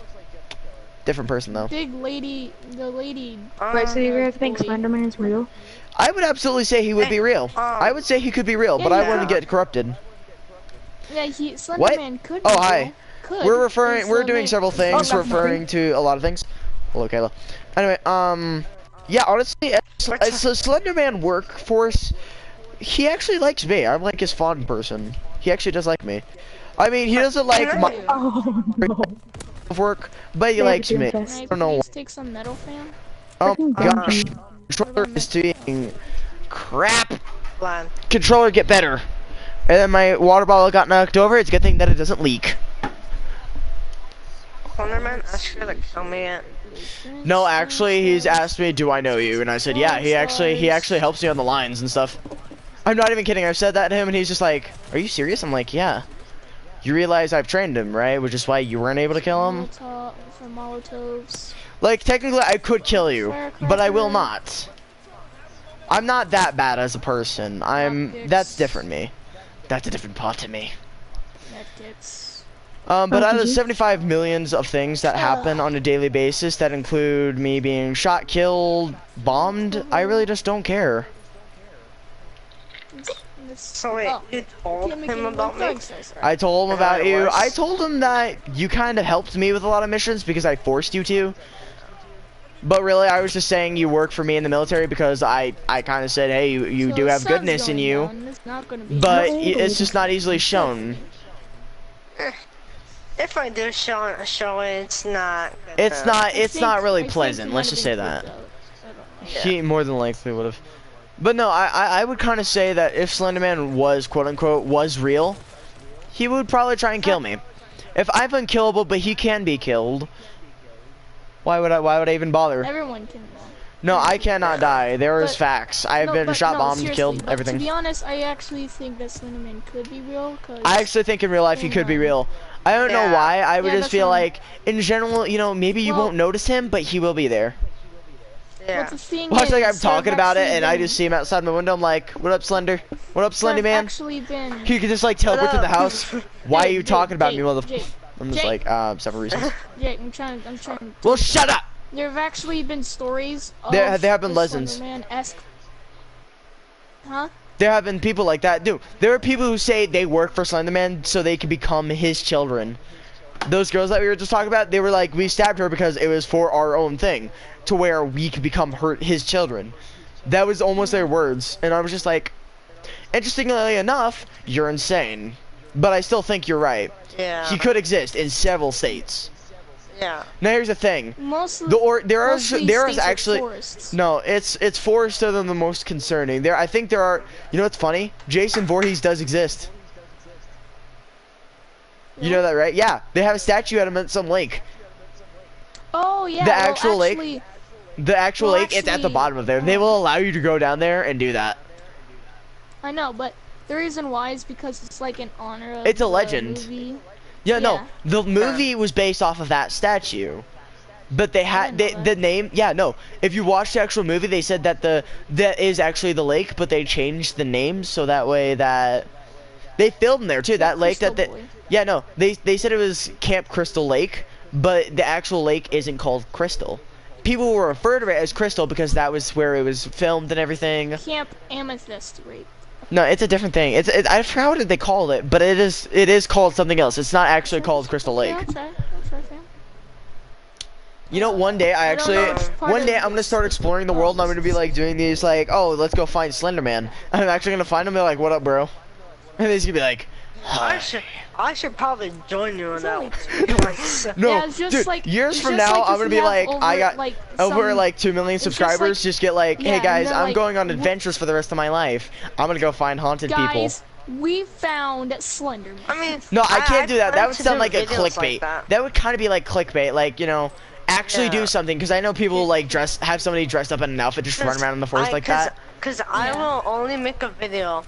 Different person though. Big lady, the lady. Wait, so you guys the think boy. Slenderman is real? I would absolutely say he would be real. I would say he could be real, but I Yeah. wouldn't get corrupted. Yeah, Slenderman could. Oh, be hi. real. Could. We're referring. Is We're the doing name- several things. Oh, referring to a lot of things. Hello, Kayla. Anyway, yeah. Honestly, as a Slenderman workforce, he actually likes me. I'm like his fond person. He actually does like me. I mean, he doesn't like my Oh no. work, but he likes me. Can I I don't know. please take some metal, fam? Oh Freaking my gosh, donkey. controller is doing crap. plan. Controller, get better. And then my water bottle got knocked over. It's a good thing that it doesn't leak. Slenderman asked you to kill me yet? No, actually, he's asked me, "Do I know you?" And I said, "Yeah." He actually helps me on the lines and stuff. I'm not even kidding. I've said that to him, and he's just like, "Are you serious?" I'm like, "Yeah." You realize I've trained him, right? Which is why you weren't able to kill him. For Molotovs. Like, technically, I could kill you, but I will Firecracker. not. I'm not that bad as a person. That's different me. That's a different part to me. Medkits. But out of the RPGs? 75 millions of things that happen on a daily basis that include me being shot, killed, bombed, I really just don't care. So wait, Oh. you told him about me? I told him How about it you. works? I told him that you kind of helped me with a lot of missions because I forced you to. But really, I was just saying you work for me in the military because I kind of said, hey, you So do the have sun's goodness in going you, down, it's not gonna be but it's just not easily shown. If I do show it, it's not good It's enough. not really I think pleasant. he Let's might just have say been that. creeped out. I don't know. He more than likely would have. But no, I would kind of say that if Slenderman was quote unquote was real, he would probably try and kill me. If I'm unkillable, but he can be killed, why would I even bother? Everyone can. No, I cannot die. There is But- facts. I have been shot, bombed, seriously, killed, but everything. To be honest, I actually think that Slenderman could be real. Cause I actually think in real life he could be real. I don't know Yeah. why. I would Yeah, just that's feel what I'm- like, in general, you know, maybe you Well- won't notice him, but he will be there. Yeah. But the thing Well, it's like I'm is, there have talking about it, actually and I been- just see him outside my window. I'm like, "What up, Slender? What up, there Slendy have man?" actually been. He could just like teleport to the up? house. Why are you Jake, talking about Jake, me, mother? Jake, I'm just Jake. like, several reasons. Jake, I'm trying. Well, shut up. There have actually been stories of There have been the legends. Slenderman-esque. Huh? There have been people like that, dude. There are people who say they work for Slenderman so they can become his children. Those girls that we were just talking about, they were like, we stabbed her because it was for our own thing, to where we could become his children. That was almost their words, and I was just like, interestingly enough, you're insane. But I still think you're right. Yeah. He could exist in several states. Yeah. Now here's the thing. Most of There most of these is states are actually forests. no. It's forests are the most concerning. I think there are. You know what's funny? Jason Voorhees does exist. You know that, right? Yeah, they have a statue at him at some lake. Oh yeah. The well, actual lake? actually, The actual Well, lake, it's at the actually, bottom of there. They will allow you to go down there and do that. I know, but the reason why is because it's like in honor of It's a the legend. movie. Yeah, no, Yeah. the movie was based off of that statue. But they had didn't know the that. name. Yeah, no. If you watch the actual movie, they said that that is actually the lake, but they changed the name so that way that they filmed there too. That lake Crystal that Boy. yeah, no. They said it was Camp Crystal Lake, but the actual lake isn't called Crystal. People will refer to it as Crystal because that was where it was filmed and everything. Camp Amethyst Rape. No, it's a different thing. I forgot what they called it, but it is called something else. It's not actually called Crystal Lake. Yeah, I'll try, fam. You know, one day I don't know, it's part one day of I'm gonna start exploring the world, and I'm gonna be like doing these like, oh, let's go find Slenderman. And I'm actually gonna find him and be like, what up, bro? And he's gonna be like, hi. I should probably join you on that only one. Like, so- No, Yeah, it's just dude, like- years it's from just now, like I'm if gonna you be have like, I over, got like, over some- like 2 million it's just subscribers. like- Just get like, yeah, hey and guys, they're I'm like, going on "Wh- adventures for the rest of my life. I'm gonna go find haunted people. Guys, we found Slenderman. I mean, No, I can't do that. That plan would to sound do like a videos clickbait. like That would kind of be like clickbait, like, you know, actually Yeah. do something. Because I know people like have somebody dressed up in an outfit just run around in the forest like that. Cause I Yeah. will only make a video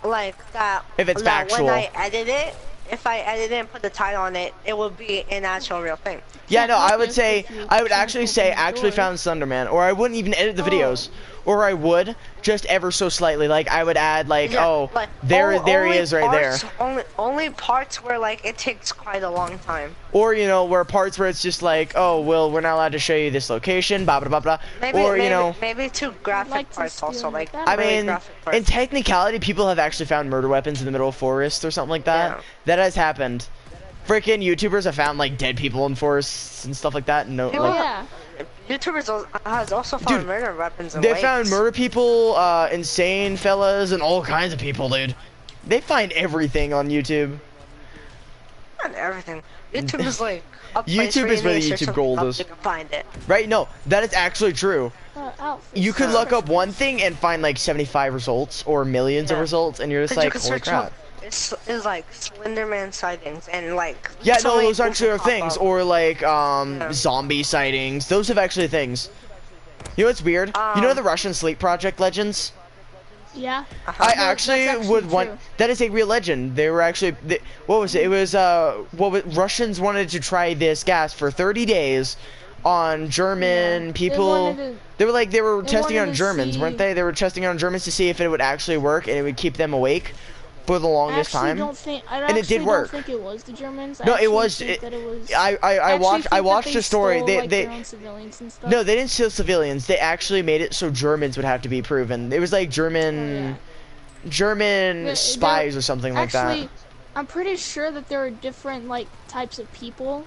like that. If it's that factual. When I edit it, if I edit it and put the title on it, it will be an actual real thing. Yeah, no, I would If say, you I would can't actually open say the actually door. found Slenderman, or I wouldn't even edit the Oh. videos, or I would just ever so slightly, like I would add like, Yeah, oh, like, there he only is right there, parts, only parts where like it takes quite a long time. or you know, where parts where it's just like, oh, well, we're not allowed to show you this location, blah blah blah blah, Maybe, or maybe, you know. maybe two graphic like to parts steal also, like that. I really mean, graphic parts. in technicality, people have actually found murder weapons in the middle of forests or something like that. Yeah. That has happened. Freaking YouTubers have found like dead people in forests and stuff like that. No, People- Oh like, yeah. YouTubers has also found Dude, murder weapons in they lakes. found murder people, insane fellas, and all kinds of people, dude. They find everything on YouTube. Not everything. YouTube is like a place YouTube where is you where need the to search YouTube gold up, is. You can find it. Right? No, that is actually true. Outfits. You could look up one thing and find like 75 results or millions of Yeah. results, and you're just 'Cause you like, can holy search crap. up. It's like Slenderman sightings and like. Yeah, so no, many those actually are things will things, pop up. or like zombie sightings. Those have actually things. You know what's weird? You know the Russian sleep project legends? Yeah. Uh-huh. I No, that's actually actually would want. true. That is a real legend. They were actually. What was it? It was Russians wanted to try this gas for 30 days on German Yeah. people. They were testing wanted on to Germans, weren't see- they? They were testing on Germans to see if it would actually work and it would keep them awake for the I longest actually time. don't think. I And it did actually work. don't think it was the Germans. I No, it actually was- think it- that it was. I actually watched think I that watched they a story. stole, They like, they their own civilians and stuff. no, they didn't steal civilians. They actually made it so Germans would have to be proven. It was like German They're- spies or something like Actually, that. I'm pretty sure that there are different like types of people.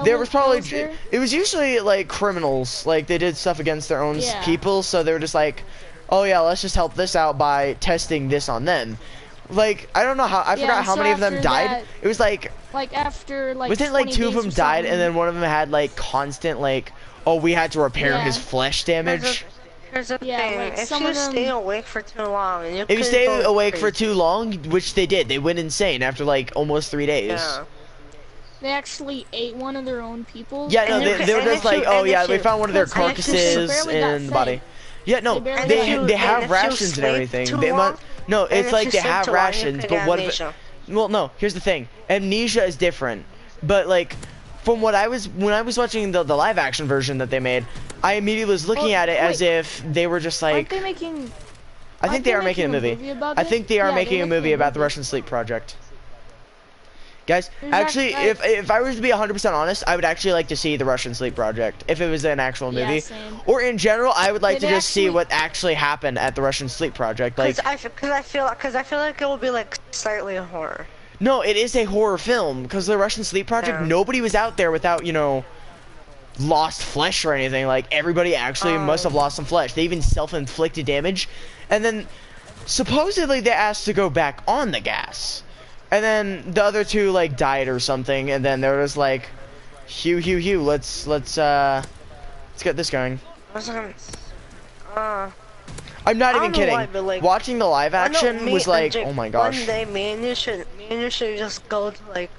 There was probably there? it was usually like criminals, like they did stuff against their own Yeah. people, so they were just like, oh yeah, let's just help this out by testing this on them. Like I don't know how I forgot how so many of them after died. that- It was like after like wasn't it like 20 two of days them or died, and something. then one of them had like constant like, oh we had to repair Yeah. his flesh damage. Here's the Yeah, thing, like, if some you of them- stay awake for too long, and you If you could stay go awake for crazy. too long, which they did, they went insane after like almost 3 days. Yeah. They actually ate one of their own people. Yeah, no, And you they could- were and just if like, you- oh and yeah, if we you- found one of their and if you carcasses barely got in the body. fed. Yeah, no, They barely they got they fed. have And if you rations and sleep everything. too They long, must no, and it's if like you they sleep have too long, you rations, could but get what if amnesia. well, no, here's the thing. Amnesia is different. But like from what I was when I was watching the live action version that they made, I immediately was looking Well, at it as wait. if they were just Aren't like they making? I think aren't they they are making a making a movie. movie about I it? think they are Yeah, making they're a movie making a about the movie. Russian Sleep Project. Guys, There's actually, act- if I was to be 100% honest, I would actually like to see the Russian Sleep Project if it was an actual Yeah, movie. same. Or in general, I would like They'd to just see actually- what actually happened at the Russian Sleep Project. Like, Because I feel like it will be like slightly a horror. no, it is a horror film because the Russian Sleep Project, Yeah. nobody was out there without, you know, lost flesh or anything. Like everybody actually must have lost some flesh. They even self-inflicted damage, and then supposedly they asked to go back on the gas. And then the other two like died or something, and then there was like, Hugh, let's get this going. I was like, I'm not I even don't know kidding. why, but, like, Watching the live I know action was like, Jake, oh my gosh. One day, me and you should just go to like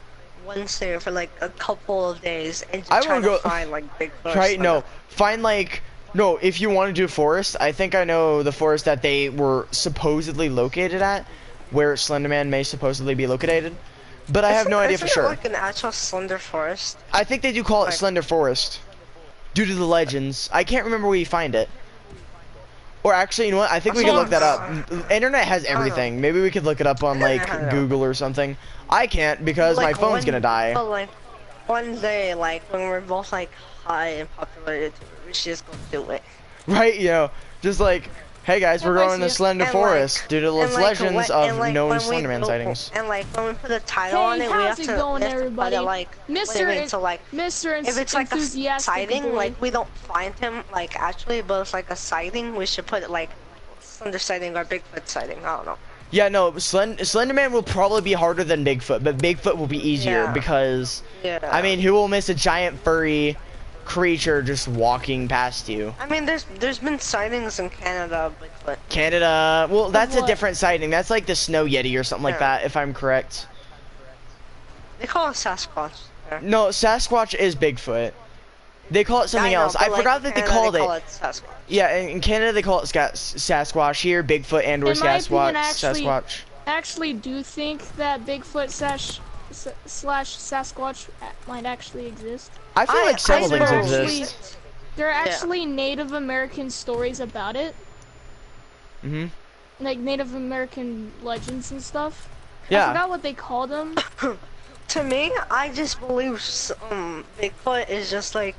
Wednesday for like a couple of days and just I try will to go- find like Bigfoot. Right? No, find like no. If you want to do forest, I think I know the forest that they were supposedly located at, where Slenderman may supposedly be located. But I have no idea for Isn't it sure. like an actual slender forest? I think they do call it like- Slender Forest, due to the legends. I can't remember where you find it. Or actually, you know what? I think we can look that up. Internet has everything. Maybe we could look it up on I like don't know. Google or something. I can't because my Like, phone's gonna die. But like one day, like when we're both like high and popular, we should just go do it. Right? You know, just like, hey guys, we're Yeah, going to but Slender and, Forest like- due to and, the like, legends when- of and, like, known when we Slenderman go- sightings. And like when we put a title Hey, on it, we how's have it to going, we have to put everybody? it like Mr. Wait a minute, so like Mr. if it's like a Enthusiastic sighting, Boy. like we don't find him like actually, but it's like a sighting. We should put it like Slender sighting or Bigfoot sighting. I don't know. Yeah, no, Slenderman will probably be harder than Bigfoot, but Bigfoot will be easier Yeah. because, Yeah. I mean, who will miss a giant furry creature just walking past you? I mean, there's been sightings in Canada, of Bigfoot. Canada, well, that's a what? different sighting. That's like the Snow Yeti or something like Yeah. that, if I'm correct. They call it Sasquatch. There. No, Sasquatch is Bigfoot. They call it something I know, else. but, I like, forgot in that they Canada, called call it. it Sasquatch. Yeah, in Canada they call it Sasquatch. Here, Bigfoot and or In my Sasquatch. opinion, actually- Sasquatch. Actually, do think that Bigfoot slash Sasquatch might actually exist. I feel like several things suppose exist. we- There are actually Native American stories about it, Mhm. like Native American legends and stuff. I Yeah. forgot what they called them. To me, I just believe Bigfoot is just like,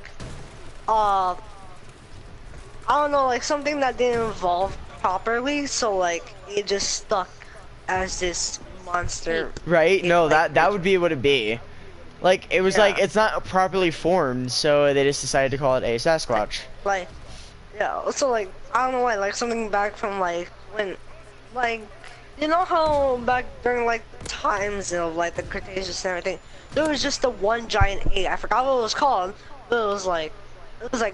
I don't know, like something that didn't evolve properly, so like it just stuck as this monster. Right? No, like, that would be what it'd be. Like it was Yeah. like it's not properly formed, so they just decided to call it a Sasquatch. Like, yeah, so like, I don't know why, like something back from like when, like, you know how back during like the times of like the Cretaceous and everything, there was just the one giant ape. I forgot what it was called, but it was like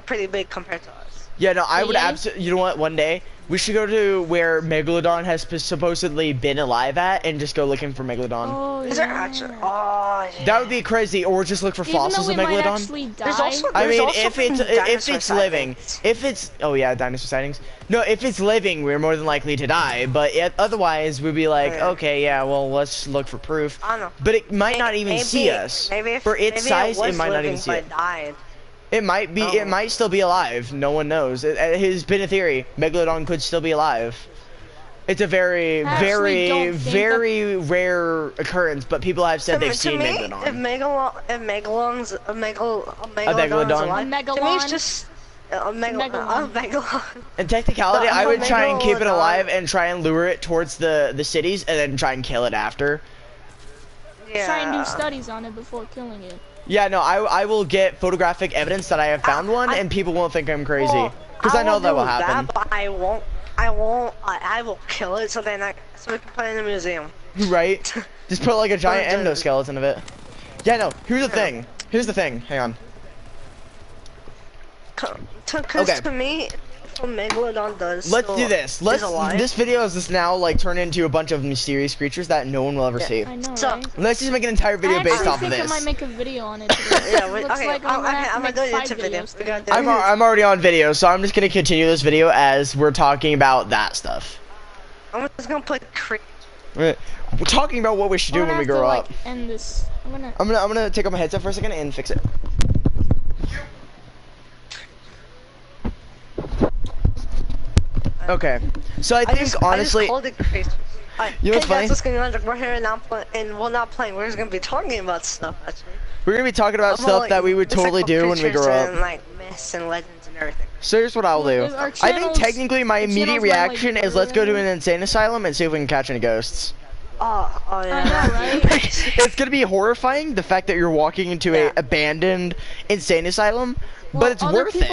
pretty big compared to us. Yeah, no, I would Yeti? absolutely. You know what? One day we should go to where Megalodon has supposedly been alive at, and just go looking for Megalodon. Oh, Is yeah. there actually? Oh, yeah. That would be crazy. Or just look for Even fossils though of it might Megalodon. actually die. There's also- I mean, also if it's dinosaur living, sightings. if it's dinosaur sightings. No, if it's living, we're more than likely to die. But otherwise, we'd be like, Yeah. okay, yeah, well, let's look for proof. I don't know. But it might not even Maybe- see us. Maybe For its maybe size, it was might not living, even see but it. died. It might be. Oh. It might still be alive. No one knows. It has been a theory. Megalodon could still be alive. It's a very, I actually don't think very rare occurrence, but people have said they've To seen me, Megalodon. if Megalon's a Megalodon? alive, to me Megalon? it's just a Megalon. megalon. In technicality, The- I would the try and keep it Megalodon- alive and try and lure it towards the cities, and then try and kill it after. Yeah. Try and do studies on it before killing it. Yeah, no, I will get photographic evidence that I have found one, and people won't think I'm crazy. Because I know that will happen. But I will kill it so then so we can put it in the museum. Right? Just put like a giant endoskeleton of it. Yeah, no, here's the thing. Here's the thing. Hang on. Because to me, what Megalodon does. Let's do this. This video is just now like turn into a bunch of mysterious creatures that no one will ever see. I know, So, right? Let's just make an entire video based off of I this. might make a video on it today. Yeah, Looks okay, like I'm gonna do a YouTube video. I'm already on video, so I'm just gonna continue this video as we're talking about that stuff. I'm just gonna play We're talking about what we should do when we grow up. End this. I'm gonna take off my headset for a second and fix it. Okay, so I think honestly, I just called it crazy. You know what's funny? Guys, what's going on? We're here and we're not playing. We're just gonna be talking about stuff actually. We're gonna be talking about stuff that we would totally do when we grow up. And, like myths and legends and everything. So here's what I'll do. I think technically my immediate reaction is let's go to an insane asylum and see if we can catch any ghosts. Oh yeah. I know, right? It's gonna be horrifying the fact that you're walking into a abandoned insane asylum, but it's worth it.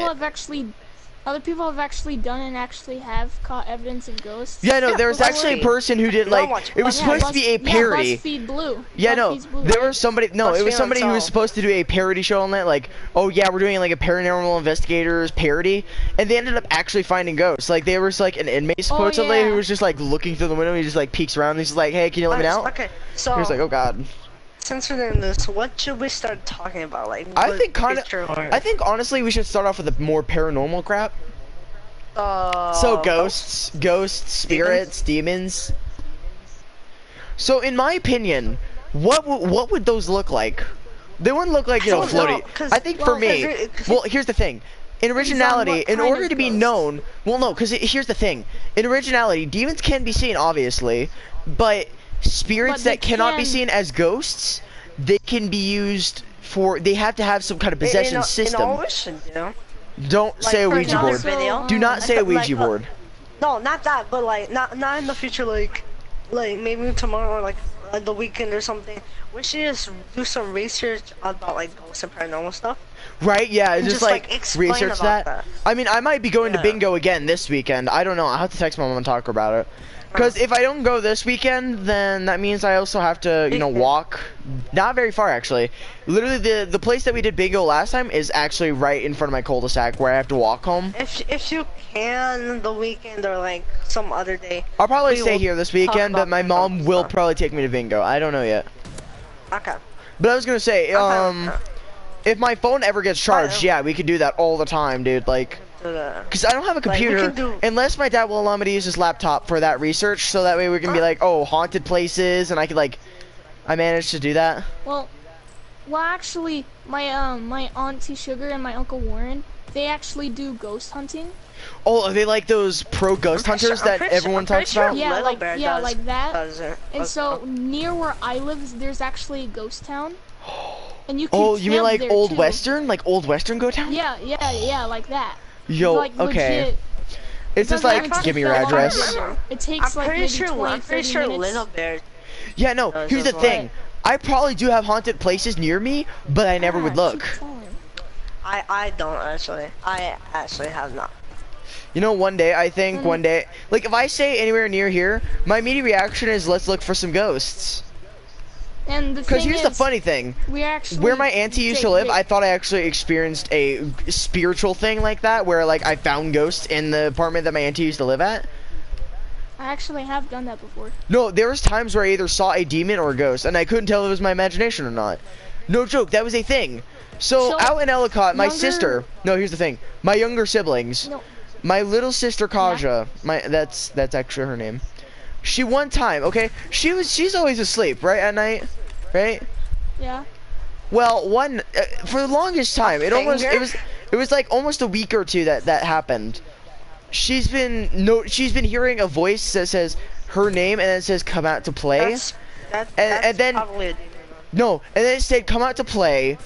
Other people have actually done and actually have caught evidence of ghosts. Yeah, no, there was actually a person who did like it was supposed to be a parody. BuzzFeed Blue. Yeah, no, there was somebody. No, it was somebody who was BuzzFeed supposed to do a parody show on that. Like, oh yeah, we're doing like a paranormal investigators parody, and they ended up actually finding ghosts. Like, there was like an inmate supposedly who was just like looking through the window. He just like peeks around. And he's just like, hey, can you let me out? Okay, so he was like, oh god. Since we're doing this, what should we start talking about? Like, I think honestly we should start off with a more paranormal crap. So ghosts, spirits, demons. So in my opinion, what would those look like? They wouldn't look like, you know, floaty. I think for me, well, here's the thing. In originality, in order to be known, well, no, because here's the thing. In originality, demons can be seen, obviously, but spirits that cannot be seen as ghosts, they can be used for. They have to have some kind of possession system. Don't say a Ouija board. Do not say a Ouija board. No, not that, but like not in the future. Like maybe tomorrow or like the weekend or something. We should just do some research about like ghosts and paranormal stuff. Right? Yeah, just like research that. I mean, I might be going to bingo again this weekend. I don't know. I will have to text my mom and talk about it. Because if I don't go this weekend, then that means I also have to, you know, walk. Not very far, actually. Literally, the place that we did bingo last time is actually right in front of my cul-de-sac where I have to walk home. If you can, the weekend or like some other day. I'll probably stay here this weekend, but my mom will probably take me to bingo. I don't know yet. Okay. But I was gonna say, if my phone ever gets charged, yeah, we could do that all the time, dude. Like. Because I don't have a computer, unless my dad will allow me to use his laptop for that research, so that way we can be like, oh, haunted places, and I could like, I managed to do that. Well, actually, my auntie Sugar and my uncle Warren, they actually do ghost hunting. Oh, are they like those pro ghost hunters that everyone talks about? Yeah, like that. And so near where I live, there's actually a ghost town. And you can you mean like Old Western? Like Old Western go town? Yeah, like that. Yo, like, okay. Legit. It's just like, give me your address. It takes like maybe 20, 30 minutes. Little Bear. Yeah, no, here's the thing. I probably do have haunted places near me, but I never would look. I don't actually. I actually have not. You know, one day, I think, like if I say anywhere near here, my immediate reaction is let's look for some ghosts. Because here's the funny thing, where my auntie used to live, I thought I actually experienced a spiritual thing like that, where like I found ghosts in the apartment that my auntie used to live at. I actually have done that before. No, there was times where I either saw a demon or a ghost, and I couldn't tell if it was my imagination or not. No joke, that was a thing. So out in Ellicott, my sister, no, here's the thing, my younger siblings, my little sister Kaja, that's actually her name. She one time, okay, she's always asleep, right, at night, right? Yeah. Well, for the longest time, it was like almost a week or two that happened. She's been hearing a voice that says her name and then it says come out to play. And then it said come out to play, and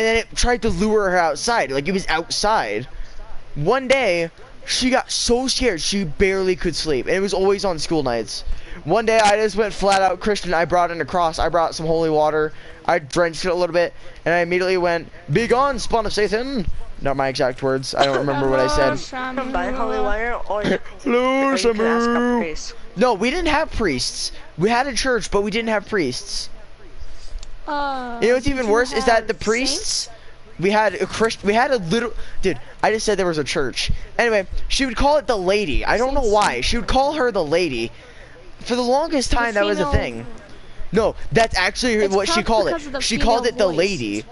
then it tried to lure her outside, like it was outside. One day, She got so scared she barely could sleep. And it was always on school nights. One day I just went flat out Christian. I brought in a cross. I brought some holy water. I drenched it a little bit, and I immediately went, "Be gone, spawn of Satan." Not my exact words. I don't remember what I said. Buy holy water, or you Hello, can ask a Samu. priest. No, we didn't have priests. We had a church, but we didn't have priests. You know what's even worse is that the priests. We had a Christian. We had a little. Dude, I just said there was a church. Anyway, she would call it the lady. I don't know why. She would call her the lady. For the longest time, that was a thing. No, that's actually what she called it. She called it the lady.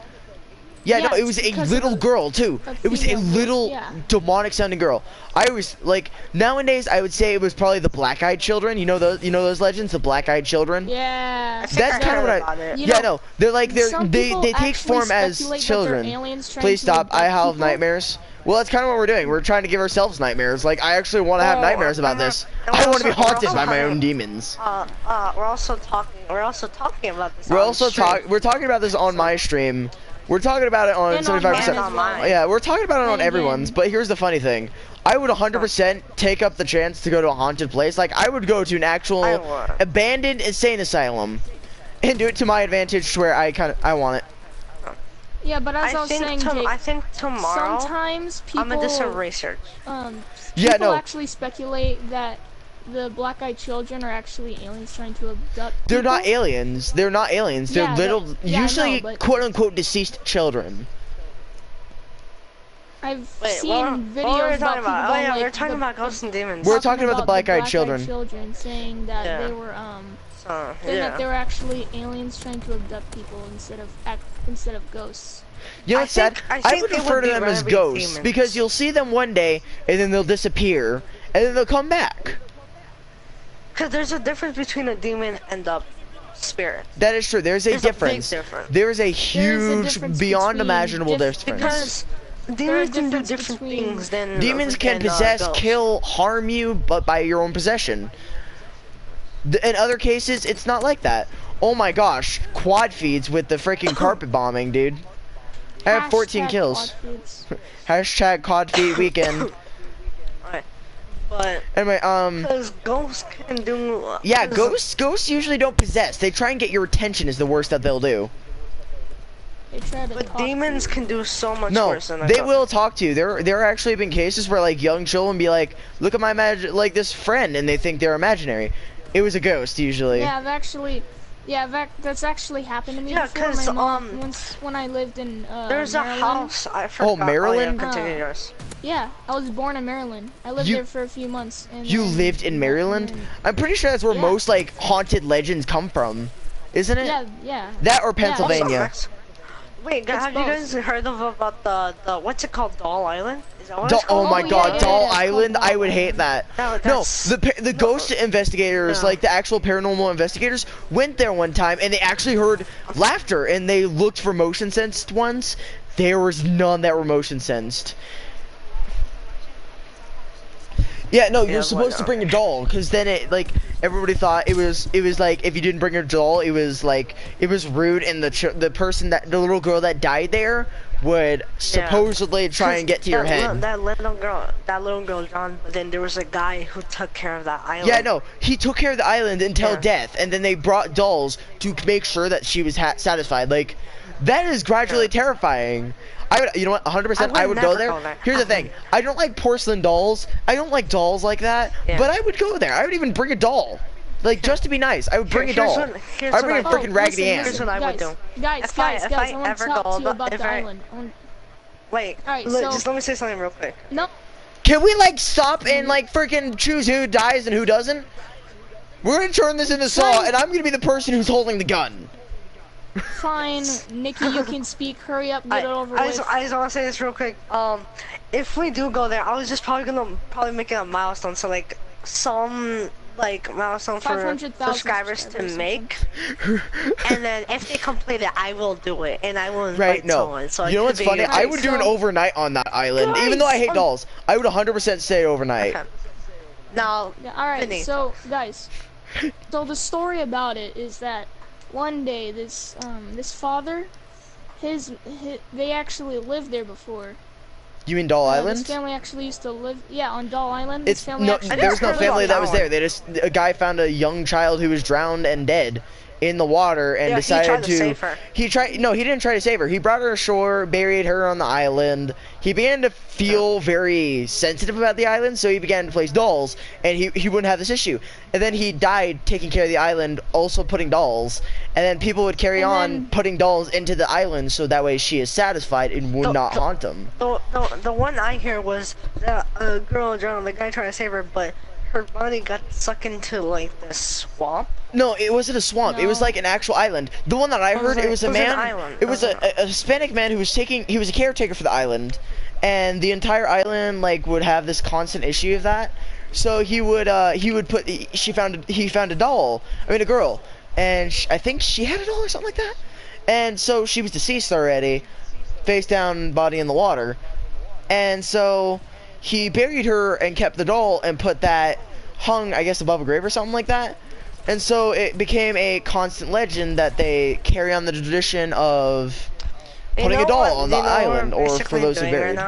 Yeah, no, it was a little girl too. It was a little demonic sounding girl. I always like nowadays I would say it was probably the black-eyed children. You know those legends, the black-eyed children. Yeah. That's kind of what I. Yeah, no, they're like they take form as children. Please stop. I have nightmares. Well, that's kind of what we're doing. We're trying to give ourselves nightmares. Like I actually want to have nightmares about this. I want to be haunted by my own demons. We're also talking about this. We're talking about this on my stream. We're talking about it on 75%. Yeah, we're talking about it on everyone's. But here's the funny thing: I would 100% take up the chance to go to a haunted place. Like I would go to an actual abandoned insane asylum and do it to my advantage, to where I want it. Yeah, but as I was saying, Jake, I think tomorrow sometimes people. I'm gonna do some research. People actually speculate that the black-eyed children are actually aliens trying to abduct people. They're not aliens. They're not aliens. They're little, usually quote-unquote deceased children. I've seen videos about people about? going, we're talking about ghosts and demons. We're talking about the black-eyed children. Saying that they were that they were actually aliens trying to abduct people instead of ghosts. You know what's sad? I would refer to them as ghosts because you'll see them one day and then they'll disappear and then they'll come back. Because there's a difference between a demon and a spirit. That is true. There's a difference. There is a huge, beyond imaginable difference. Because demons can do different things than demons can possess, kill, harm you, but by your own possession. In other cases, it's not like that. Oh my gosh, quad feeds with the freaking carpet bombing, dude. I have 14 kills. Hashtag quad feed weekend. But anyway, because ghosts can do. Yeah, ghosts usually don't possess. They try and get your attention. Is the worst that they'll do. But demons can do so much worse than they will talk to you. There actually been cases where like young children be like, "Look at my like this friend," and they think they're imaginary. It was a ghost usually. Yeah, that's actually happened to me before. My mom, once when I lived in there's Maryland. A house. I forgot. Oh, Maryland. Yeah, I was born in Maryland. I lived there for a few months. And you lived in Maryland? I'm pretty sure that's where most like haunted legends come from, isn't it? Yeah. That or Pennsylvania. Wait, have you guys heard about the what's it called, Doll Island? Is that what it's called? Oh my God, Doll Island! I would hate that. No, the ghost investigators, like the actual paranormal investigators, went there one time and they actually heard laughter and they looked for motion sensed ones. There was none that were motion sensed. Yeah, no, you're supposed to bring a doll, because then it, like, everybody thought it was like, if you didn't bring a doll, it was, like, it was rude, and the person the little girl that died there would supposedly try and get to your head. That little girl, John, but then there was a guy who took care of that island. Yeah, no, he took care of the island until death, and then they brought dolls to make sure that she was satisfied. Like, that is gradually terrifying. You know what, 100% I would go there. Here's the thing, I don't like porcelain dolls. I don't like dolls like that, but I would go there. I would even bring a doll. Like, just to be nice, I would bring a doll. I'd bring a freaking Raggedy Ann. Here's what I would do. Guys, I want to talk to you about the island. Wait, just let me say something real quick. No. Can we, like, stop and, like, freaking choose who dies and who doesn't? We're gonna turn this into Saw, and I'm gonna be the person who's holding the gun. Fine, Nikki, you can speak. Hurry up, get it over with. I just want to say this real quick. If we do go there, I was just probably make it a milestone. So like some milestone for subscribers to make, and then if they complete it, I will do it, and I will invite someone. So you know what's funny? I would do an overnight on that island, even though I hate dolls. I would 100% stay overnight. Okay. Now, alright, so guys, so the story about it is that one day this father, they actually lived there before. You mean Doll This Island? family actually used to live, yeah, on Doll Island. This It's family no, actually there was no heard family about that was that there. one. They just a guy found a young child who was drowned and dead in the water and Yeah, he decided tried to save her. He tried. No, he didn't try to save her. He brought her ashore, buried her on the island. He began to feel very sensitive about the island, so he began to place dolls, and he wouldn't have this issue. And then he died taking care of the island, also putting dolls. And then people would carry on putting dolls into the island, so that way she is satisfied and would not haunt him. The one I hear was that a girl drowned, the guy tried to save her, but her body got sucked into like this swamp. No, it wasn't a swamp. It was No. like an actual island. The one that I heard, it was a an man. island. It was a Hispanic man who was he was a caretaker for the island, and the entire island like would have this constant issue of that. So he would he found a doll. I mean a girl, and I think she had a doll or something like that. And so she was deceased already, face down, body in the water, and so he buried her and kept the doll and put that hung, I guess, above a grave or something like that. And so it became a constant legend that they carry on the tradition of putting a doll on the island or for those who buried.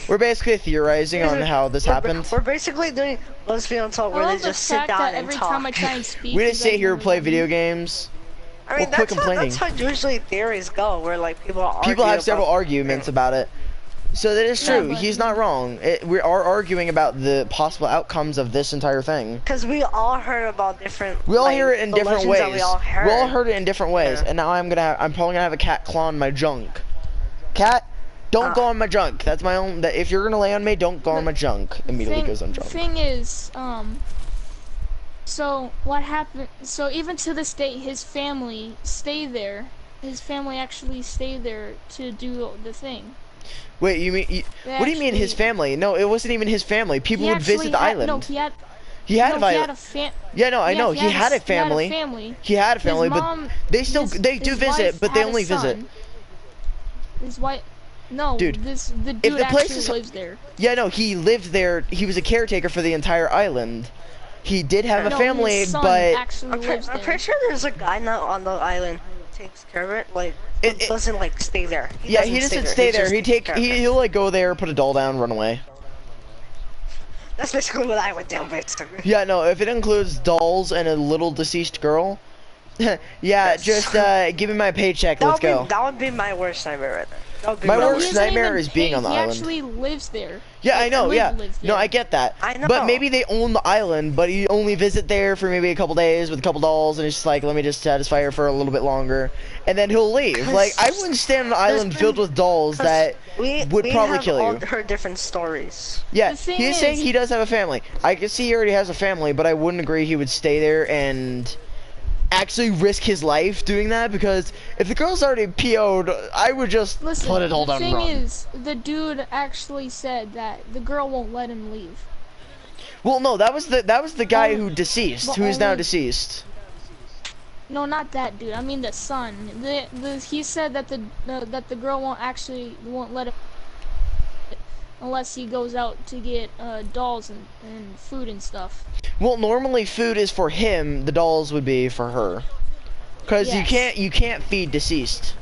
We're basically theorizing on how this happened. We're basically doing lesbian talk where I they love the just sit fact down that and every talk. time I try and speak, We you just sit guys here and never play let me. video games. I mean, Well, quit complaining. that's how usually theories go, where like people argue People have several about arguments about it. So that is Yeah, true. but- He's not wrong. We are arguing about the possible outcomes of this entire thing. because we all heard about different. We all like, hear it in the different legends ways. that we all heard. it in different ways, Yeah. and now I'm probably gonna have a cat claw on my junk. Cat, don't go on my junk. That's my own. That if you're gonna lay on me, don't go on my junk. Immediately goes on The junk. thing is, so what happened? So even to this day, his family stay there. His family actually stay there to do the thing. Wait, you mean? They What do you mean his actually- family? No, it wasn't even his family. People He would visit actually the had- island. No, he had. He had no, a he vi- had a fam. Yeah, no, I Yeah, know. He had a family. He had a family. He had a His family, but mom- they still his- they do his visit, wife but they had a only visit. son. His wife. No, Dude, the dude the place actually is- lives there. Yeah, no, he lived there. He was a caretaker for the entire island. He did have a No, family, his son but actually I'm lives there. pretty sure there's a guy now on the island who takes care of it. Like, It- doesn't like stay there. yeah, he doesn't stay there. just He takes care of it. he'll like go there, put a doll down, run away. That's basically what I would do, basically. Yeah, no, if it includes dolls and a little deceased girl, yeah, Yes. just give me my paycheck. Let's go. That would be my worst nightmare right there. That would be My No, worst he doesn't nightmare even is being pay. on the he island. actually lives there. Yeah, I Like, know. Yeah, lives no, there. I get that. I know. But maybe they own the island, but you only visit there for maybe a couple days with a couple dolls, and it's just like, let me just satisfy her for a little bit longer, and then he'll leave. Like, I wouldn't stand on an island filled with dolls that would probably kill you. We have heard different stories. Yeah, The thing he's saying is- he does have a family. I can see he already has a family, but I wouldn't agree he would stay there and actually risk his life doing that, because if the girl's already PO'd, I would just Listen, put it all the down and thing run. is, the dude actually said that the girl won't let him leave. Well, no, that was the guy Only- who deceased, but who is now only- deceased. No, not that dude. I mean the son. He said that the girl won't let him unless he goes out to get dolls and food and stuff. Well, normally food is for him, the dolls would be for her. Cause Yes. you can't feed deceased.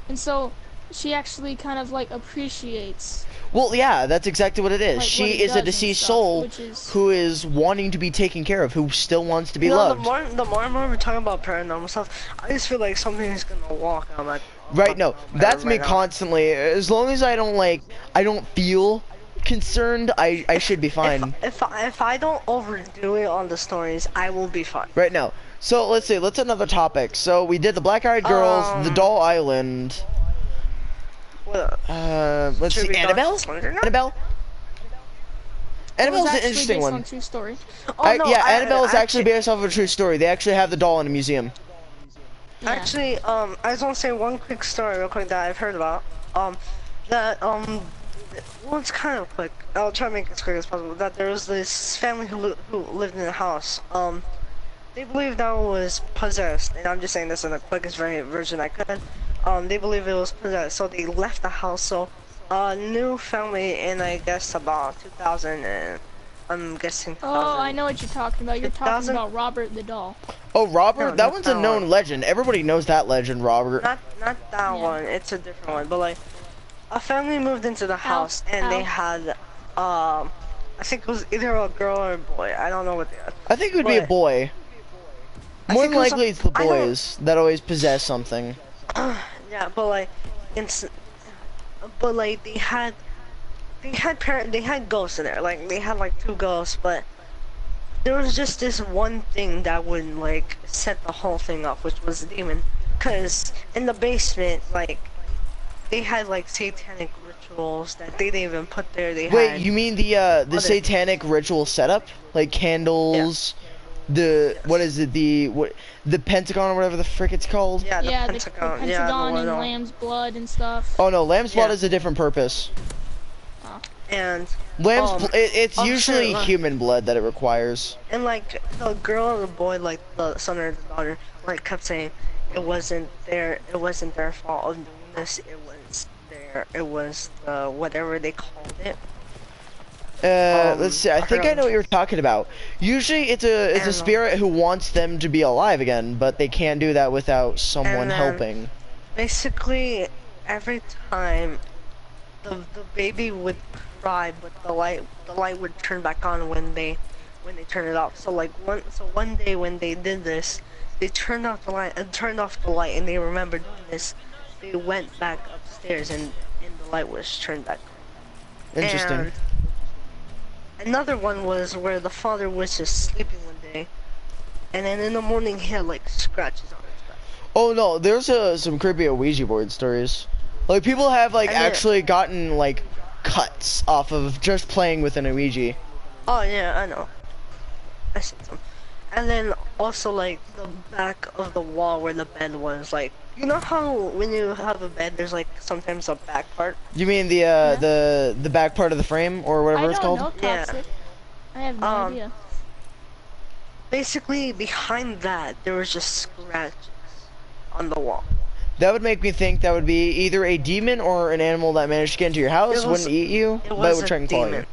And so she actually kind of like appreciates. Well, yeah, that's exactly what it is. Like, She what he is does a and deceased stuff, soul which is- who is wanting to be taken care of, who still wants to be You know, loved. the more and more we're talking about paranormal stuff, I just feel like something's gonna walk on my. Right, no, that's me right now. constantly. As long as I don't feel concerned, I should be fine. If I don't overdo it on the stories, I will be fine. Right now. So let's see, let's another topic. So we did the black-eyed girls, the doll island. What? Let's Should see, we go Annabelle? Slender now? Annabelle? It was Annabelle's an actually interesting based one. on a true story. Oh, no, Yeah, Annabelle is I actually based off of a true story. They actually have the doll in a museum. Yeah. Actually, I just want to say one quick story real quick that I've heard about. Well, it's kind of quick. I'll try to make it as quick as possible. That there was this family who lived in a house. They believed that it was possessed, and I'm just saying this in the quickest version I could. They believe it was possessed, so they left the house. So, new family in, I guess, about 2000, and I'm guessing 2000. Oh, I know what you're talking about. You're talking 2000 about Robert the doll. Oh, Robert? No, that not one's that a known one. legend. Everybody knows that legend, Robert. Not that Yeah. one. It's a different one. But like, a family moved into the house and they had, I think it was either a girl or a boy. I don't know what they had. I think it would be a boy. More than likely, it's the I don't- boys that always possess something. Yeah, but like, but like they had ghosts in there. Like they had like 2 ghosts, but there was just this one thing that would like set the whole thing up, which was a demon. Cause in the basement, like they had like satanic rituals that they didn't even put there. They Wait, had you mean the satanic ritual setup, like candles? The what is it? The Pentagon or whatever the frick it's called? yeah, Yeah, the the Pentagon, Pentagon and lamb's blood and stuff. Oh no, lamb's blood Yeah. is a different purpose. and It's I'm usually sure, human blood that it requires. and like the girl and the boy, like the son or the daughter, like kept saying it wasn't their fault of doing this. It was whatever they called it. Let's see. I think I know what you're talking about. Usually, it's a spirit who wants them to be alive again, but they can't do that without someone helping. Basically, every time the baby would cry, but the light would turn back on when they turn it off. So like one day when they did this, they turned off the light, and they remembered doing this. They went back upstairs and the light was turned back on. Interesting. And another one was where the father was just sleeping one day, and then in the morning he had like scratches on his back. Oh no, there's some creepy Ouija board stories. Like people have like actually gotten like cuts off of just playing with an Ouija. Oh yeah, I know. I see some. And then also like the back of the wall where the bed was, like you know how when you have a bed there's like sometimes a back part? You mean the back part of the frame or whatever it's called? I don't know, Toxic. I have no idea. Basically behind that there was just scratches on the wall. That would make me think that would be either a demon or an animal that managed to get into your house, wouldn't eat you, but would try and claw you.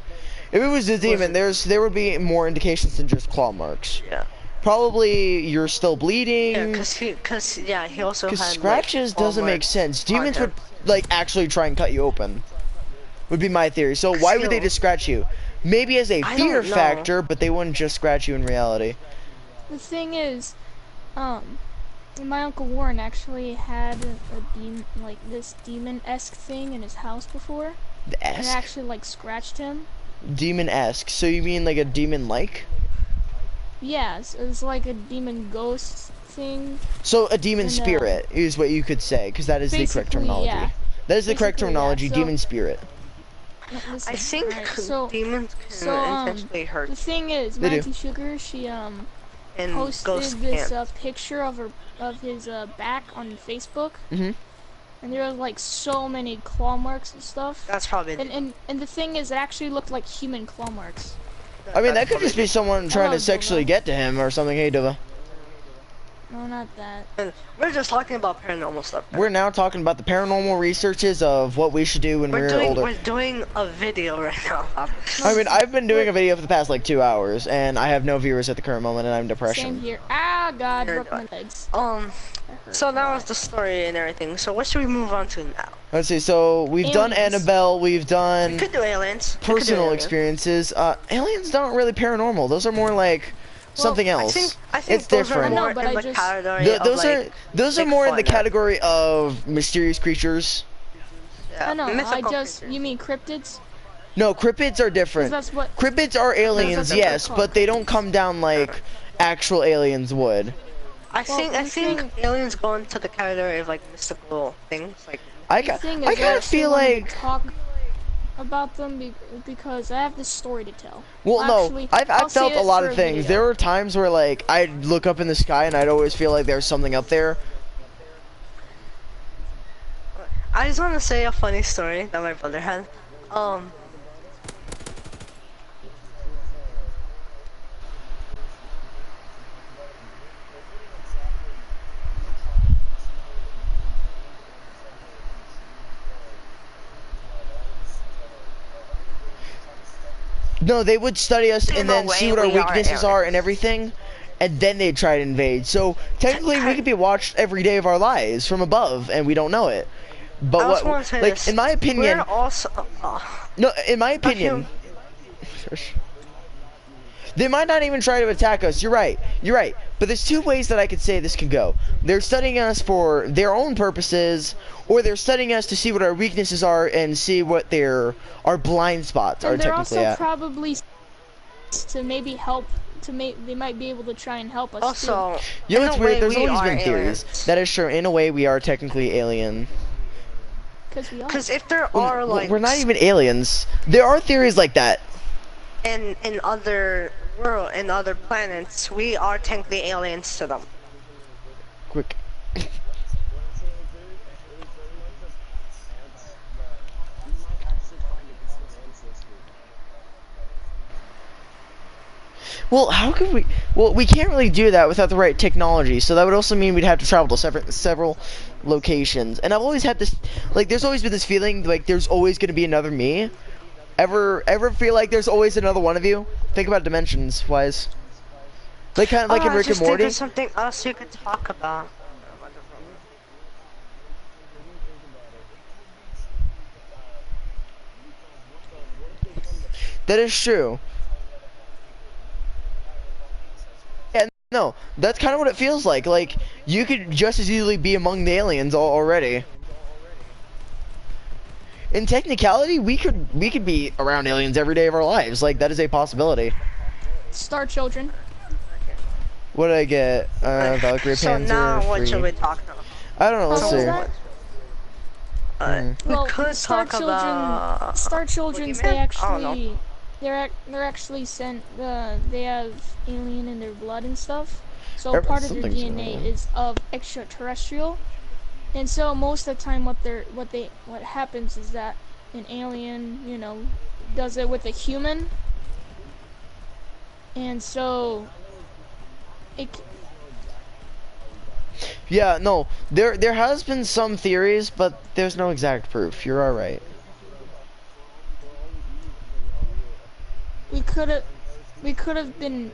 If it was a demon, there would be more indications than just claw marks. Yeah. Probably you're still bleeding. Yeah, cause he also had scratches like, claw doesn't make marks sense. on Demons him. would like actually try and cut you open. Would be my theory. So why would they just scratch you? Maybe as a fear factor, but they wouldn't just scratch you in reality. The thing is, my Uncle Warren actually had a demon, like this demon-esque thing in his house before. The And it esque? actually like scratched him. Demon-esque. So you mean like a demon-like? Yeah, it's like a demon ghost thing. So a demon And, spirit is what you could say, because that is the correct basically, terminology. yeah. That is the correct Basically, yeah. terminology, So- demon spirit. Listen, I think alright, demons can intentionally hurt the thing is, They do. Manty Sugar, she and posted ghosts this can't. picture of his back on Facebook, Mhm. and there was like so many claw marks and stuff. That's probably And the thing is, it actually looked like human claw marks. I mean, that could just be someone trying to Oh, sexually get to him or something. Hey, Dova. No, not that. And we're just talking about paranormal stuff. We're now talking about the paranormal researches of what we should do when we're older. We're doing a video right now. I mean, I've been doing a video for the past like 2 hours, and I have no viewers at the current moment, and I'm Same depression. here. Ah, God, Here, broke my legs. So that was the story and everything. So what should we move on to now? Let's see. So we've done Aliens. Annabelle. We've We done could do aliens. We could do personal aliens. experiences. Aliens aren't really paranormal. Those are more like something else. I think It's those different. are more I know, but in I the just- category of Those like, are more in the Bigfoot. category of mysterious creatures. yeah, I know. mythical creatures. You mean cryptids? No, cryptids are 'Cause different. that's what. Cryptids are aliens, That's what they're yes, called. but they don't come down like actual aliens would. I think the thing- aliens go into the category of like mystical things, like I The thing kind is, of actually feel wanted like. to talk about them because I have this story to tell. Well, Actually, no, I've I'll felt save a it lot for of a things. video. There were times where like I'd look up in the sky and I'd always feel like there's something up there. I just want to say a funny story that my brother had. No, they would study us and the then see way what our we are weaknesses are and aliens. everything, and then they'd try to invade. So technically, we could be watched every day of our lives from above, and we don't know it. But I also what, want to say like, this. in my opinion, We're also. no, in my opinion, they might not even try to attack us. You're right. You're right. But there's two ways that I could say this could go. They're studying us for their own purposes, or they're studying us to see what our weaknesses are and see what our blind spots are And they're technically also at. probably to maybe help. They might be able to try and help us Also, too. You know in what's a weird? way, There's we always are been theories. aliens. That is true. In a way, we are technically alien. Because we are. Because if there are like We're not even aliens. There are theories like that. in other in other planets, we are technically aliens to them. Quick. Well, how could we? Well, we can't really do that without the right technology. So that would also mean we'd have to travel to several locations. And I've always had this, like, there's always been this feeling like there's always going to be another me. Ever feel like there's always another one of you? Think about dimensions wise. Like kind of like in I Rick and just think Morty. there's something else you could talk about. That is true. Yeah, no, that's kind of what it feels like. Like you could just as easily be among the aliens already. In technicality, we could be around aliens every day of our lives. Like that is a possibility. Star Children. What did I get? Valkyrie So Panzer. now, what free. should we talk about? I don't know. Let's What was see. that? We Well, could Star talk Children. about Star Children's. Boogeyman? They I don't know. actually. They're actually sent. They have alien in their blood and stuff. So part of their Something's DNA going on. is of extraterrestrial. And so most of the time, what happens is that an alien, does it with a human. And so it. Yeah, no. There has been some theories, but there's no exact proof. You're all right. We could have been.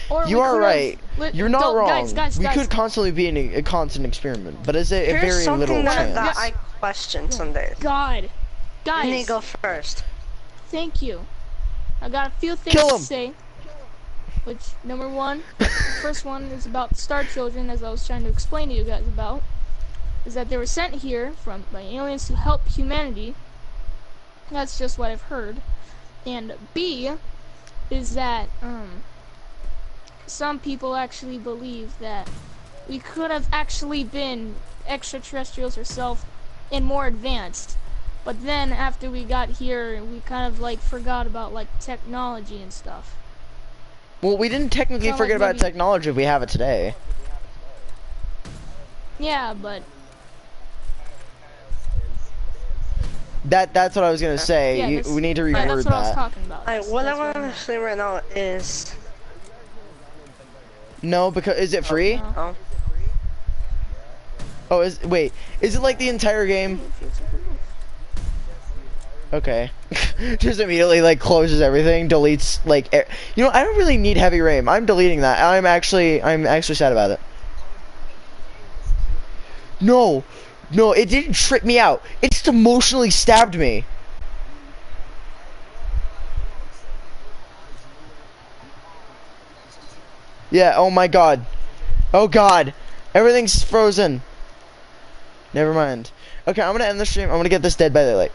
Or You we are could've- right. You're not don't- wrong. Guys, We could constantly be in a constant experiment, but it's a Here's very something little that, chance. I question some days. God, Let me guys, go first. thank you. I got a few things Kill to him. say. Which number one, the first one is about Star Children, as I was trying to explain to you guys about, is that they were sent here by aliens to help humanity. That's just what I've heard. And B is that some people actually believe that we could have actually been extraterrestrials ourselves and more advanced. But then after we got here, we kind of like forgot about like technology and stuff. Well, we didn't technically Sound like forget about maybe- technology if we have it today. Yeah, but That's what I was gonna say. yeah, We need to reword that's what I was that. talking about. Alright, what I That's want I to meant. say right now is No, because is it free? No. oh, Oh, wait, is it like the entire game? Okay. Just immediately like closes everything, deletes like you know, I don't really need heavy rain. I'm deleting that. I'm actually sad about it. No. No, it didn't trip me out. It just emotionally stabbed me. Yeah, oh my god. Oh god. Everything's frozen. Never mind. Okay, I'm gonna end the stream. I'm gonna get this Dead by Daylight.